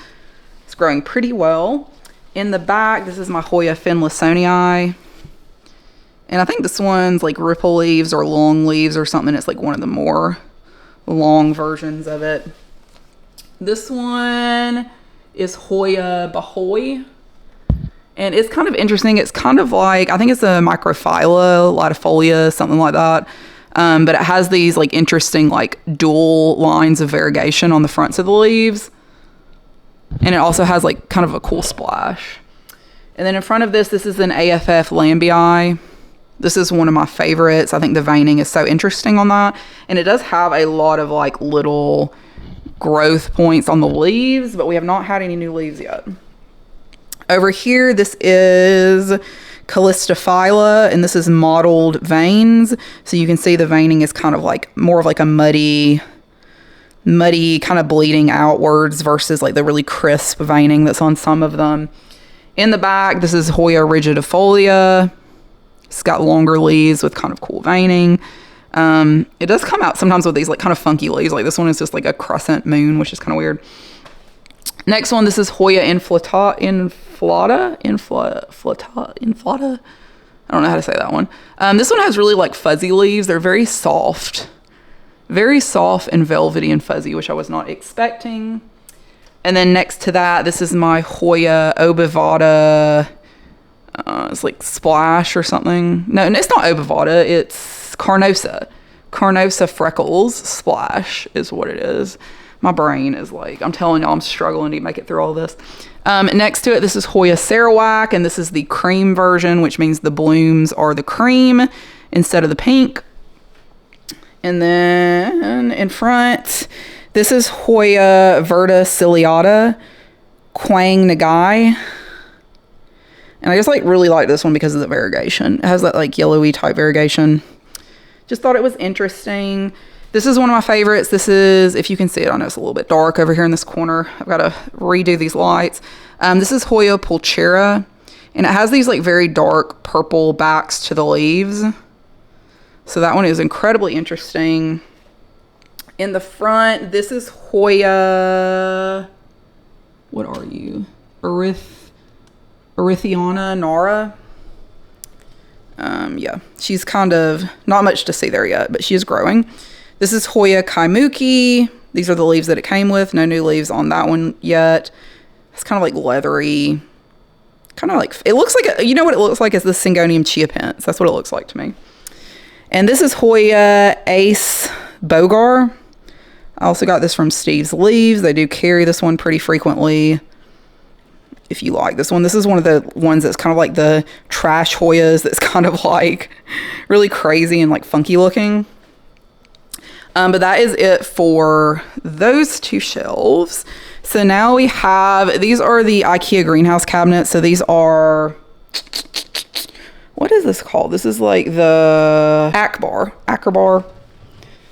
It's growing pretty well. In the back, this is my Hoya Finlaysonii. And I think this one's like ripple leaves or long leaves or something. It's like one of the more long versions of it. This one is Hoya Bahoy, and it's kind of interesting. It's kind of like, I think it's a Microphylla, Latifolia, something like that. But it has these like interesting like dual lines of variegation on the fronts of the leaves, and it also has like kind of a cool splash. And then in front of this is an AFF Lambii. This is one of my favorites. I think the veining is so interesting on that. And it does have a lot of like little growth points on the leaves, but we have not had any new leaves yet. Over here, this is Callista Phyla, and this is mottled veins. So you can see the veining is kind of like more of like a muddy kind of bleeding outwards versus like the really crisp veining that's on some of them. In the back, this is Hoya rigidifolia. It's got longer leaves with kind of cool veining. It does come out sometimes with these like kind of funky leaves. Like this one is just like a crescent moon, which is kind of weird. Next one, this is Hoya inflata. I don't know how to say that one. This one has really like fuzzy leaves. They're very soft and velvety and fuzzy, which I was not expecting. And then next to that, this is my Hoya obivata It's like Splash or something. No, it's not Obovata. It's Carnosa. Carnosa Freckles Splash is what it is. My brain is like, I'm telling y'all, I'm struggling to make it through all this. Next to it, this is Hoya Sarawak, and this is the cream version, which means the blooms are the cream instead of the pink. And then in front, this is Hoya Verta Ciliata Quang Nagai. And I just like really like this one because of the variegation. It has that like yellowy type variegation. Just thought it was interesting. This is one of my favorites. This is, if you can see it, I know it's a little bit dark over here in this corner. I've got to redo these lights. This is Hoya Pulchera, and it has these like very dark purple backs to the leaves. So that one is incredibly interesting. In the front, this is Hoya, what are you? Erythiana Nara. Yeah, she's kind of, not much to see there yet, but she is growing. This is Hoya Kaimuki. These are the leaves that it came with. No new leaves on that one yet. It's kind of like leathery. Kind of like, it looks like, you know what it looks like is the Syngonium chiapense. That's what it looks like to me. And this is Hoya Ace Bogar. I also got this from Steve's Leaves. They do carry this one pretty frequently. If you like this one, this is one of the ones that's kind of like the trash Hoyas that's kind of like really crazy and like funky looking. But that is it for those two shelves. So now we have, these are the IKEA greenhouse cabinets. So these are, what is this called? This is like the Akbar,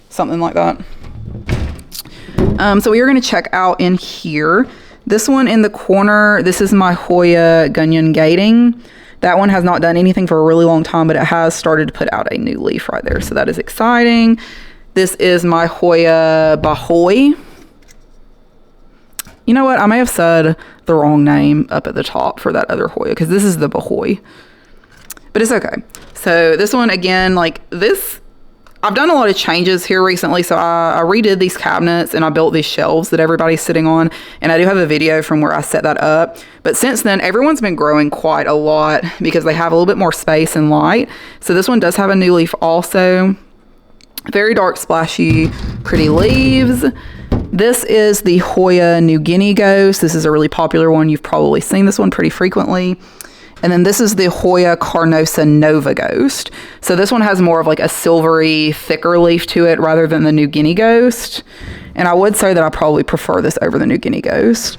something like that. So we are going to check out in here. This one in the corner, this is my Hoya Gunyan Gating. That one has not done anything for a really long time, but it has started to put out a new leaf right there. So that is exciting. This is my Hoya Bahoy. You know what? I may have said the wrong name up at the top for that other Hoya, because this is the Bahoy. But it's okay. So this one, again, like this, I've done a lot of changes here recently. So I redid these cabinets and I built these shelves that everybody's sitting on. And I do have a video from where I set that up. But since then, everyone's been growing quite a lot because they have a little bit more space and light. So this one does have a new leaf also. Very dark, splashy, pretty leaves. This is the Hoya New Guinea Ghost. This is a really popular one. You've probably seen this one pretty frequently. And then this is the Hoya Carnosa Nova Ghost. So this one has more of like a silvery, thicker leaf to it rather than the New Guinea Ghost. And I would say that I probably prefer this over the New Guinea Ghost.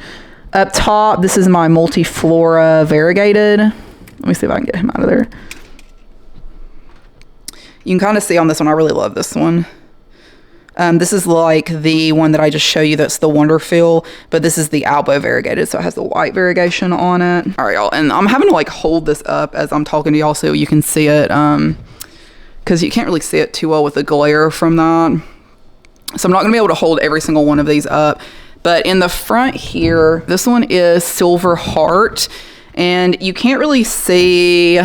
Up top, this is my Multiflora Variegated. Let me see if I can get him out of there. You can kind of see on this one, I really love this one. This is like the one that I just show you that's the Wonderfeel, but this is the Albo Variegated, so it has the white variegation on it. All right, y'all, and I'm having to like hold this up as I'm talking to y'all so you can see it, because you can't really see it too well with the glare from that. So I'm not gonna be able to hold every single one of these up, but in the front here, this one is Silver Heart, and you can't really see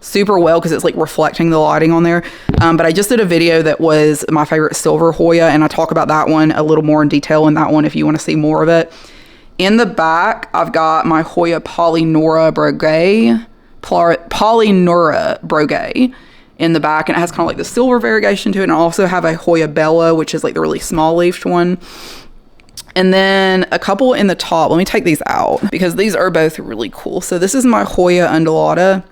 super well because it's like reflecting the lighting on there, but I just did a video that was my favorite silver Hoya, and I talk about that one a little more in detail in that one if you want to see more of it. In the back, I've got my Hoya Polynora Broguet in the back, and it has kind of like the silver variegation to it. And I also have a Hoya Bella, which is like the really small leafed one. And then a couple in the top. Let me take these out because these are both really cool. So this is my Hoya Undulata.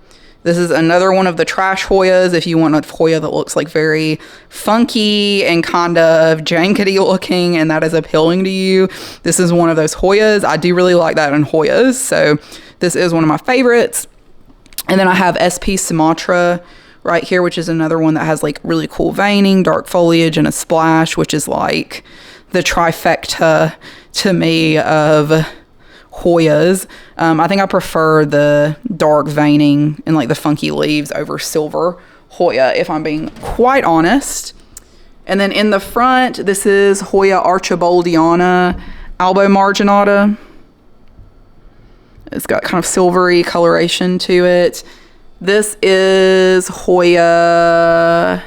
This is another one of the trash Hoyas if you want a Hoya that looks like very funky and kind of jankety looking and that is appealing to you. This is one of those Hoyas. I do really like that in Hoyas, so this is one of my favorites. And then I have SP Sumatra right here, which is another one that has like really cool veining, dark foliage, and a splash, which is like the trifecta to me of Hoyas. I think I prefer the dark veining and like the funky leaves over silver Hoya, if I'm being quite honest. And then in the front, this is Hoya Archibaldiana Albo Marginata. It's got kind of silvery coloration to it. This is Hoya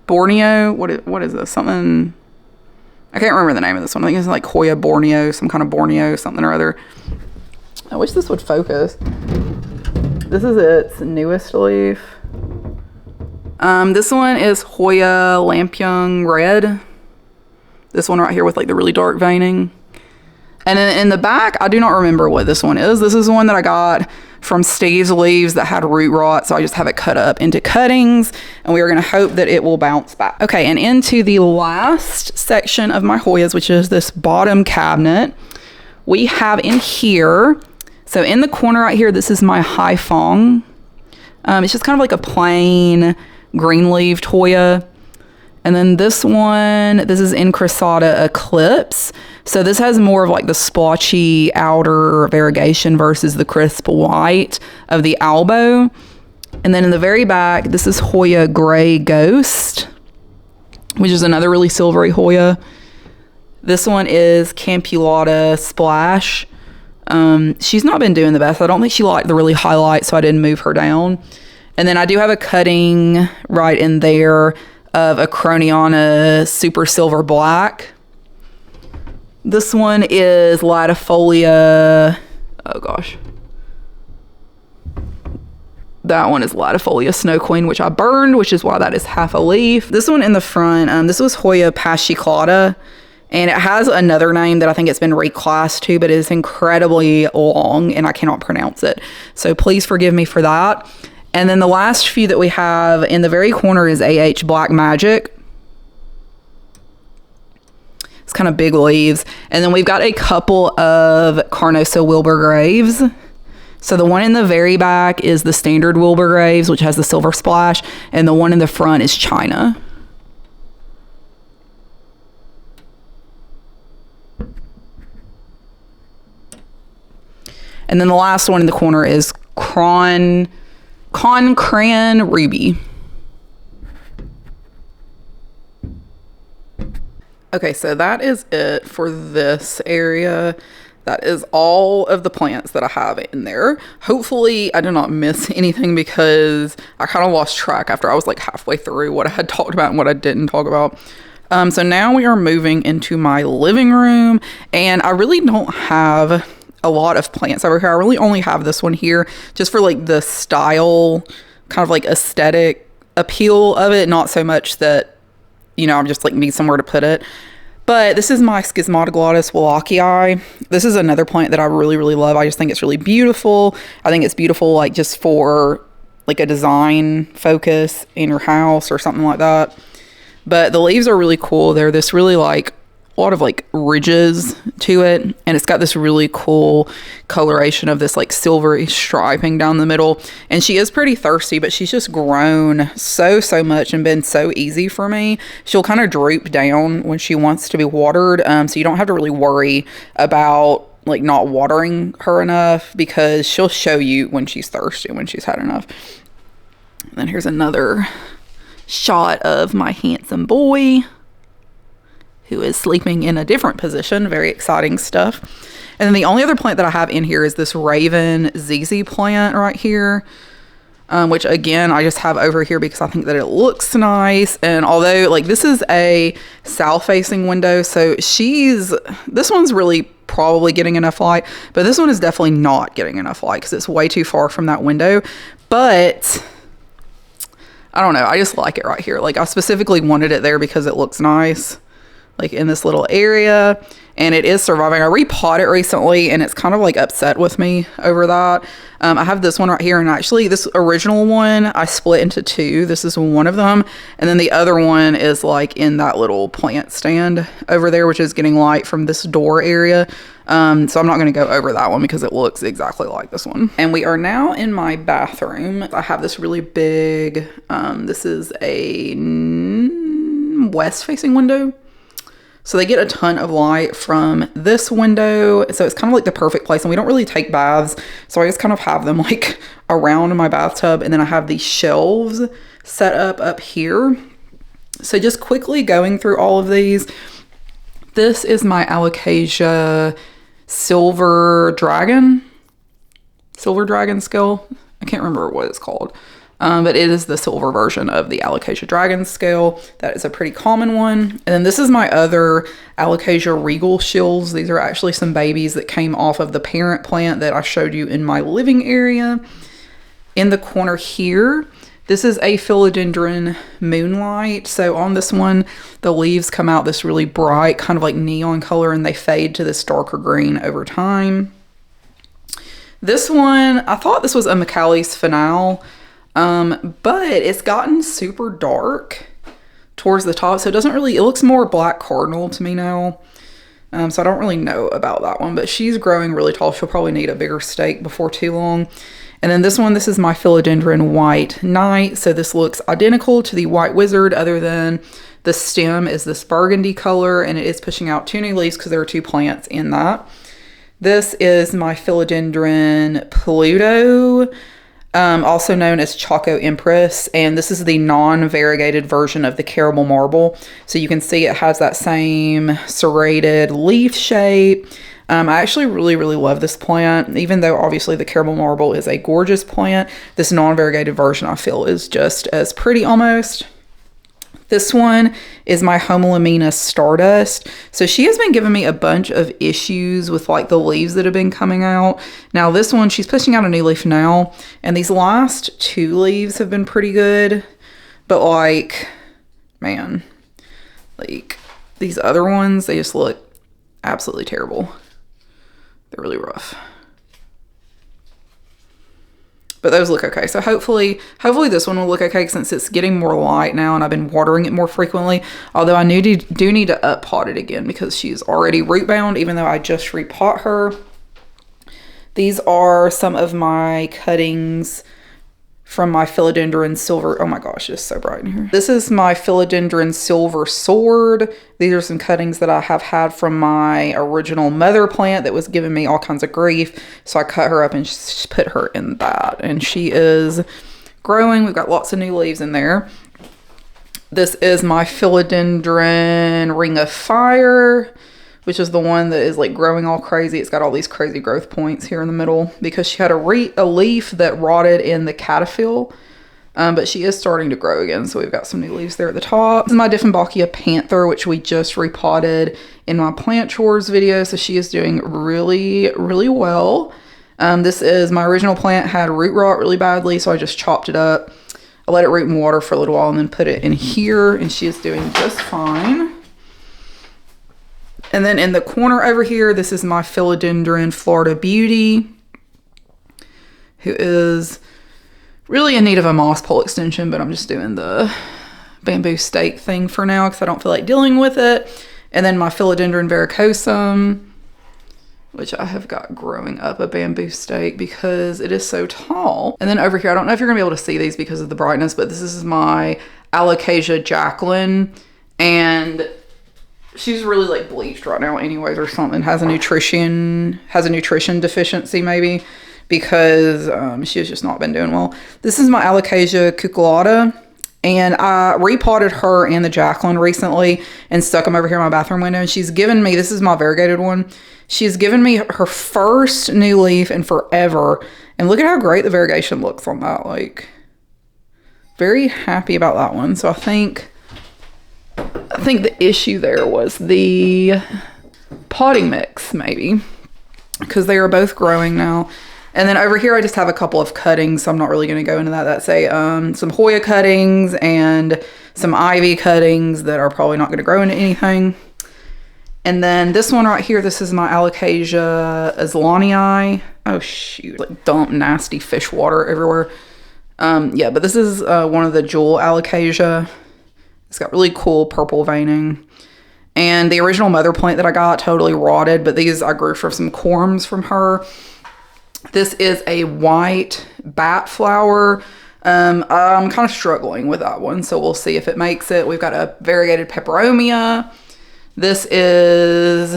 Borneo. What is this? Something, I can't remember the name of this one. I think it's like Hoya Borneo, some kind of Borneo, something or other. I wish this would focus. This is its newest leaf. This one is Hoya Lampion Red. This one right here with like the really dark veining. And then in the back, I do not remember what this one is. This is one that I got from Steve's Leaves that had root rot. So I just have it cut up into cuttings and we are going to hope that it will bounce back. Okay, and into the last section of my Hoyas, which is this bottom cabinet, we have in here, so in the corner right here, this is my Haifeng. It's just kind of like a plain green-leaved Hoya. And then this one, this is Incrusata Eclipse. So this has more of like the splotchy outer variegation versus the crisp white of the Albo. And then in the very back, this is Hoya Gray Ghost, which is another really silvery Hoya. This one is Campulata Splash. She's not been doing the best. I don't think she liked the really highlight, so I didn't move her down. And then I do have a cutting right in there of a Croniana Super Silver Black. This one is Latifolia. Oh gosh. That one is Latifolia Snow Queen, which I burned, which is why that is half a leaf. This one in the front, this was Hoya Paschiclata. And it has another name that I think it's been reclassed to, but it is incredibly long and I cannot pronounce it. So please forgive me for that. And then the last few that we have in the very corner is AH Black Magic. It's kind of big leaves. And then we've got a couple of Carnosa Wilbur Graves. So the one in the very back is the standard Wilbur Graves, which has the silver splash. And the one in the front is China. And then the last one in the corner is Concran Ruby. Okay, so that is it for this area. That is all of the plants that I have in there. Hopefully I did not miss anything because I kind of lost track after I was like halfway through what I had talked about and what I didn't talk about. So now we are moving into my living room and I really don't have a lot of plants over here. I really only have this one here just for like the style, kind of like aesthetic appeal of it. Not so much that, you know, I'm just like need somewhere to put it. But this is my Schismatoglottis Wallachii. This is another plant that I really, really love. I just think it's really beautiful. I think it's beautiful like just for like a design focus in your house or something like that. But the leaves are really cool. They're this really like a lot of like ridges to it, and it's got this really cool coloration of this like silvery striping down the middle. And she is pretty thirsty, but she's just grown so much and been so easy for me. She'll kind of droop down when she wants to be watered, so you don't have to really worry about like not watering her enough because she'll show you when she's thirsty, when she's had enough. And then here's another shot of my handsome boy who is sleeping in a different position. Very exciting stuff. And then the only other plant that I have in here is this Raven ZZ plant right here, which again, I just have over here because I think that it looks nice. And although like this is a south facing window, so this one's really probably getting enough light, but this one is definitely not getting enough light because it's way too far from that window. But I don't know, I just like it right here. Like I specifically wanted it there because it looks nice, like in this little area, and it is surviving. I repotted it recently and it's kind of like upset with me over that. I have this one right here, and actually this original one I split into two. This is one of them, and then the other one is like in that little plant stand over there, which is getting light from this door area. So I'm not going to go over that one because it looks exactly like this one. And we are now in my bathroom. I have this really big, this is a west facing window. So they get a ton of light from this window. So it's kind of like the perfect place. And we don't really take baths, so I just kind of have them like around my bathtub. And then I have these shelves set up here. So just quickly going through all of these. This is my Alocasia Silver Dragon scale. I can't remember what it's called. But it is the silver version of the Alocasia Dragon scale. That is a pretty common one. And then this is my other Alocasia Regal Shills. These are actually some babies that came off of the parent plant that I showed you in my living area. In the corner here, this is a philodendron moonlight. So on this one, the leaves come out this really bright, kind of like neon color, and they fade to this darker green over time. This one, I thought this was a McCalli's Finale, but it's gotten super dark towards the top. So it doesn't really, it looks more black cardinal to me now. So I don't really know about that one, but she's growing really tall. She'll probably need a bigger stake before too long. And then this one, this is my philodendron white knight. So this looks identical to the white wizard, other than the stem is this burgundy color, and it is pushing out 2 new leaves because there are 2 plants in that. This is my philodendron Pluto, also known as Choco Empress, and this is the non-variegated version of the caramel marble. So you can see it has that same serrated leaf shape. I actually really, really love this plant, even though obviously the caramel marble is a gorgeous plant. This non-variegated version I feel is just as pretty almost. This one is my Homelamina Stardust. So she has been giving me a bunch of issues with like the leaves that have been coming out. Now this one, she's pushing out a new leaf now, and these last 2 leaves have been pretty good. But like, man, like these other ones, they just look absolutely terrible. They're really rough. But those look okay. So hopefully this one will look okay since it's getting more light now and I've been watering it more frequently. Although I do need to up pot it again because she's already root bound, even though I just repot her. These are some of my cuttings from my philodendron silver. Oh my gosh, it's so bright in here. This is my philodendron silver sword. These are some cuttings that I have had from my original mother plant that was giving me all kinds of grief. So I cut her up and just put her in that. And she is growing. We've got lots of new leaves in there. This is my philodendron ring of fire, which is the one that is like growing all crazy. It's got all these crazy growth points here in the middle because she had a leaf that rotted in the caterpillar, but she is starting to grow again. So we've got some new leaves there at the top. This is my Dieffenbachia Panther, which we just repotted in my plant chores video. So she is doing really, really well. This is my original plant, had root rot really badly. So I just chopped it up. I let it root in water for a little while and then put it in here, and she is doing just fine. And then in the corner over here, this is my philodendron Florida Beauty, who is really in need of a moss pole extension, but I'm just doing the bamboo stake thing for now because I don't feel like dealing with it. And then my philodendron varicosum, which I have got growing up a bamboo stake because it is so tall. And then over here, I don't know if you're gonna be able to see these because of the brightness, but this is my Alocasia Jacqueline, and she's really like bleached right now anyways or something. Has a nutrition deficiency maybe because she has just not been doing well. This is my Alocasia cucullata, and I repotted her and the Jacqueline recently and stuck them over here in my bathroom window. And she's given me, this is my variegated one, she's given me her first new leaf in forever. And look at how great the variegation looks on that. Like, very happy about that one. So I think the issue there was the potting mix, maybe, because they are both growing now. And then over here, I just have a couple of cuttings, so I'm not really going to go into that. That's some Hoya cuttings and some ivy cuttings that are probably not going to grow into anything. And then this one right here, this is my Alocasia Aslanii. Oh shoot, like dump nasty fish water everywhere. Yeah, but this is one of the Jewel Alocasia. It's got really cool purple veining. And the original mother plant that I got totally rotted, but these I grew from some corms from her. This is a white bat flower. I'm kind of struggling with that one, so we'll see if it makes it. We've got a variegated peperomia. This is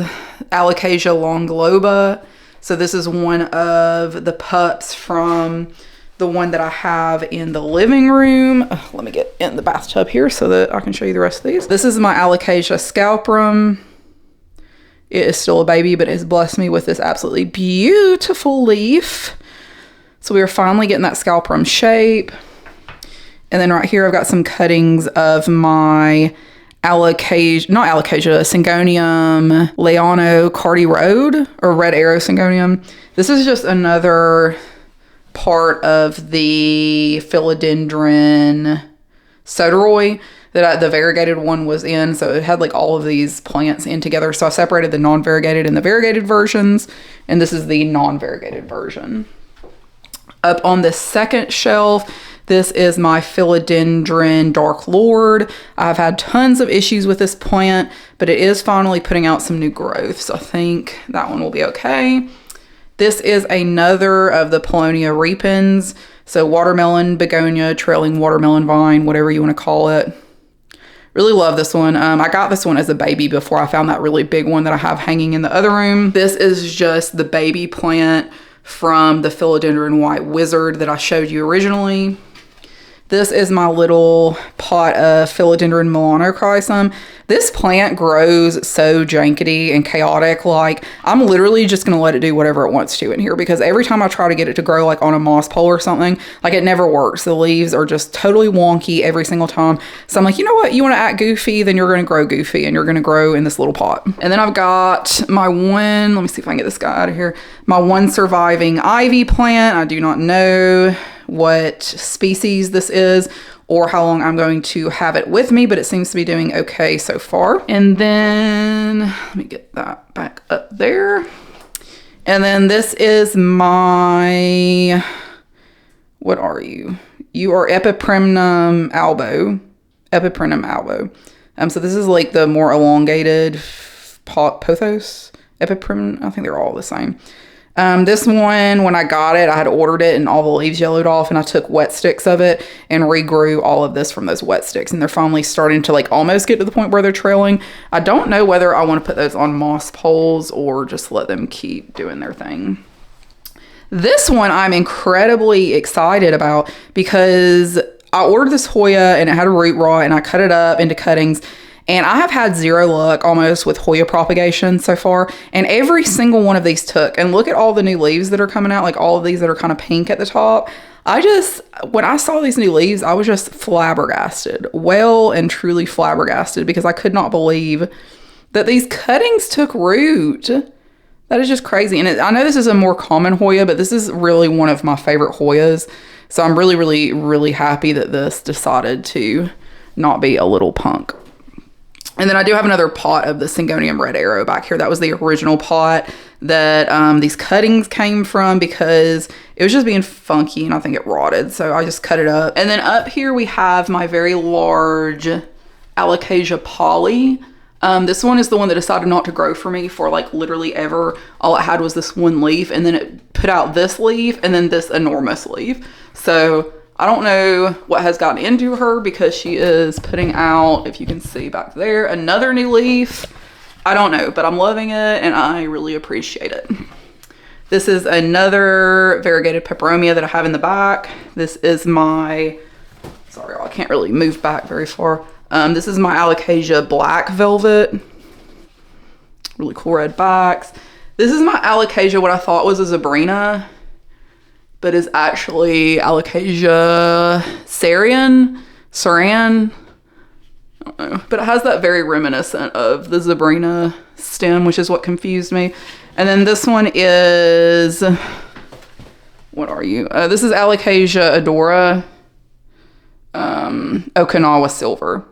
Alocasia longloba. So this is one of the pups from the one that I have in the living room. Let me get in the bathtub here so that I can show you the rest of these. This is my Alocasia scalprum. It is still a baby, but it has blessed me with this absolutely beautiful leaf. So we are finally getting that scalprum shape. And then right here, I've got some cuttings of my Syngonium Leano Cardi Road, or Red Arrow Syngonium. This is just another part of the philodendron soderoy that the variegated one was in. So it had like all of these plants in together. So I separated the non-variegated and the variegated versions, and this is the non-variegated version. Up on the second shelf, this is my philodendron Dark Lord. I've had tons of issues with this plant, but it is finally putting out some new growth. So I think that one will be okay. This is another of the Paulownia repens. So watermelon begonia, trailing watermelon vine, whatever you want to call it. Really love this one. I got this one as a baby before I found that really big one that I have hanging in the other room. This is just the baby plant from the philodendron white wizard that I showed you originally. This is my little pot of philodendron melanochrysum. This plant grows so jankety and chaotic. Like, I'm literally just going to let it do whatever it wants to in here, because every time I try to get it to grow like on a moss pole or something, like it never works. The leaves are just totally wonky every single time. So I'm like, you know what? You want to act goofy, then you're going to grow goofy and you're going to grow in this little pot. And then I've got my one, let me see if I can get this guy out of here. My one surviving ivy plant. I do not know what species this is or how long I'm going to have it with me, but it seems to be doing okay so far. And then let me get that back up there. And then this is my, what are you? You are Epiprenum albo. Epiprenum albo. So this is like the more elongated pothos. Epiprenum, I think they're all the same. This one, when I got it, I had ordered it and all the leaves yellowed off, and I took wet sticks of it and regrew all of this from those wet sticks, and they're finally starting to like almost get to the point where they're trailing. I don't know whether I want to put those on moss poles or just let them keep doing their thing. This one I'm incredibly excited about because I ordered this Hoya and it had a root rot, and I cut it up into cuttings. And I have had zero luck almost with Hoya propagation so far. And every single one of these took. And look at all the new leaves that are coming out, like all of these that are kind of pink at the top. When I saw these new leaves, I was just flabbergasted. Well and truly flabbergasted, because I could not believe that these cuttings took root. That is just crazy. And I know this is a more common Hoya, but this is really one of my favorite Hoyas. So I'm really, really, really happy that this decided to not be a little punk. And then I do have another pot of the Syngonium Red Arrow back here. That was the original pot that these cuttings came from, because it was just being funky and I think it rotted. So I just cut it up. And then up here we have my very large Alocasia Poly. This one is the one that decided not to grow for me for like literally ever. All it had was this one leaf, and then it put out this leaf and then this enormous leaf. So I don't know what has gotten into her, because she is putting out, if you can see back there, another new leaf. I don't know, but I'm loving it and I really appreciate it. This is another variegated peperomia that I have in the back. This is my, sorry, I can't really move back very far. This is my Alocasia Black Velvet. Really cool red backs. This is my Alocasia, what I thought was a Zabrina, but is actually Alocasia Saran. I don't know, but it has that very reminiscent of the Zabrina stem, which is what confused me. And then this one is, what are you? This is Alocasia Adora Okinawa Silver.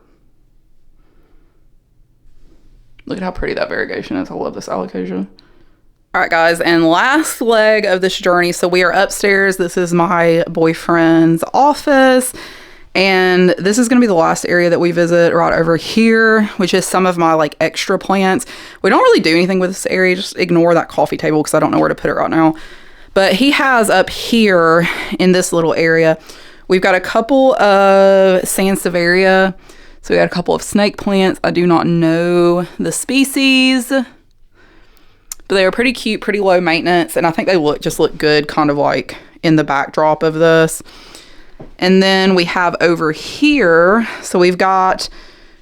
Look at how pretty that variegation is. I love this Alocasia. All right, guys, and last leg of this journey. So we are upstairs. This is my boyfriend's office, and this is going to be the last area that we visit, right over here, which is some of my like extra plants. We don't really do anything with this area. Just ignore that coffee table because I don't know where to put it right now. But he has up here in this little area, we've got a couple of Sansevieria. So we got a couple of snake plants. I do not know the species, but they are pretty cute, pretty low maintenance, and I think they look good kind of like in the backdrop of this. And then we have over here, so we've got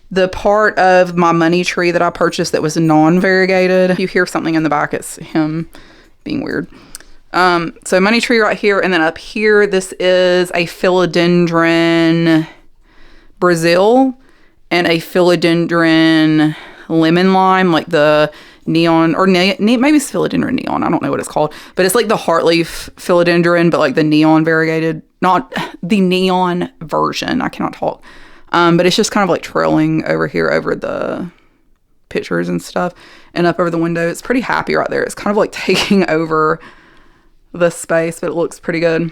the part of my money tree that I purchased that was non-variegated. If you hear something in the back, it's him being weird. So money tree right here, and then up here, this is a philodendron Brazil and a philodendron lemon lime, like the neon, or maybe it's philodendron neon. I don't know what it's called, but it's like the heartleaf philodendron, but like the neon variegated, not the neon version. I cannot talk. But it's just kind of like trailing over here over the pictures and stuff and up over the window. It's pretty happy right there. It's kind of like taking over the space, but it looks pretty good.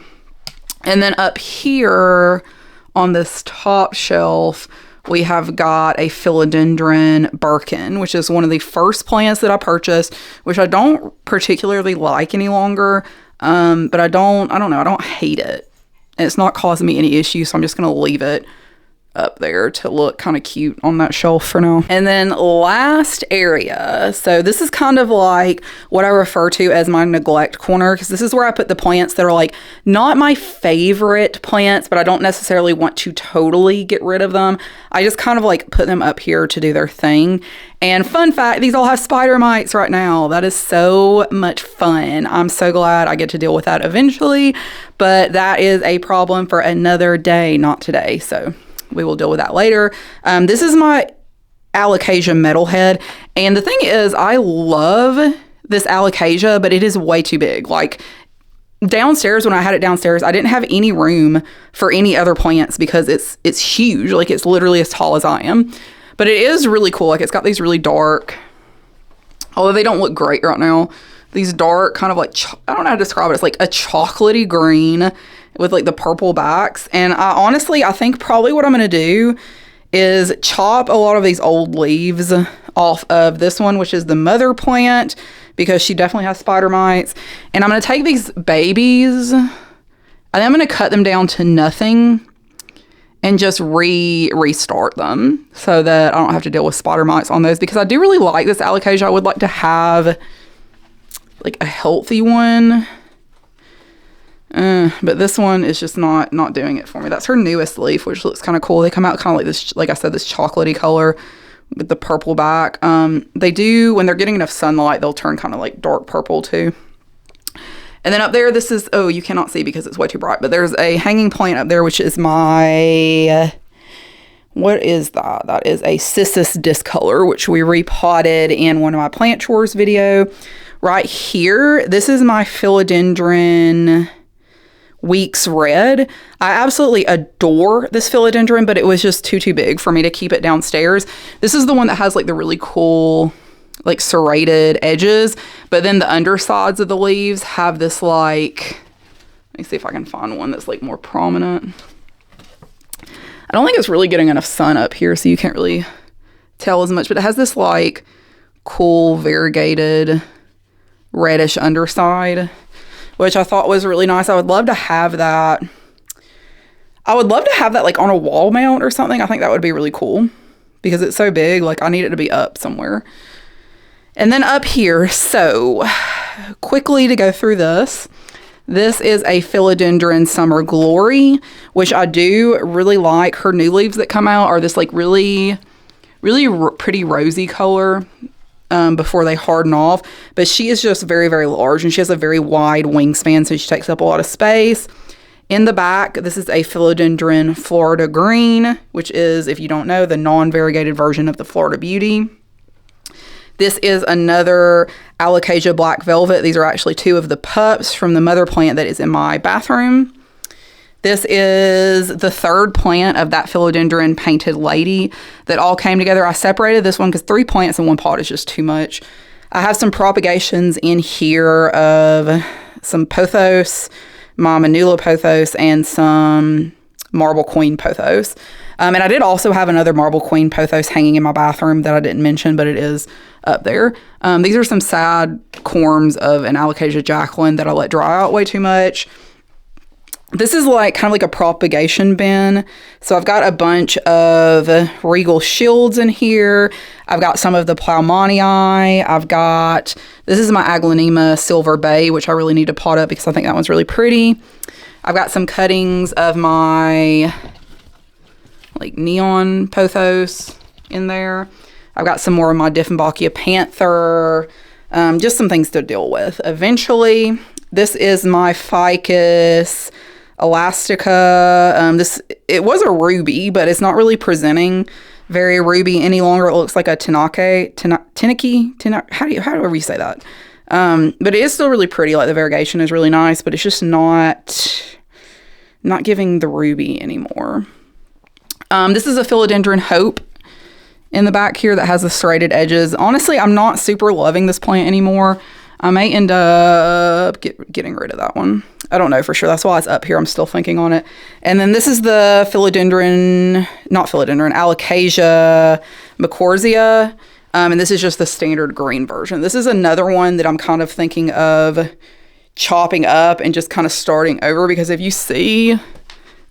And then up here on this top shelf, we have got a philodendron Birkin, which is one of the first plants that I purchased, which I don't particularly like any longer. But I don't know. I don't hate it. And it's not causing me any issues, so I'm just going to leave it up there to look kind of cute on that shelf for now. And then last area, so this is kind of like what I refer to as my neglect corner, because this is where I put the plants that are like not my favorite plants, but I don't necessarily want to totally get rid of them. I just kind of like put them up here to do their thing. And fun fact, these all have spider mites right now. That is so much fun. I'm so glad I get to deal with that eventually, but that is a problem for another day, not today. So we will deal with that later. This is my alocasia metalhead. And the thing is, I love this alocasia, but it is way too big. Like downstairs, when I had it downstairs, I didn't have any room for any other plants because it's huge. Like it's literally as tall as I am. But it is really cool. Like it's got these really dark, although they don't look great right now, these dark kind of like, I don't know how to describe it. It's like a chocolatey green with like the purple backs. And I think probably what I'm going to do is chop a lot of these old leaves off of this one, which is the mother plant, because she definitely has spider mites. And I'm going to take these babies and I'm going to cut them down to nothing and just restart them so that I don't have to deal with spider mites on those, because I do really like this alocasia. I would like to have like a healthy one. But this one is just not doing it for me. That's her newest leaf, which looks kind of cool. They come out kind of like this, like I said, this chocolatey color with the purple back. They do, when they're getting enough sunlight, they'll turn kind of like dark purple too. And then up there, this is, oh, you cannot see because it's way too bright, but there's a hanging plant up there, which is my, what is that? That is a cissus discolor, which we repotted in one of my plant chores video. Right here, this is my philodendron Weeks Red. I absolutely adore this philodendron, but it was just too big for me to keep it downstairs. This is the one that has like the really cool like serrated edges, but then the undersides of the leaves have this like, let me see if I can find one that's like more prominent. I don't think it's really getting enough sun up here, so you can't really tell as much, but it has this like cool variegated reddish underside, which I thought was really nice. I would love to have that. I would love to have that like on a wall mount or something. I think that would be really cool because it's so big. Like I need it to be up somewhere. And then up here, so quickly to go through this. This is a philodendron Summer Glory, which I do really like. Her new leaves that come out are this like really pretty rosy color. Before they harden off, but she is just very large, and she has a very wide wingspan, so she takes up a lot of space. In the back, this is a philodendron Florida Green, which is, if you don't know, the non-variegated version of the Florida Beauty. This is another alocasia Black Velvet. These are actually two of the pups from the mother plant that is in my bathroom. This is the third plant of that philodendron Painted Lady that all came together. I separated this one because 3 plants in one pot is just too much. I have some propagations in here of some pothos, my Manula pothos, and some Marble Queen pothos. And I did also have another Marble Queen pothos hanging in my bathroom that I didn't mention, but it is up there. These are some sad corms of an Alocasia Jacqueline that I let dry out way too much. This is like kind of like a propagation bin. So I've got a bunch of Regal Shields in here. I've got some of the Ploumanii. This is my Aglaonema Silver Bay, which I really need to pot up because I think that one's really pretty. I've got some cuttings of my like neon pothos in there. I've got some more of my Dieffenbachia Panther. Just some things to deal with. Eventually, this is my Ficus Elastica. It was a ruby, but it's not really presenting very ruby any longer. It looks like a however you say that. But it is still really pretty. Like the variegation is really nice, but it's just not giving the ruby anymore. This is a philodendron Hope in the back here that has the serrated edges. Honestly, I'm not super loving this plant anymore. I may end up getting rid of that one. I don't know for sure. That's why it's up here. I'm still thinking on it. And then this is the Alocasia Macorzia. And this is just the standard green version. This is another one that I'm kind of thinking of chopping up and just kind of starting over, because if you see,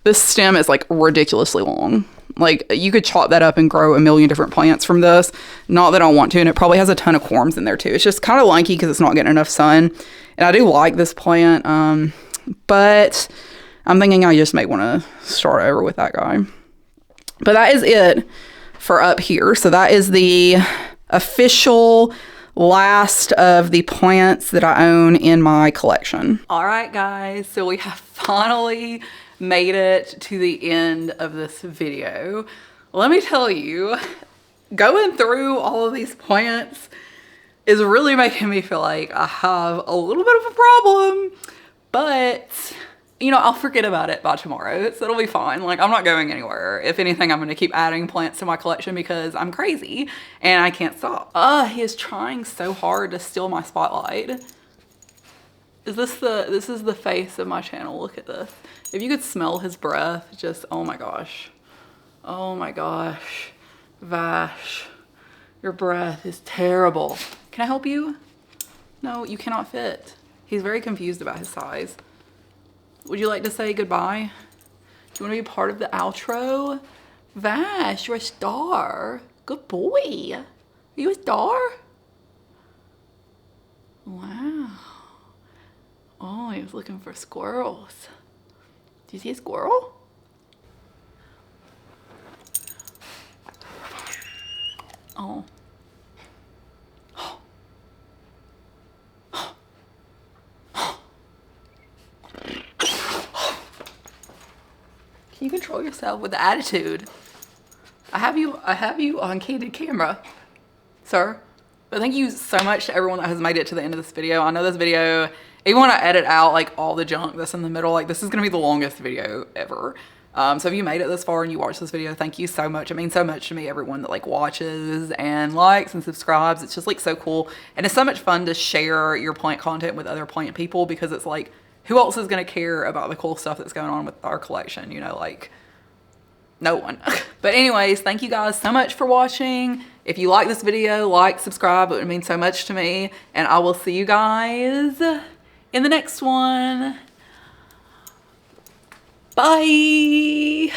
this stem is like ridiculously long. Like you could chop that up and grow a million different plants from this. Not that I want to, and it probably has a ton of corms in there too. It's just kind of lanky because it's not getting enough sun. And I do like this plant, but I'm thinking I just may want to start over with that guy. But that is it for up here. So that is the official last of the plants that I own in my collection. All right, guys, so we have finally made it to the end of this video. Let me tell you, going through all of these plants is really making me feel like I have a little bit of a problem, but you know, I'll forget about it by tomorrow, so it'll be fine. Like, I'm not going anywhere. If anything, I'm gonna keep adding plants to my collection because I'm crazy and I can't stop. He is trying so hard to steal my spotlight. This is the face of my channel. Look at this. If you could smell his breath, just, oh my gosh. Oh my gosh. Vash, your breath is terrible. Can I help you? No, you cannot fit. He's very confused about his size. Would you like to say goodbye? Do you want to be part of the outro? Vash, you're a star. Good boy. Are you a star? Wow. Oh, he was looking for squirrels. Do you see a squirrel? Oh. Can you control yourself with the attitude? I have you on candid camera, sir. But thank you so much to everyone that has made it to the end of this video. I know this video, even when I edit out like all the junk that's in the middle, like this is gonna be the longest video ever. So if you made it this far and you watched this video, thank you so much. It means so much to me, everyone that like watches and likes and subscribes. It's just like so cool. And it's so much fun to share your plant content with other plant people, because it's like, who else is gonna care about the cool stuff that's going on with our collection? You know, like no one. But anyways, thank you guys so much for watching. If you like this video, like, subscribe. It would mean so much to me. And I will see you guys in the next one. Bye.